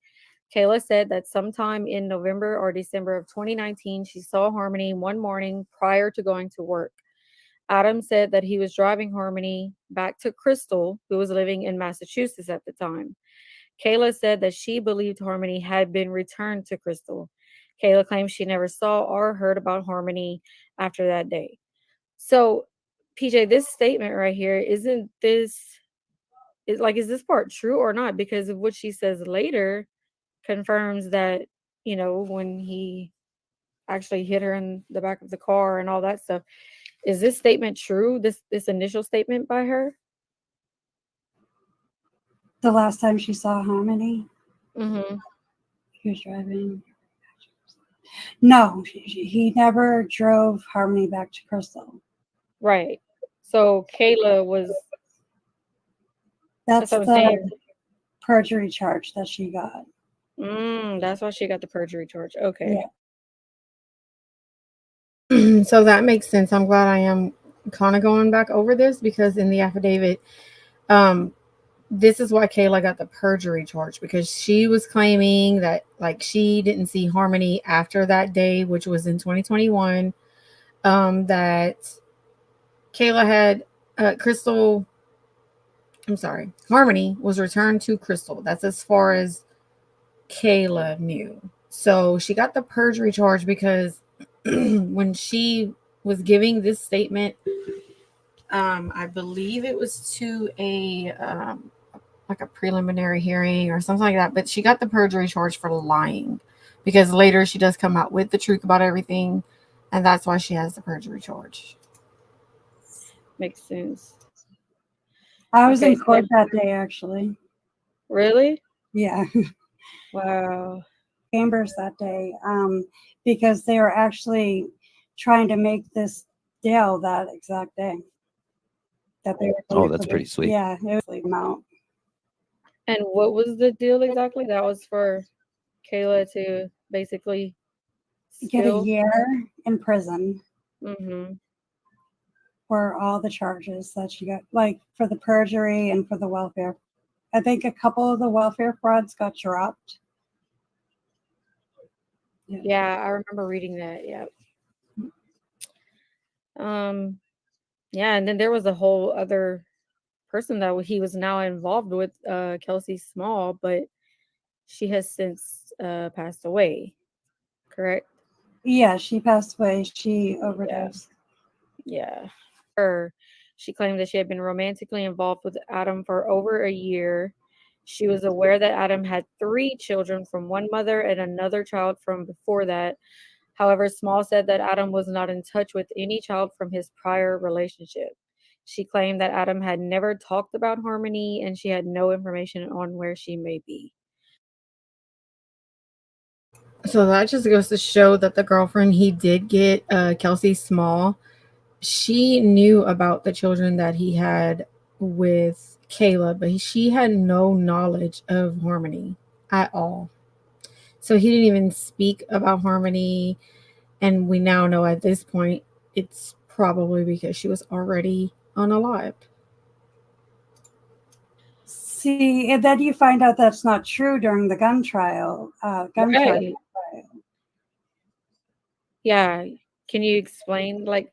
Kayla said that sometime in November or December of 2019, she saw Harmony one morning prior to going to work. Adam said that he was driving Harmony back to Crystal, who was living in Massachusetts at the time. Kayla said that she believed Harmony had been returned to Crystal. Kayla claims she never saw or heard about Harmony after that day. So, PJ, this statement right here, is this part true or not? Because of what she says later confirms that, when he actually hit her in the back of the car and all that stuff. Is this statement true? This initial statement by her? The last time she saw Harmony, Mm-hmm. he was driving. No, he never drove Harmony back to Crystal. Right. So Kayla was. That's what I'm the saying. perjury charge that she got. That's why she got the perjury charge. Okay. Yeah. So that makes sense. I'm glad I am kind of going back over this because in the affidavit, this is why Kayla got the perjury charge, because she was claiming that like she didn't see Harmony after that day, which was in 2021. That Kayla had Harmony was returned to Crystal. That's as far as Kayla knew. So she got the perjury charge because when she was giving this statement, I believe it was to a like a preliminary hearing or something like that, but she got the perjury charge for lying because later she does come out with the truth about everything, and that's why she has the perjury charge. Makes sense. I was in court that day, actually. Really? Yeah. Wow. Chambers that day, because they were actually trying to make this deal that exact day. That they were. Oh, that's pretty sweet. Yeah, it was like amount. And what was the deal exactly? That was for Kayla to basically Get a year in prison. Mm-hmm. For all the charges that she got, like for the perjury and for the welfare. I think a couple of the welfare frauds got dropped. Yeah, I remember reading that. Yeah. Yeah, and then there was a whole other person that he was now involved with, Kelsey Small, but she has since passed away. Correct? Yeah, she passed away. She overdosed. Yeah. She claimed that she had been romantically involved with Adam for over a year. She was aware that Adam had 3 children from one mother and another child from before that. However, Small said that Adam was not in touch with any child from his prior relationship. She claimed that Adam had never talked about Harmony and she had no information on where she may be. So that just goes to show that the girlfriend he did get, Kelsey Small, she knew about the children that he had with Kayla, but she had no knowledge of Harmony at all. So he didn't even speak about Harmony. And we now know at this point it's probably because she was already unalived. See, and then you find out that's not true during the gun trial. Right. Yeah. Can you explain, like,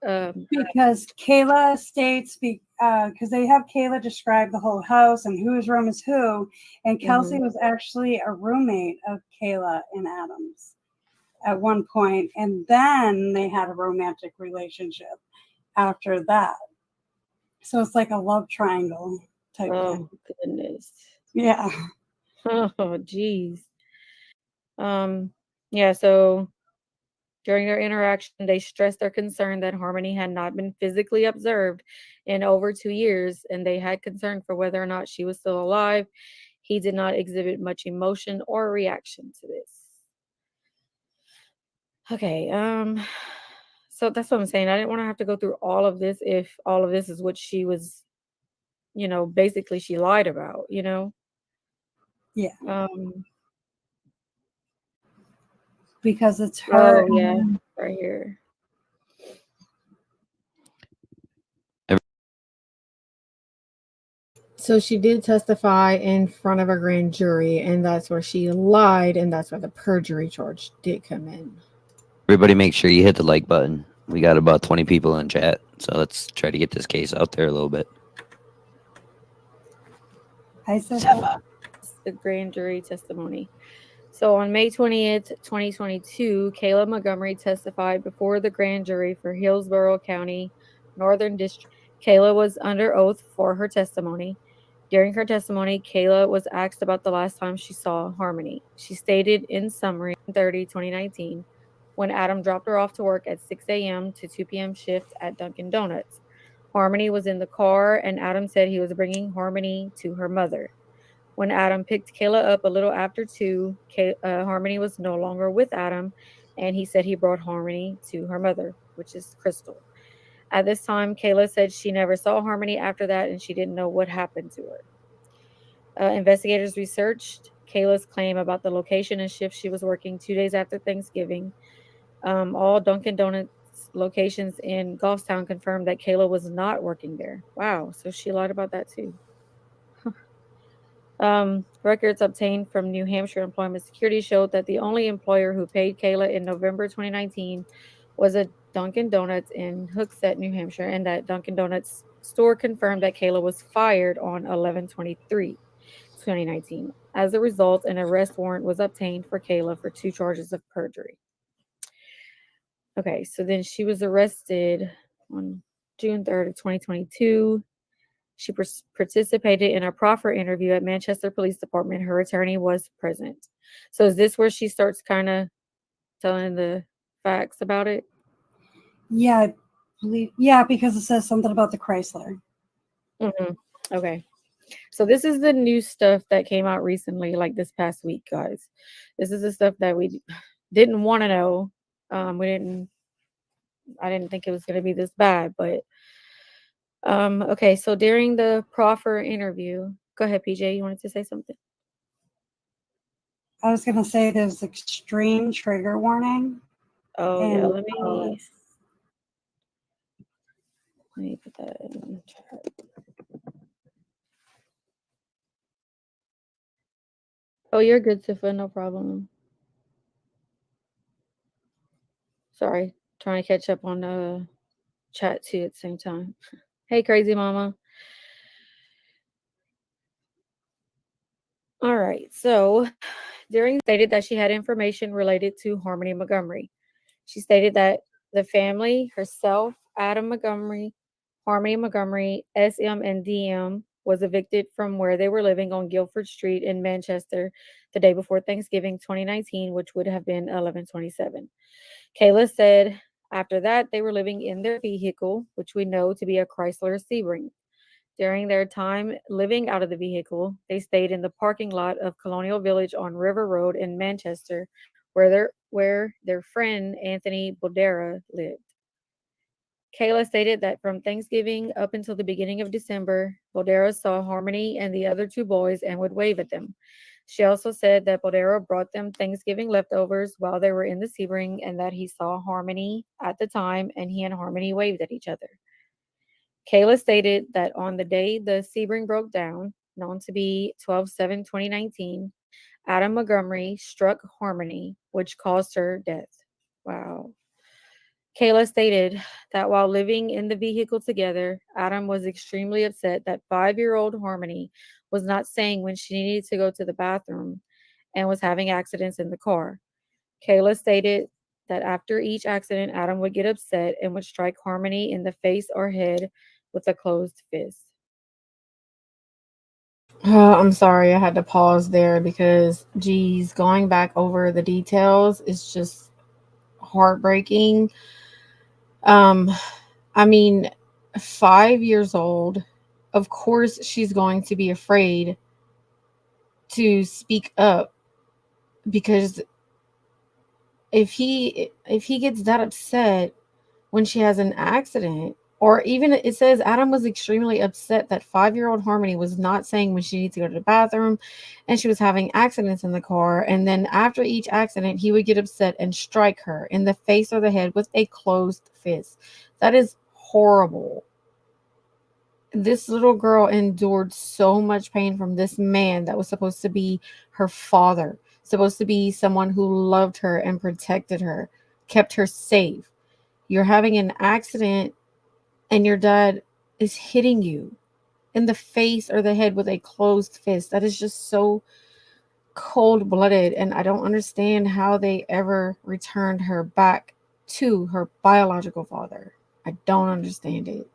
because Kayla states because they have Kayla describe the whole house and whose room is who, and Kelsey was actually a roommate of Kayla and Adams at one point, and then they had a romantic relationship after that. So it's like a love triangle type thing. Oh goodness. Yeah. Oh geez. Yeah, so during their interaction, they stressed their concern that Harmony had not been physically observed in over 2 years, and they had concern for whether or not she was still alive. He did not exhibit much emotion or reaction to this. Okay, so that's what I'm saying. I didn't want to have to go through all of this if all of this is what she was, basically she lied about, Yeah. Because it's her. Oh yeah, right here. So she did testify in front of a grand jury, and that's where she lied, and that's where the perjury charge did come in. Everybody make sure you hit the like button. We got about 20 people in chat, so let's try to get this case out there a little bit. I said The grand jury testimony. So on May 20th, 2022, Kayla Montgomery testified before the grand jury for Hillsborough County, Northern District. Kayla was under oath for her testimony. During her testimony, Kayla was asked about the last time she saw Harmony. She stated in summary, 2019, when Adam dropped her off to work at 6 a.m. to 2 p.m. shift at Dunkin' Donuts. Harmony was in the car, and Adam said he was bringing Harmony to her mother. When Adam picked Kayla up a little after 2, Harmony was no longer with Adam, and he said he brought Harmony to her mother, which is Crystal. At this time, Kayla said she never saw Harmony after that, and she didn't know what happened to her. Investigators researched Kayla's claim about the location and shift she was working 2 days after Thanksgiving. All Dunkin' Donuts locations in Goffstown confirmed that Kayla was not working there. Wow, so she lied about that too. Records obtained from New Hampshire Employment Security showed that the only employer who paid Kayla in November 2019 was a Dunkin' Donuts in Hooksett, New Hampshire, and that Dunkin' Donuts store confirmed that Kayla was fired on 11/23/2019. As a result, an arrest warrant was obtained for Kayla for 2 charges of perjury. Okay, so then she was arrested on June 3rd of 2022. She participated in a proffer interview at Manchester Police Department. Her attorney was present. So is this where she starts kind of telling the facts about it? Yeah, I believe. Yeah, because it says something about the Chrysler. Okay. So this is the new stuff that came out recently, like this past week, guys. This is the stuff that we didn't want to know. I didn't think it was going to be this bad, but okay. So during the proffer interview, go ahead, PJ. You wanted to say something? I was going to say there's extreme trigger warning. Oh, yeah. Let me put that in chat. Oh, you're good, Tifa. No problem. Sorry. Trying to catch up on chat too at the same time. Hey, crazy mama. All right. So during stated that she had information related to Harmony Montgomery. She stated that the family, herself, Adam Montgomery, Harmony Montgomery, SM, and DM was evicted from where they were living on Guilford Street in Manchester the day before Thanksgiving 2019, which would have been 11/27. Kayla said after that they were living in their vehicle, which we know to be a Chrysler Sebring. During their time living out of the vehicle, they stayed in the parking lot of Colonial Village on River Road in Manchester, where their friend Anthony Boldera lived. Kayla stated that from Thanksgiving up until the beginning of December, Boldera saw Harmony and the other 2 boys and would wave at them. She also said that Boldera brought them Thanksgiving leftovers while they were in the Sebring and that he saw Harmony at the time and he and Harmony waved at each other. Kayla stated that on the day the Sebring broke down, known to be 12/7/2019, Adam Montgomery struck Harmony, which caused her death. Wow. Kayla stated that while living in the vehicle together, Adam was extremely upset that 5-year-old Harmony was not saying when she needed to go to the bathroom and was having accidents in the car. Kayla stated that after each accident, Adam would get upset and would strike Harmony in the face or head with a closed fist. I'm sorry, I had to pause there because, geez, going back over the details is just heartbreaking. Um, I mean, 5 years old, of course she's going to be afraid to speak up because if he gets that upset when she has an accident, or even it says Adam was extremely upset that 5-year-old Harmony was not saying when she needs to go to the bathroom and she was having accidents in the car. And then after each accident, he would get upset and strike her in the face or the head with a closed fist. That is horrible. This little girl endured so much pain from this man that was supposed to be her father, supposed to be someone who loved her and protected her, kept her safe. You're having an accident and your dad is hitting you in the face or the head with a closed fist. That is just so cold-blooded, and I don't understand how they ever returned her back to her biological father. I don't understand it.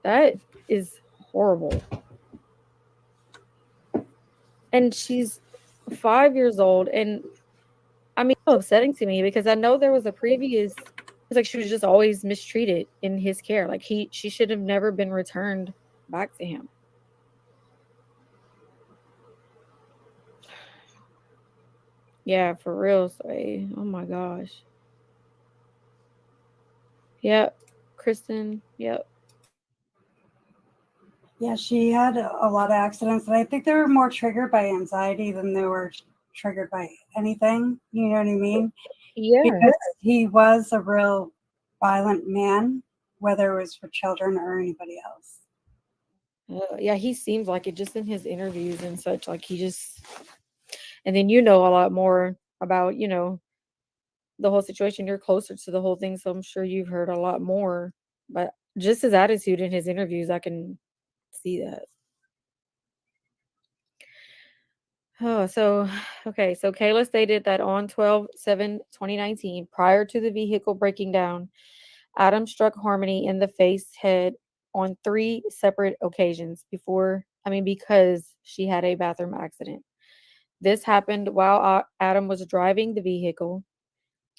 That is horrible. And she's 5 years old, and I mean, it's so upsetting to me because I know there was a previous it's like she was just always mistreated in his care. Like she should have never been returned back to him. Yeah, for real, Sway. Oh my gosh. Yep. Kristen, yep. Yeah, she had a lot of accidents, and I think they were more triggered by anxiety than they were triggered by anything. You know what I mean? Yeah. Because he was a real violent man, whether it was for children or anybody else. Yeah, he seems like it just in his interviews and such. Like he just, and then you know a lot more about, the whole situation. You're closer to the whole thing, so I'm sure you've heard a lot more. But just his attitude in his interviews, I can see that. Oh, so okay. So Kayla stated that on 12/7/2019, prior to the vehicle breaking down, Adam struck Harmony in the face head on 3 separate occasions because she had a bathroom accident. This happened while Adam was driving the vehicle.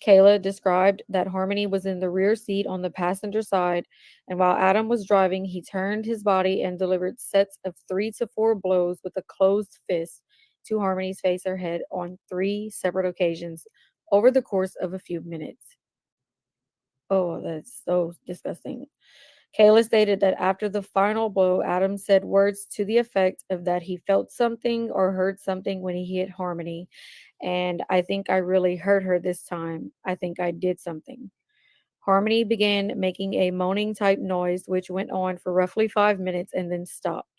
Kayla described that Harmony was in the rear seat on the passenger side, and while Adam was driving, he turned his body and delivered sets of 3 to 4 blows with a closed fist to Harmony's face or head on 3 separate occasions over the course of a few minutes. Oh, that's so disgusting. Kayla stated that after the final blow, Adam said words to the effect of that he felt something or heard something when he hit Harmony. And I think I really hurt her this time. I think I did something. Harmony began making a moaning type noise, which went on for roughly 5 minutes and then stopped.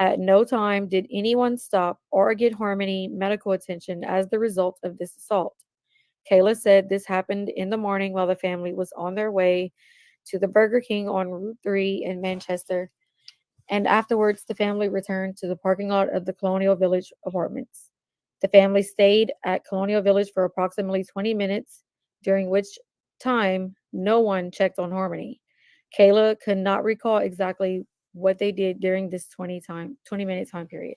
At no time did anyone stop or get Harmony medical attention as the result of this assault. Kayla said this happened in the morning while the family was on their way to the Burger King on Route 3 in Manchester, and afterwards the family returned to the parking lot of the Colonial Village apartments. The family stayed at Colonial Village for approximately 20 minutes, during which time no one checked on Harmony. Kayla could not recall exactly what they did during this 20-minute time period.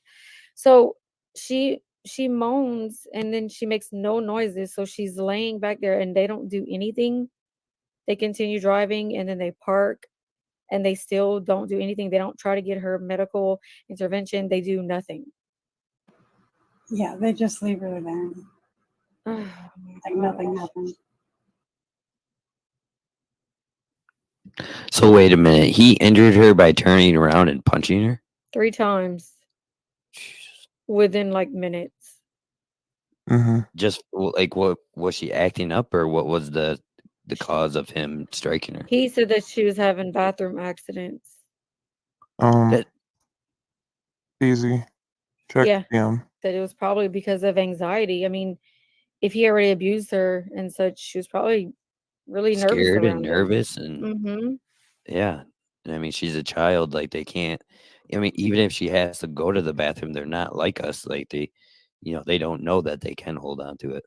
So she moans and then she makes no noises. So she's laying back there and they don't do anything. They continue driving and then they park and they still don't do anything. They don't try to get her medical intervention. They do nothing. Yeah, they just leave her there. Like nothing happened. So wait a minute. He injured her by turning around and punching her? 3 times within like minutes. Just like what was she acting up, or what was the cause of him striking her? He said that she was having bathroom accidents. That Easy. Check Yeah. him. That it was probably because of anxiety. I mean, if he already abused her and such, she was probably really nervous Scared and around him. nervous and Mhm. yeah. I mean, she's a child. Like they can't. I mean, even if she has to go to the bathroom, they're not like us. Like they don't know that they can hold on to it.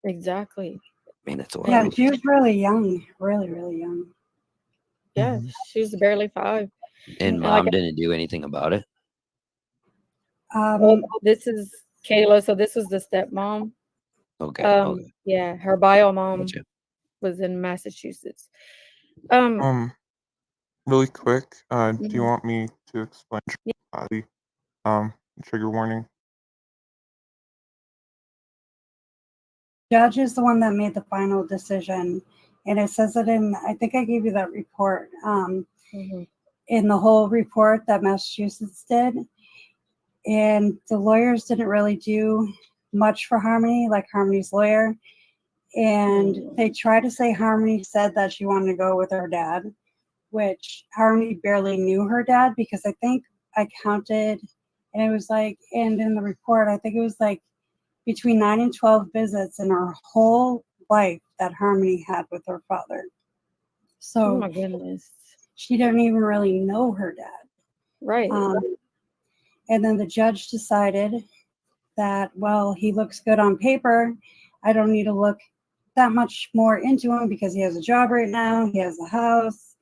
Exactly. I mean, that's Yeah, wild. she was really young, really, really young. Yeah, she was barely 5. And like mom didn't do anything about it. Well, this is Kayla, so this was the stepmom. Okay. Okay. Yeah, her bio mom Gotcha. was in Massachusetts. Really quick, do you Mhm. want me to explain the trigger warning? Judge is the one that made the final decision, and it says it in. I think I gave you that report. Mhm. In the whole report that Massachusetts did, and the lawyers didn't really do much for Harmony, like Harmony's lawyer. And they tried to say Harmony said that she wanted to go with her dad, which Harmony barely knew her dad because I think I counted, and it was like, and in the report, I think it was like between 9 and 12 visits in her whole life that Harmony had with her father. Oh So my goodness. she didn't even really know her dad. Right. And then the judge decided that, well, he looks good on paper. I don't need to look that much more into him because he has a job right now. He has a house.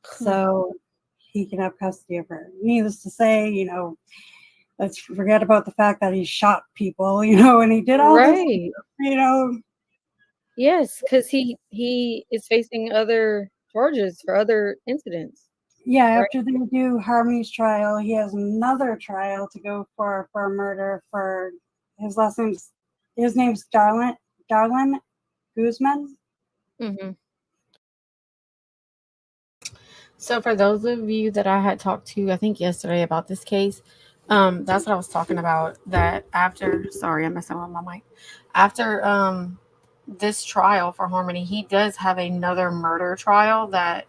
So he can have custody of her. Needless to say, let's forget about the fact that he shot people, and he did all this, Right. Yes, because he is facing other charges for other incidents. Yeah, Right. after they do Harmony's trial, he has another trial to go for murder for his name's Darlin Guzman. Mhm. So for those of you that I had talked to, I think yesterday about this case, that's what I was talking about. That after, sorry, I'm messing with my mic. After this trial for Harmony, he does have another murder trial that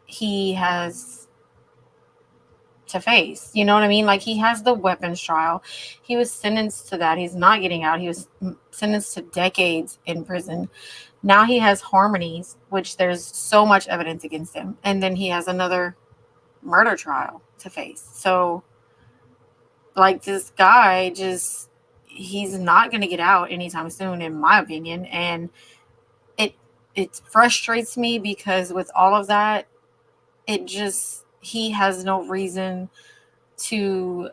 he has to face. You know what I mean? Like he has the weapons trial. He was sentenced to that. He's not getting out. He was sentenced to decades in prison. Now he has Harmony's, which there's so much evidence against him. And then he has another murder trial to face. So like this guy he's not going to get out anytime soon in my opinion, and it frustrates me because with all of that he has no reason to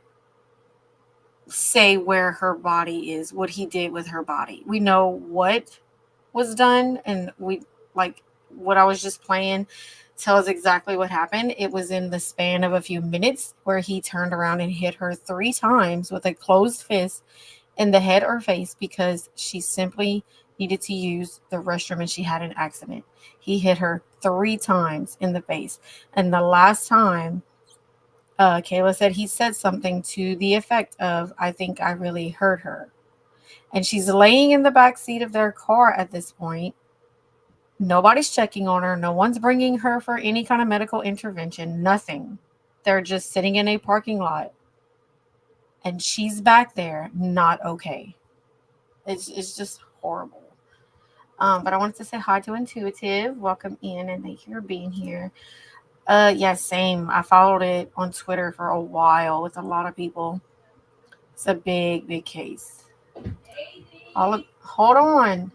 say where her body is, what he did with her body. We know what was done, and we like what I was just playing tells exactly what happened. It was in the span of a few minutes where he turned around and hit her 3 times with a closed fist in the head or face because she simply needed to use the restroom and she had an accident. He hit her 3 times in the face. And the last time, Kayla said he said something to the effect of, I think I really hurt her. And she's laying in the back seat of their car at this point. Nobody's checking on her. No one's bringing her for any kind of medical intervention. Nothing. They're just sitting in a parking lot. And she's back there, not okay. It's just horrible. But I wanted to say hi to Intuitive. Welcome in and thank you for being here. Yeah, same. I followed it on Twitter for a while with a lot of people. It's a big, big case. Hold on.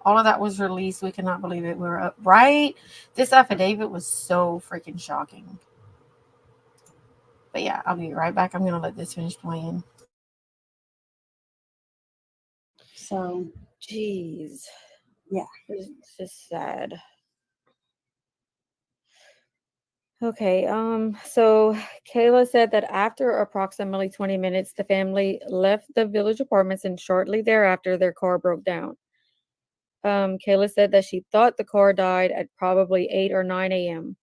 All of that was released. We cannot believe it. We were up, right? This affidavit was so freaking shocking. But yeah, I'll be right back. I'm going to let this finish playing. So, jeez. Yeah. It's just sad. Okay, so Kayla said that after approximately 20 minutes, the family left the village apartments and shortly thereafter, their car broke down. Kayla said that she thought the car died at probably 8 or 9 a.m.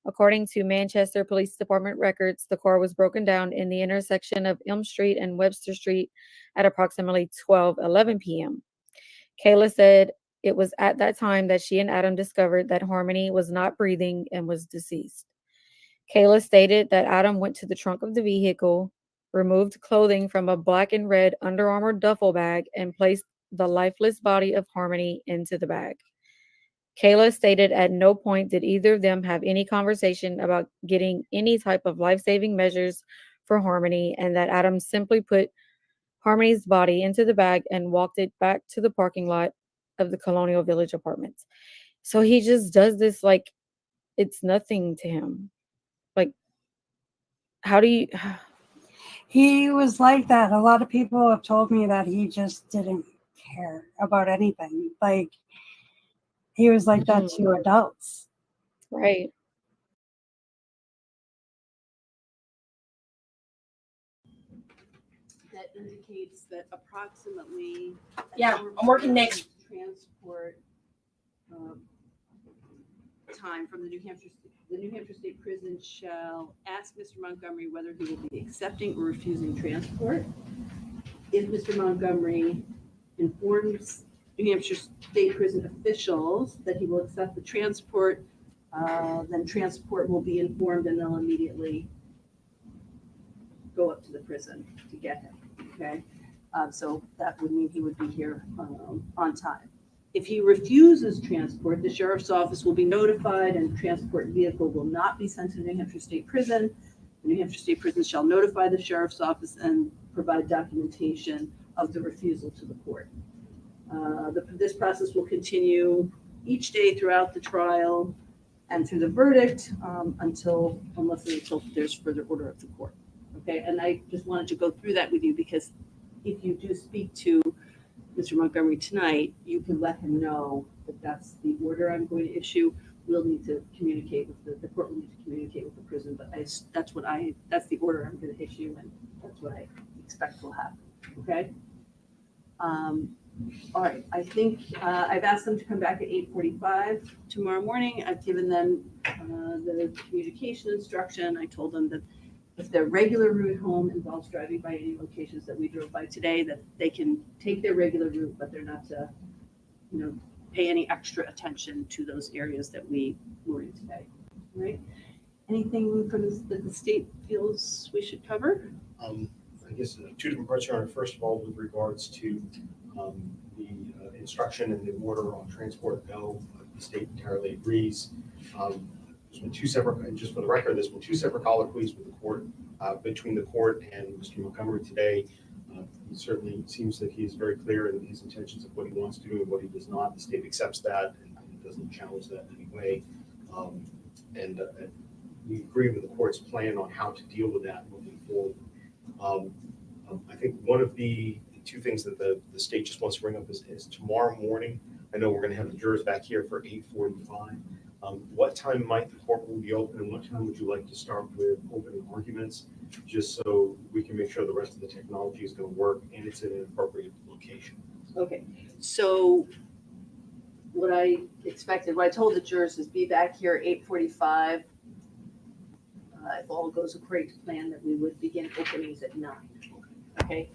According to Manchester Police Department records, the car was broken down in the intersection of Elm Street and Webster Street at approximately 12:11 p.m. Kayla said it was at that time that she and Adam discovered that Harmony was not breathing and was deceased. Kayla stated that Adam went to the trunk of the vehicle, removed clothing from a black and red Under Armour duffel bag, and placed the lifeless body of Harmony into the bag. Kayla stated at no point did either of them have any conversation about getting any type of life-saving measures for Harmony, and that Adam simply put Harmony's body into the bag and walked it back to the parking lot of the Colonial Village apartments. So he just does this like it's nothing to him. Like, how do you... He was like that. A lot of people have told me that he just didn't care about anything. Like, he was like that to adults. Right. That indicates that approximately. Yeah, I'm working next. Transport time from the New Hampshire State Prison shall ask Mr. Montgomery whether he will be accepting or refusing transport. If Mr. Montgomery informs New Hampshire State Prison officials that he will accept the transport, then transport will be informed and they'll immediately go up to the prison to get him, okay? So that would mean he would be here on time. If he refuses transport, the sheriff's office will be notified and transport vehicle will not be sent to New Hampshire State Prison. The New Hampshire State Prison shall notify the sheriff's office and provide documentation of the refusal to the court. This process will continue each day throughout the trial and through the verdict unless there's further order of the court. Okay, and I just wanted to go through that with you because if you do speak to Mr. Montgomery tonight, you can let him know that that's the order I'm going to issue. We'll need to communicate with the court will need to communicate with the prison, but that's the order I'm going to issue, and that's what I expect will happen. Okay. All right. I think I've asked them to come back at 8:45 tomorrow morning. I've given them the communication instruction. I told them that if their regular route home involves driving by any locations that we drove by today, that they can take their regular route, but they're not to, pay any extra attention to those areas that we were in today. All right. Anything from that the state feels we should cover? I guess two different parts, Your Honor. First of all, with regards to the instruction and the order on transport, no, the state entirely agrees. There's been two separate, and just for the record, there's been two separate colloquies with the court, between the court and Mr. Montgomery today. He certainly seems that he is very clear in his intentions of what he wants to do and what he does not. The state accepts that and doesn't challenge that in any way. And we agree with the court's plan on how to deal with that moving forward. I think one of the two things that the state just wants to bring up is tomorrow morning. I know we're going to have the jurors back here for 8:45. What time might the courtroom be open, and what time would you like to start with opening arguments, just so we can make sure the rest of the technology is going to work and it's in an appropriate location? Okay, so what I told the jurors is be back here at 8:45. If all goes according to plan, that we would begin openings at 9. Okay,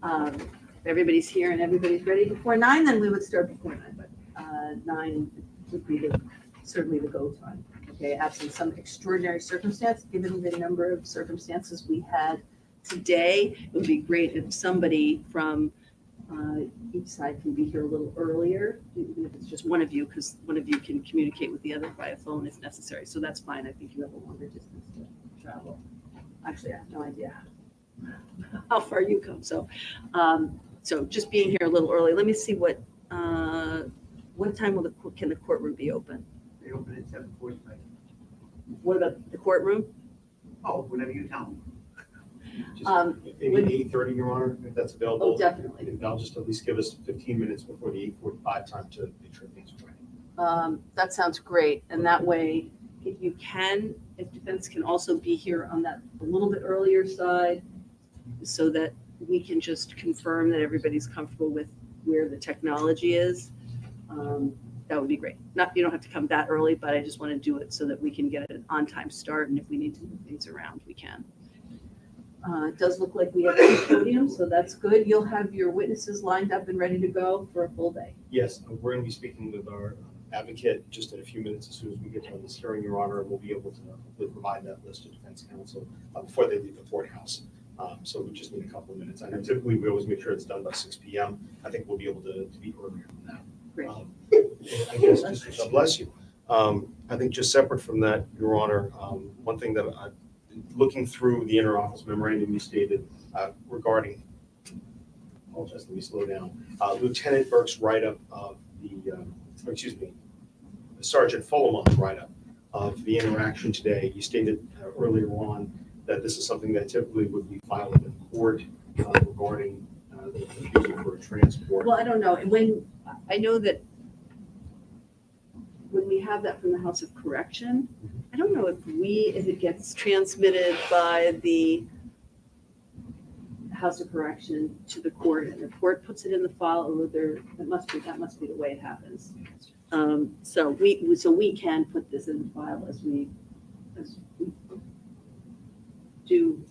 if everybody's here and everybody's ready before 9, then we would start before 9. But 9 would be certainly the go time. Okay, absent some extraordinary circumstance, given the number of circumstances we had today, it would be great if somebody from each side can be here a little earlier, even if it's just one of you, because one of you can communicate with the other via phone if necessary. So that's fine. I think you have a longer distance to travel. Actually, I have no idea how far you come. So, so just being here a little early. Let me see what time can the courtroom be open? They open at 7:45. What about the courtroom? Oh, whenever you tell them. Maybe 8:30, Your Honor, if that's available. Oh, definitely. And I'll just at least give us 15 minutes before the 8:45 time to make sure things are ready. That sounds great. And that way, if defense can also be here on that a little bit earlier side, so that we can just confirm that everybody's comfortable with where the technology is. That would be great. You don't have to come that early, but I just want to do it so that we can get an on-time start. And if we need to move things around, we can. It does look like we have a podium, so that's good. You'll have your witnesses lined up and ready to go for a full day. Yes, we're going to be speaking with our advocate just in a few minutes. As soon as we get to this hearing, Your Honor, we'll be able to hopefully provide that list to defense counsel before they leave the courthouse. So we just need a couple of minutes. I know typically we always make sure it's done by 6 p.m. I think we'll be able to be earlier than that. Great. I guess just God bless you. I think just separate from that, Your Honor, one thing that I'm looking through the interoffice memorandum you stated regarding, apologize, let me slow down, Lieutenant Burke's write-up of Sergeant Fullermont's write-up of the interaction today. You stated earlier on that this is something that typically would be filed in court regarding the refusal for a transport. Well, I don't know. When I know that when we have that from the House of Correction, I don't know if it gets transmitted by the House of Correction to the court and the court puts it in the file, or that must be the way it happens. So we can put this in the file as we do,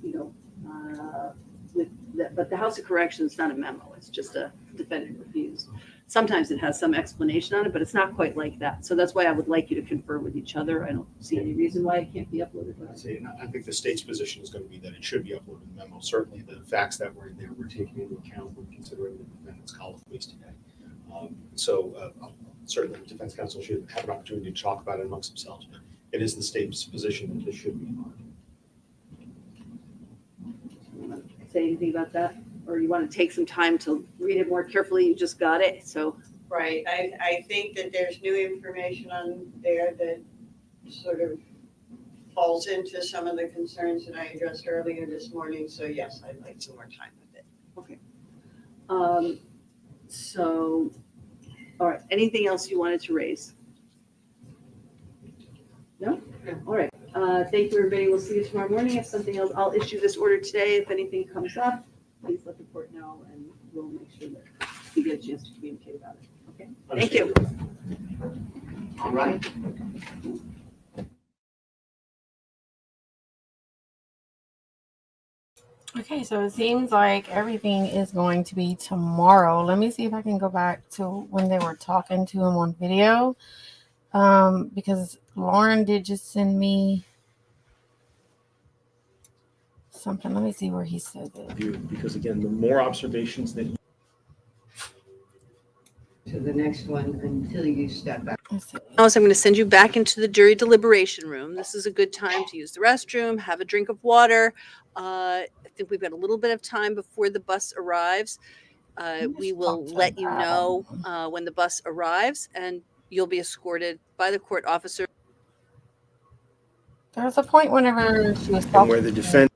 with that. But the House of Correction is not a memo. It's just a defendant refused. Sometimes it has some explanation on it, but it's not quite like that. So that's why I would like you to confer with each other. I don't see any reason why it can't be uploaded. I think the state's position is going to be that it should be uploaded in the memo. Certainly the facts that were in there were taken into account when considering the defendant's colloquies today. Certainly the defense counsel should have an opportunity to talk about it amongst themselves, but it is the state's position that this should be honored. Say anything about that? Or you want to take some time to read it more carefully? You just got it, so. Right, I think that there's new information on there that sort of falls into some of the concerns that I addressed earlier this morning. So yes, I'd like some more time with it. Okay. So, all right, anything else you wanted to raise? No? All right. Thank you, everybody. We'll see you tomorrow morning. If something else, I'll issue this order today. If anything comes up, please let the court know, and we'll make sure that we get a chance to communicate about it. Okay? Thank you. All right. Okay, so it seems like everything is going to be tomorrow. Let me see if I can go back to when they were talking to him on video. Because Lauren did just send me something. Let me see where he said it. Because again, the more observations that To the next one until you step back. Now, I'm going to send you back into the jury deliberation room. This is a good time to use the restroom, have a drink of water. I think we've got a little bit of time before the bus arrives. We will let you know when the bus arrives, and you'll be escorted by the court officer. There was a point whenever she was and talking where the defense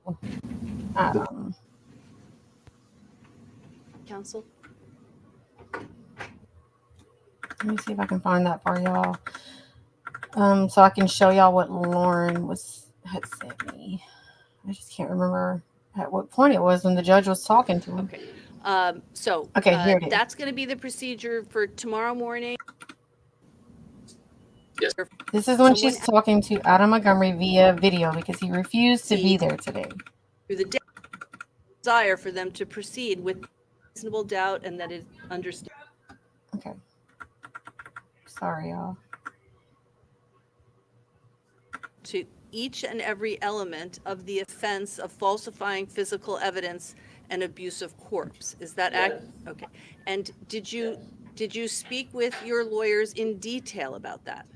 Counsel. Let me see if I can find that for y'all. So I can show y'all what Lauren had sent me. I just can't remember at what point it was when the judge was talking to him. Okay. Here it is. That's going to be the procedure for tomorrow morning. Yes. This is when she's talking to Adam Montgomery via video because he refused to be there today. Through the desire for them to proceed with reasonable doubt and that is understood. Okay. Sorry, y'all. To each and every element of the offense of falsifying physical evidence and abuse of corpse. Is that okay? And did you speak with your lawyers in detail about that?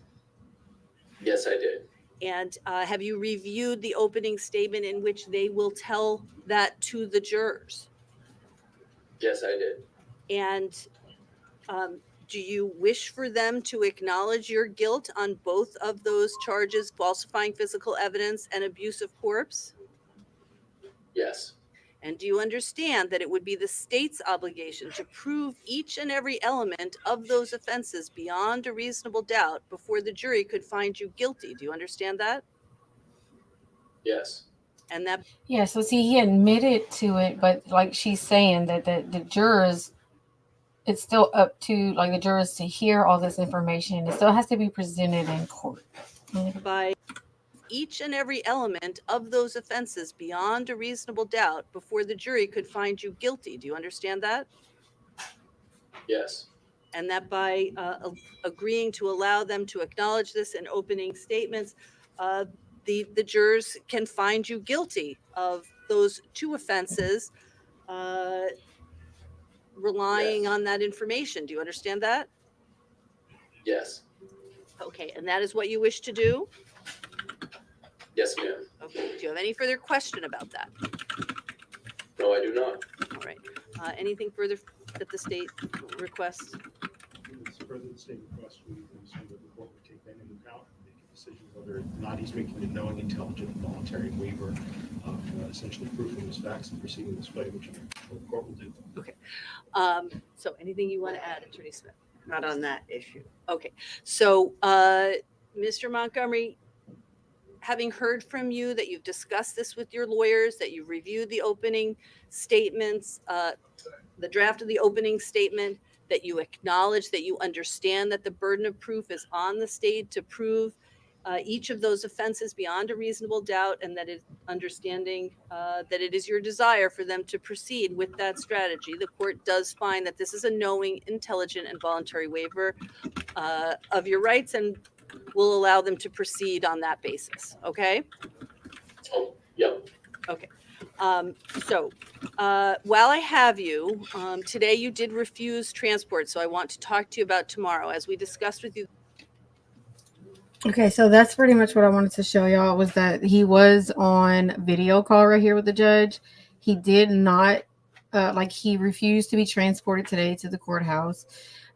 Yes, I did. And have you reviewed the opening statement in which they will tell that to the jurors? Yes, I did. And do you wish for them to acknowledge your guilt on both of those charges, falsifying physical evidence and abuse of corpse? Yes. And do you understand that it would be the state's obligation to prove each and every element of those offenses beyond a reasonable doubt before the jury could find you guilty? Do you understand that? Yes. And that. Yeah, so see, he admitted to it, but like she's saying that the jurors, it's still up to like the jurors to hear all this information. It still has to be presented in court. By each and every element of those offenses beyond a reasonable doubt before the jury could find you guilty. Do you understand that? Yes. And that by agreeing to allow them to acknowledge this in opening statements, the jurors can find you guilty of those 2 offenses, relying on that information. Do you understand that? Yes. Okay, and that is what you wish to do? Yes, ma'am. Okay, do you have any further question about that? No, I do not. All right, anything further that the state requests? Further, the state request, we assume that the court would take that into account and make a decision whether or not he's making a knowing, intelligent, and voluntary waiver of essentially proof of his facts and proceeding this way, which the court will do. Okay. So anything you want to add, Attorney Smith? Not on that issue. Okay. So, Mr. Montgomery, having heard from you that you've discussed this with your lawyers, that you've reviewed the opening statements, the draft of the opening statement, that you acknowledge that you understand that the burden of proof is on the state to prove each of those offenses beyond a reasonable doubt, and that is understanding that it is your desire for them to proceed with that strategy. The court does find that this is a knowing, intelligent, and voluntary waiver of your rights, and will allow them to proceed on that basis. Okay? Oh, yep. Okay. So while I have you, today you did refuse transport, so I want to talk to you about tomorrow. As we discussed with you. Okay, so that's pretty much what I wanted to show y'all, was that he was on video call right here with the judge. He did not, he refused to be transported today to the courthouse.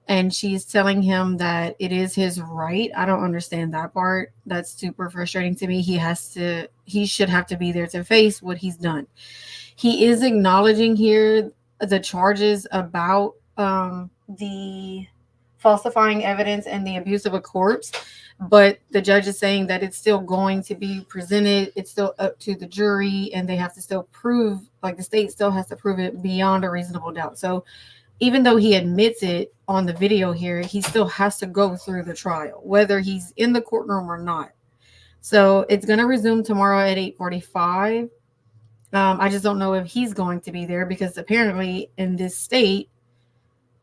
And she's telling him that it is his right. I don't understand that part. That's super frustrating to me. He should have to be there to face what he's done. He is acknowledging here the charges about the falsifying evidence and the abuse of a corpse, but the judge is saying that it's still going to be presented. It's still up to the jury, and they have to still prove, like the state still has to prove it beyond a reasonable doubt. So even though he admits it on the video here, he still has to go through the trial, whether he's in the courtroom or not. So it's going to resume tomorrow at 8:45. I just don't know if he's going to be there, because apparently in this state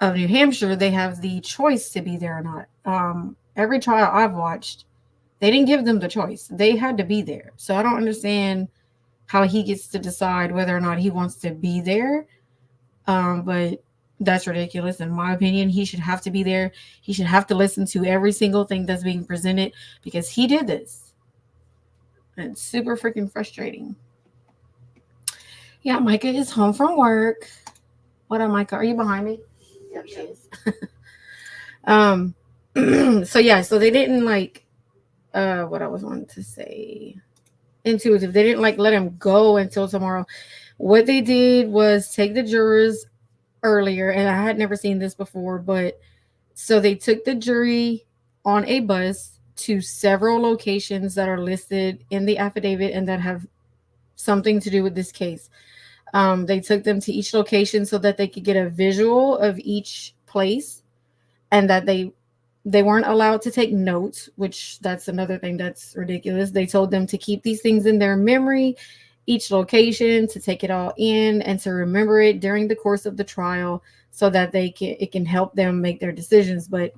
of New Hampshire, they have the choice to be there or not. Every trial I've watched, they didn't give them the choice. They had to be there. So I don't understand how he gets to decide whether or not he wants to be there. But that's ridiculous. In my opinion, he should have to be there. He should have to listen to every single thing that's being presented, because he did this. And it's super freaking frustrating. Yeah, Micah is home from work. What up, Micah? Are you behind me? Yep, she is. So yeah, so they didn't what I was wanting to say. Intuitive. They didn't let him go until tomorrow. What they did was take the jurors earlier, and I had never seen this before, but so they took the jury on a bus to several locations that are listed in the affidavit and that have something to do with this case. They took them to each location so that they could get a visual of each place, and that they weren't allowed to take notes, which that's another thing that's ridiculous. They told them to keep these things in their memory, each location, to take it all in and to remember it during the course of the trial, so that it can help them make their decisions. But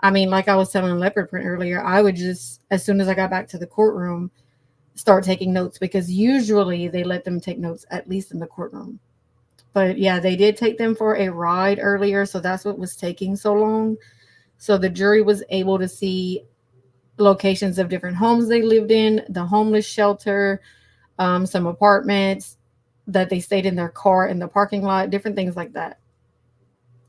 I mean, like I was telling Leopard Print earlier, I would just, as soon as I got back to the courtroom, start taking notes, because usually they let them take notes at least in the courtroom. But yeah, they did take them for a ride earlier, so that's what was taking so long. So the jury was able to see locations of different homes they lived in, the homeless shelter, some apartments that they stayed in their car in the parking lot, different things like that.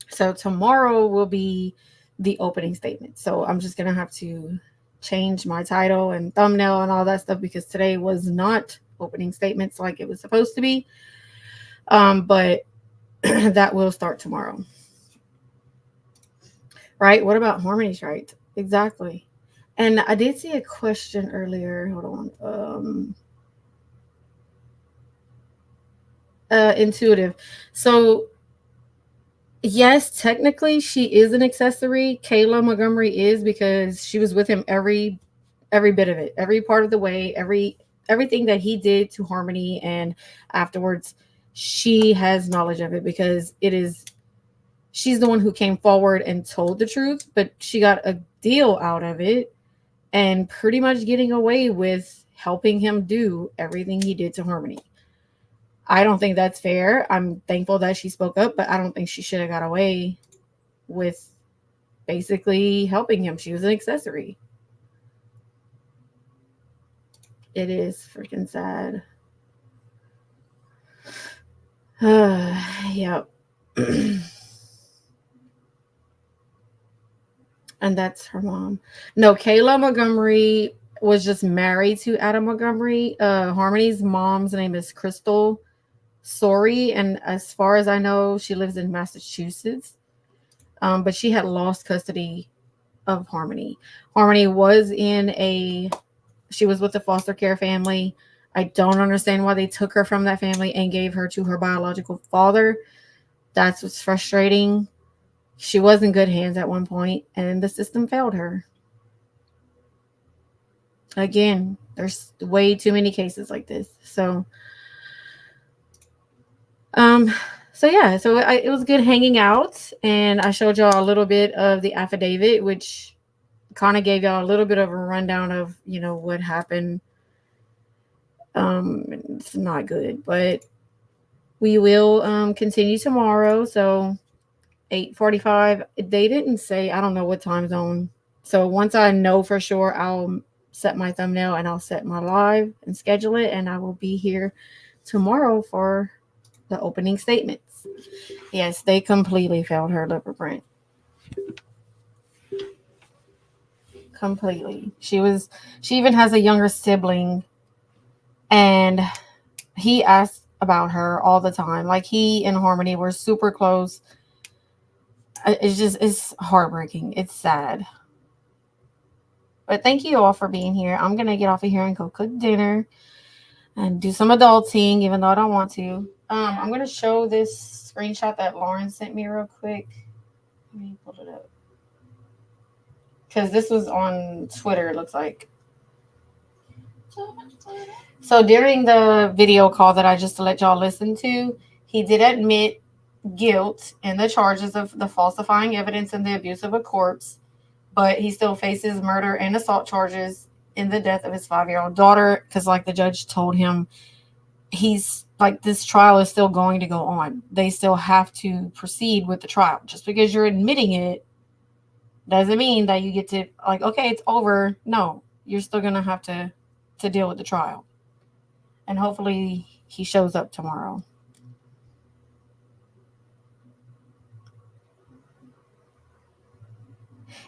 So tomorrow will be the opening statement. So I'm just going to have to change my title and thumbnail and all that stuff, because today was not opening statements like it was supposed to be. But that will start tomorrow. Right? What about Harmony's right? Exactly. And I did see a question earlier. Hold on. Intuitive. So yes, technically she is an accessory. Kayla Montgomery is, because she was with him every bit of it, every part of the way, everything that he did to Harmony, and afterwards she has knowledge of it, because she's the one who came forward and told the truth, but she got a deal out of it and pretty much getting away with helping him do everything he did to Harmony. I don't think that's fair. I'm thankful that she spoke up, but I don't think she should have got away with basically helping him. She was an accessory. It is freaking sad. Yep. And that's her mom. No, Kayla Montgomery was just married to Adam Montgomery. Harmony's mom's name is Crystal Sorry, and as far as I know, she lives in Massachusetts. But she had lost custody of Harmony. Harmony was she was with a foster care family. I don't understand why they took her from that family and gave her to her biological father. That's what's frustrating. She was in good hands at one point, and the system failed her. Again, there's way too many cases like this. So yeah, so it was good hanging out, and I showed y'all a little bit of the affidavit, which kind of gave y'all a little bit of a rundown of, what happened. It's not good, but we will continue tomorrow. So 8:45. They didn't say, I don't know what time zone. So once I know for sure, I'll set my thumbnail and I'll set my live and schedule it, and I will be here tomorrow for the opening statements. Yes, they completely failed her lip print. Completely. She even has a younger sibling, and he asked about her all the time. Like, he and Harmony were super close. It's heartbreaking. It's sad. But thank you all for being here. I'm going to get off of here and go cook dinner and do some adulting, even though I don't want to. I'm going to show this screenshot that Lauren sent me real quick. Let me pull it up. Because this was on Twitter, it looks like. So during the video call that I just let y'all listen to, he did admit guilt in the charges of the falsifying evidence and the abuse of a corpse, but he still faces murder and assault charges in the death of his 5-year-old daughter, because like the judge told him, he's like, this trial is still going to go on. They still have to proceed with the trial. Just because you're admitting it doesn't mean that you get to, like, okay, it's over. No, you're still going to have to deal with the trial. And hopefully he shows up tomorrow.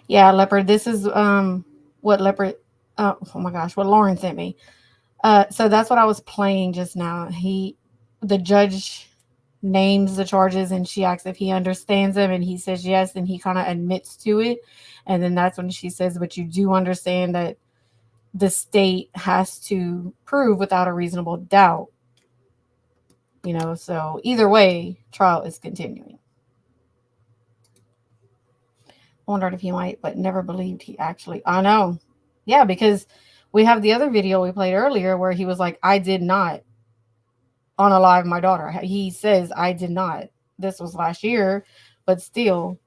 Yeah, Leopard, this is what Leopard, oh my gosh, what Lauren sent me. So that's what I was playing just now. The judge names the charges, and she asks if he understands them, and he says yes, and he kind of admits to it. And then that's when she says, but you do understand that the state has to prove without a reasonable doubt. So either way, trial is continuing. Wondered if he might, but never believed he actually. I know. Yeah, because we have the other video we played earlier where he was like, I did not unalive my daughter. He says, I did not. This was last year, but still,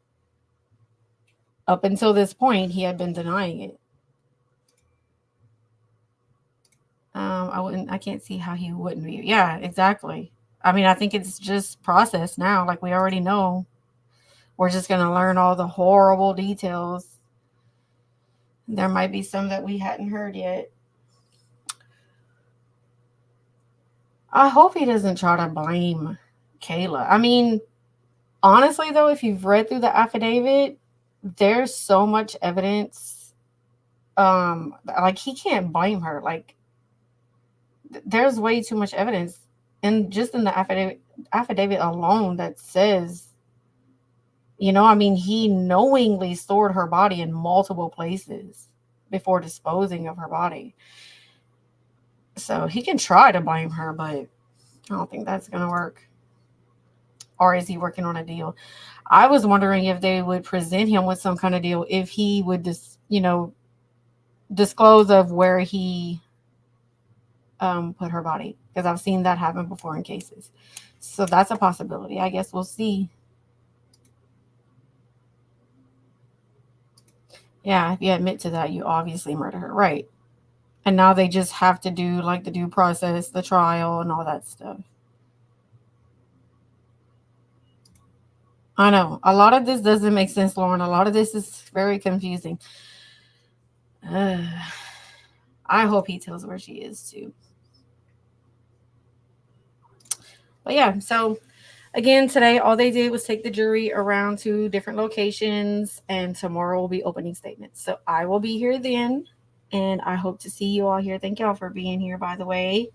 up until this point, he had been denying it. I can't see how he wouldn't be. Yeah, exactly. I mean, I think it's just process now. Like, we already know. We're just going to learn all the horrible details. There might be some that we hadn't heard yet. I hope he doesn't try to blame Kayla. I mean, honestly, though, if you've read through the affidavit, there's so much evidence. Like, he can't blame her. Like, there's way too much evidence, and just in the affidavit alone that says, I mean, he knowingly stored her body in multiple places before disposing of her body. So he can try to blame her, but I don't think that's going to work. Or is he working on a deal? I was wondering if they would present him with some kind of deal, if he would disclose of where he put her body, because I've seen that happen before in cases. So that's a possibility. I guess we'll see. Yeah, if you admit to that, you obviously murdered her, right? And now they just have to do like the due process, the trial, and all that stuff. I know. A lot of this doesn't make sense, Lauren. A lot of this is very confusing. I hope he tells where she is too. But yeah, so again, today all they did was take the jury around to different locations, and tomorrow will be opening statements. So I will be here then, and I hope to see you all here. Thank y'all for being here, by the way.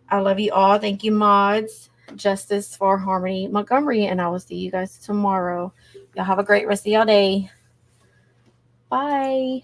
I love you all. Thank you, mods. Justice for Harmony Montgomery, and I will see you guys tomorrow. Y'all have a great rest of your day. Bye.